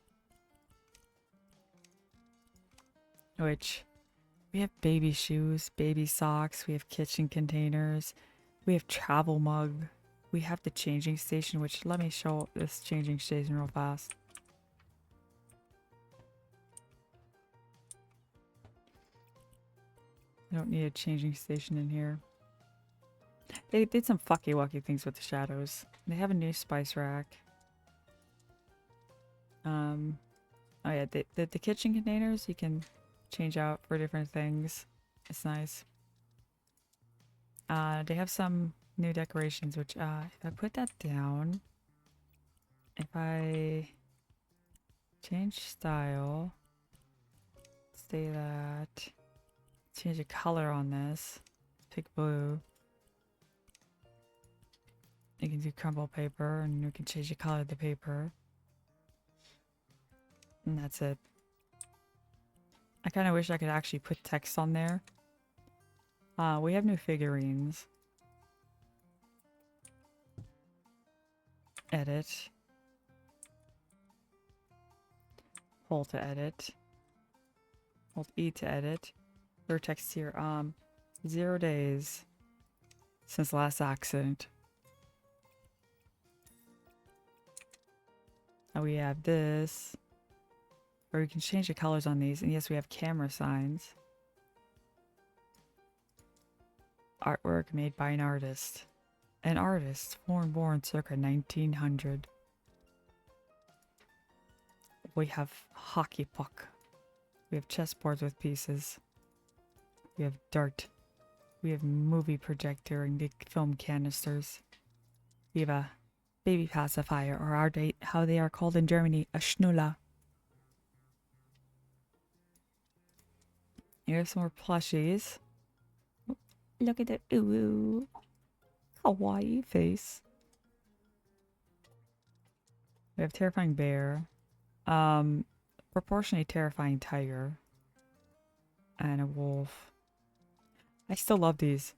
Which we have baby shoes, baby socks, we have kitchen containers, we have travel mug, we have the changing station, which let me show this changing station real fast. I don't need a changing station in here. They did some fucky wucky things with the shadows. They have a new spice rack. Oh yeah, the kitchen containers you can change out for different things. It's nice. They have some new decorations, which if I put that down, if I change style, say that, change the color on this, pick blue. You can do crumble paper, and you can change the color of the paper. And that's it. I kind of wish I could actually put text on there. We have new figurines. Edit. Hold to edit. Hold E to edit. Vertex here. 0 days since last accident. Now we have this. Or we can change the colors on these. And yes, we have camera signs. Artwork made by an artist. An artist, foreign born circa 1900. We have hockey puck. We have chessboards with pieces. We have dart. We have movie projector and big film canisters. We have a baby pacifier, or how they are called in Germany, a schnuller. Here's some more plushies. Look at the ooh, kawaii face. We have terrifying bear. Proportionally terrifying tiger. And a wolf. I still love these.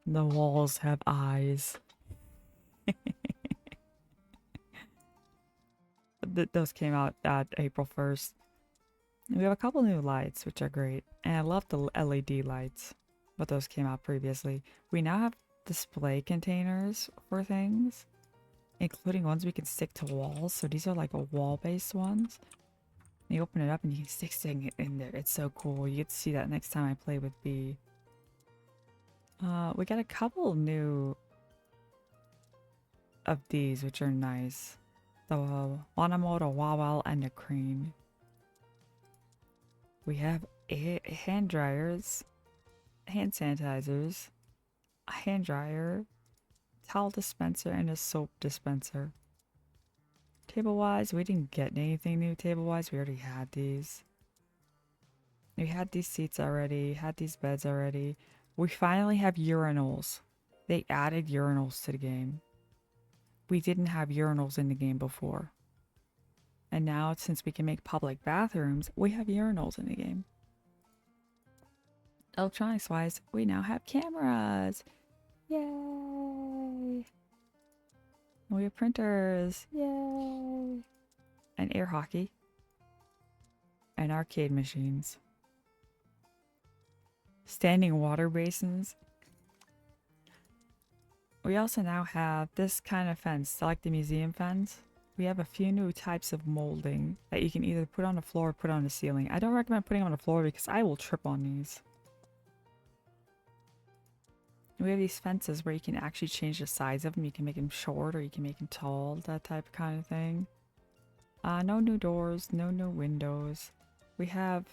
The walls have eyes. Those came out April 1st. We have a couple new lights, which are great. And I love the LED lights, but those came out previously. We now have display containers for things, including ones we can stick to walls. So these are like a wall-based ones. You open it up and you can stick it in there. It's so cool. You get to see that next time I play with B. We got a couple new of these, which are nice. The Wanamoto Wawal and the Crane. We have hand dryers, hand sanitizers, a hand dryer, towel dispenser, and a soap dispenser. Table wise, we didn't get anything new table wise. We already had these. We had these seats already, had these beds already. We finally have urinals. They added urinals to the game. We didn't have urinals in the game before. And now, since we can make public bathrooms, we have urinals in the game. Electronics wise, we now have cameras. Yay! We have printers. Yay! And air hockey. And arcade machines. Standing water basins. We also now have this kind of fence, like the museum fence. We have a few new types of molding that you can either put on the floor or put on the ceiling. I don't recommend putting them on the floor because I will trip on these. We have these fences where you can actually change the size of them. You can make them short or you can make them tall, that type of kind of thing. No new doors, no new windows. We have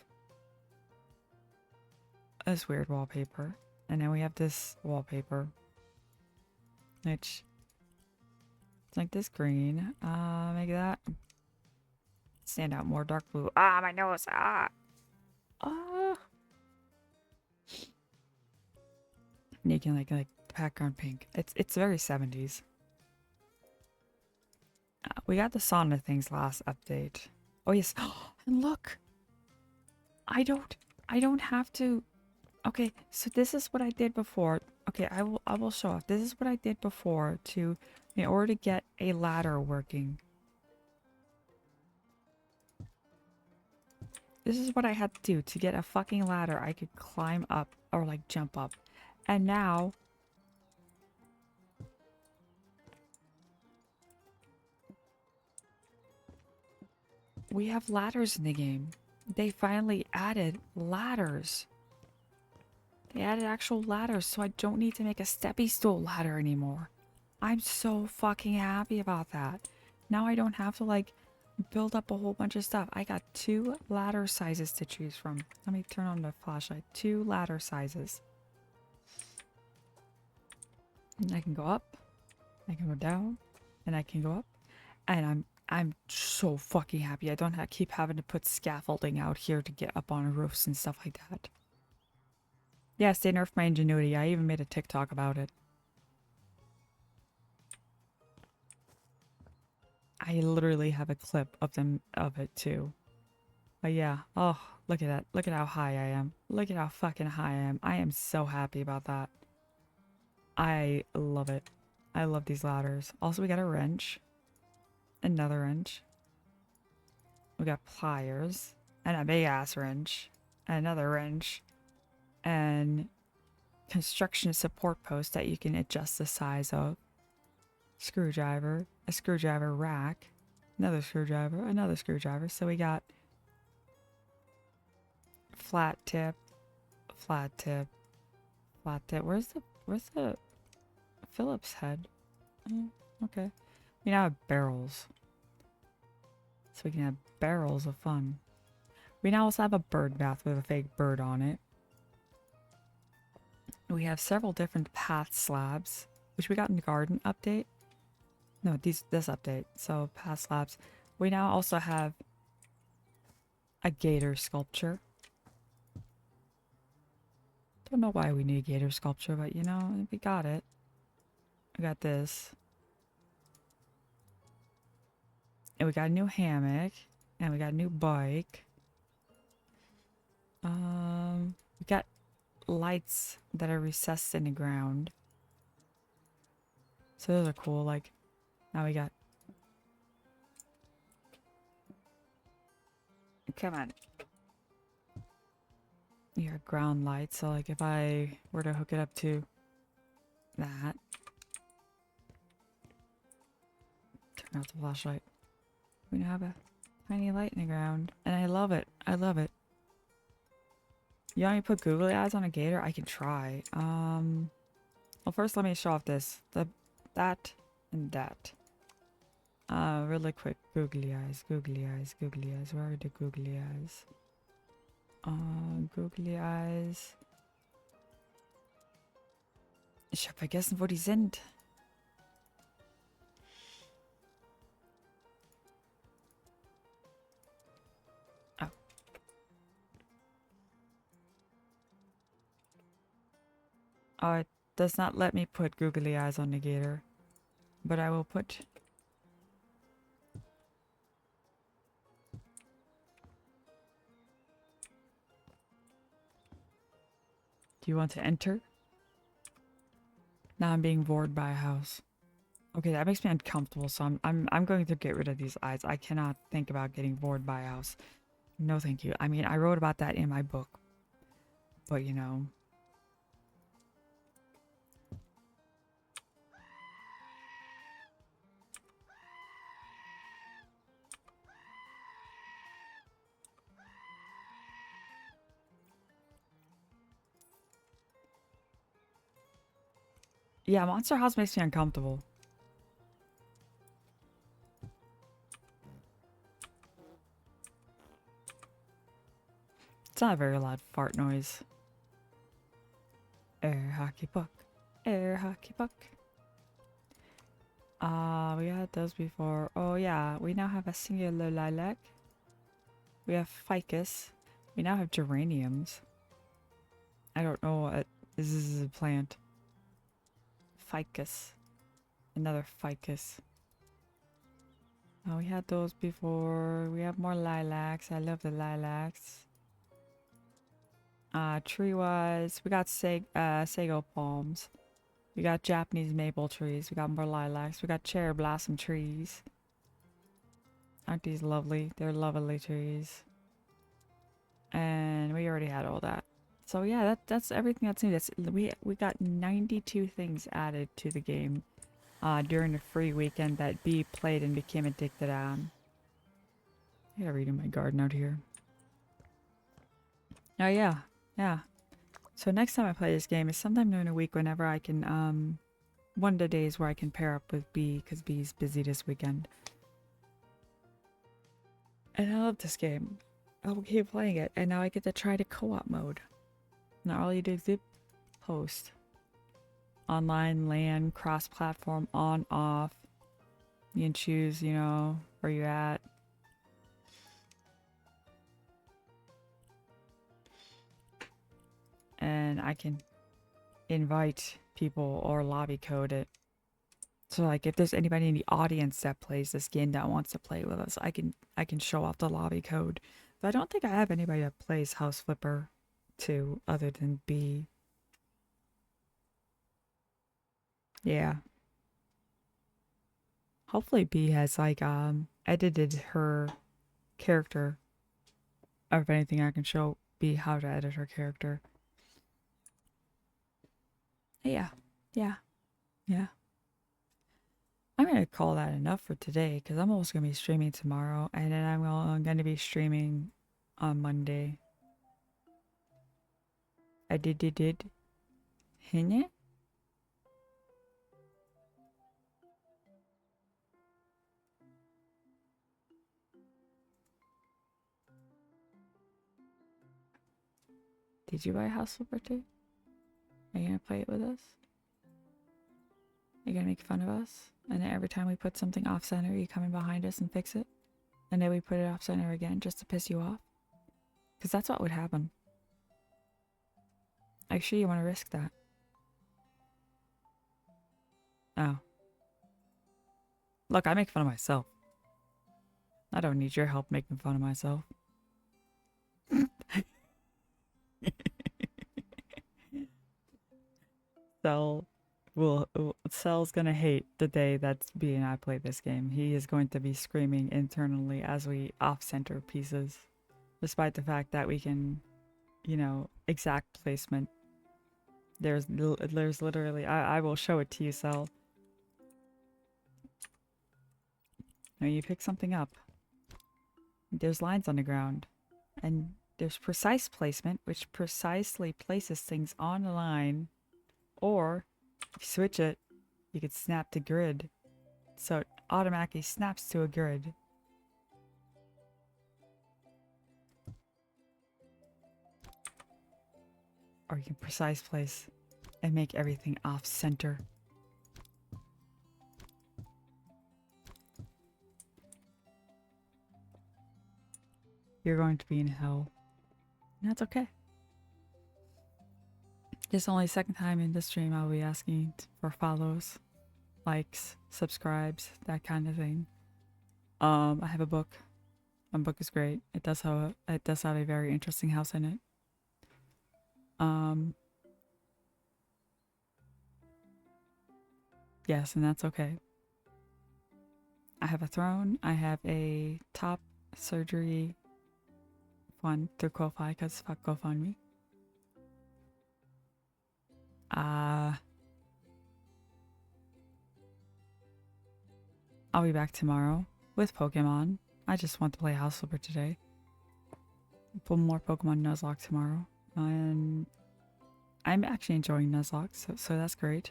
this weird wallpaper. And then we have this wallpaper. Which, it's like this green. Make that stand out more, dark blue. Ah, my nose. Ah. Making like background pink. It's very 70s. We got the sauna things last update. Oh yes, and look. I don't have to. Okay, so this is what I did before. Okay, I will show off. This is what I did before in order to get a ladder working. This is what I had to do to get a fucking ladder I could climb up or like jump up. And now we have ladders in the game. They finally added ladders. They added actual ladders, so I don't need to make a steppy stool ladder anymore. I'm so fucking happy about that. Now I don't have to like build up a whole bunch of stuff. I got 2 ladder sizes to choose from. Let me turn on the flashlight. 2 ladder sizes. And I can go up, I can go down, and I can go up. And I'm so fucking happy. I don't keep having to put scaffolding out here to get up on roofs and stuff like that. Yes, they nerfed my ingenuity. I even made a TikTok about it. I literally have a clip of it too. But yeah, oh, look at that. Look at how high I am. Look at how fucking high I am. I am so happy about that. I love it. I love these ladders. Also, we got a wrench. Another wrench. We got pliers. And a big ass wrench. Another wrench. And construction support post that you can adjust the size of. Screwdriver. A screwdriver rack. Another screwdriver. Another screwdriver. So we got flat tip. Flat tip. Flat tip. Where's the Phillips head? Oh, okay. We now have barrels. So we can have barrels of fun. We now also have a bird bath with a fake bird on it. We have several different path slabs, which we got in the garden update. No, this update. So path slabs. We now also have a gator sculpture. Don't know why we need a gator sculpture, but you know, we got it. We got this. And we got a new hammock. And we got a new bike. We got lights that are recessed in the ground. So those are cool. Like, now we got... Come on. You got ground lights. So like if I were to hook it up to that. Turn out the flashlight. We now have a tiny light in the ground. And I love it. I love it. You want me to put googly eyes on a gator? I can try. Well, first let me show off this. That and that. Really quick. Googly eyes, googly eyes, googly eyes. Where are the googly eyes? Googly eyes. Ich hab vergessen, wo die sind. Oh. Oh, it does not let me put googly eyes on the gator. But I will put... Do you want to enter? Now I'm being bored by a house. Okay, that makes me uncomfortable, so I'm going to get rid of these eyes. I cannot think about getting bored by a house. No, thank you. I mean, I wrote about that in my book. But, you know... Yeah, Monster House makes me uncomfortable. It's not a very loud fart noise. Air hockey puck. Air hockey puck. We had those before. Oh yeah, we now have a singular lilac. We have ficus. We now have geraniums. I don't know what this is a plant. Ficus. Another ficus. Oh, we had those before. We have more lilacs. I love the lilacs. Tree-wise, we got sago palms. We got Japanese maple trees. We got more lilacs. We got cherry blossom trees. Aren't these lovely? They're lovely trees. And we already had all that. So yeah, that's everything that's new. We got 92 things added to the game during the free weekend that B played and became addicted on. I gotta read in my garden out here. Oh yeah, yeah. So next time I play this game is sometime during the week whenever I can, one of the days where I can pair up with B because B's busy this weekend. And I love this game. I'll keep playing it, and now I get to try the co-op mode. Now all you do is zip, post. Online, LAN, cross-platform, on, off. You can choose, you know, where you're at. And I can invite people or lobby code it. So like if there's anybody in the audience that plays this game that wants to play with us, I can show off the lobby code. But I don't think I have anybody that plays House Flipper 2 other than B. Yeah. Hopefully B has like edited her character. Or if anything I can show B how to edit her character. Yeah. Yeah. Yeah. I'm going to call that enough for today because I'm also going to be streaming tomorrow and then I'm going to be streaming on Monday. I did. Hine? Did you buy a House Flipper too? Are you going to play it with us? Are you going to make fun of us? And then every time we put something off center, you come in behind us and fix it? And then we put it off center again just to piss you off? Because that's what would happen. Are you sure you want to risk that? Oh. Look, I make fun of myself. I don't need your help making fun of myself. Cell's gonna hate the day that B and I play this game. He is going to be screaming internally as we off-center pieces. Despite the fact that we can, you know, exact placement. There's literally, I will show it to you, Cell. Now you pick something up. There's lines on the ground. And there's precise placement, which precisely places things on the line. Or, if you switch it, you could snap to grid. so it automatically snaps to a grid. Or you can precise place and make everything off center. You're going to be in hell. And that's okay. This is only the second time in this stream I'll be asking for follows, likes, subscribes, that kind of thing. I have a book. My book is great. It does have a very interesting house in it. Yes, and that's okay. I have a throne. I have a top surgery fund through Ko-Fi because fuck GoFundMe. I'll be back tomorrow with Pokemon. I just want to play House Flipper today. Put more Pokemon Nuzlocke tomorrow. And I'm actually enjoying Nuzlocke, so that's great.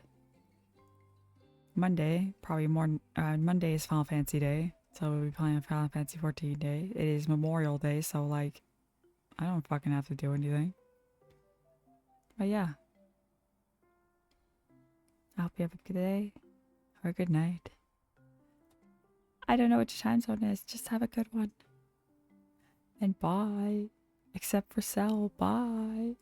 Monday, probably more. Monday is Final Fantasy Day, so we'll be playing Final Fantasy 14 Day. It is Memorial Day, so like, I don't fucking have to do anything. But yeah. I hope you have a good day or a good night. I don't know which time zone it is. Just have a good one. And bye. Except for Cell. Bye.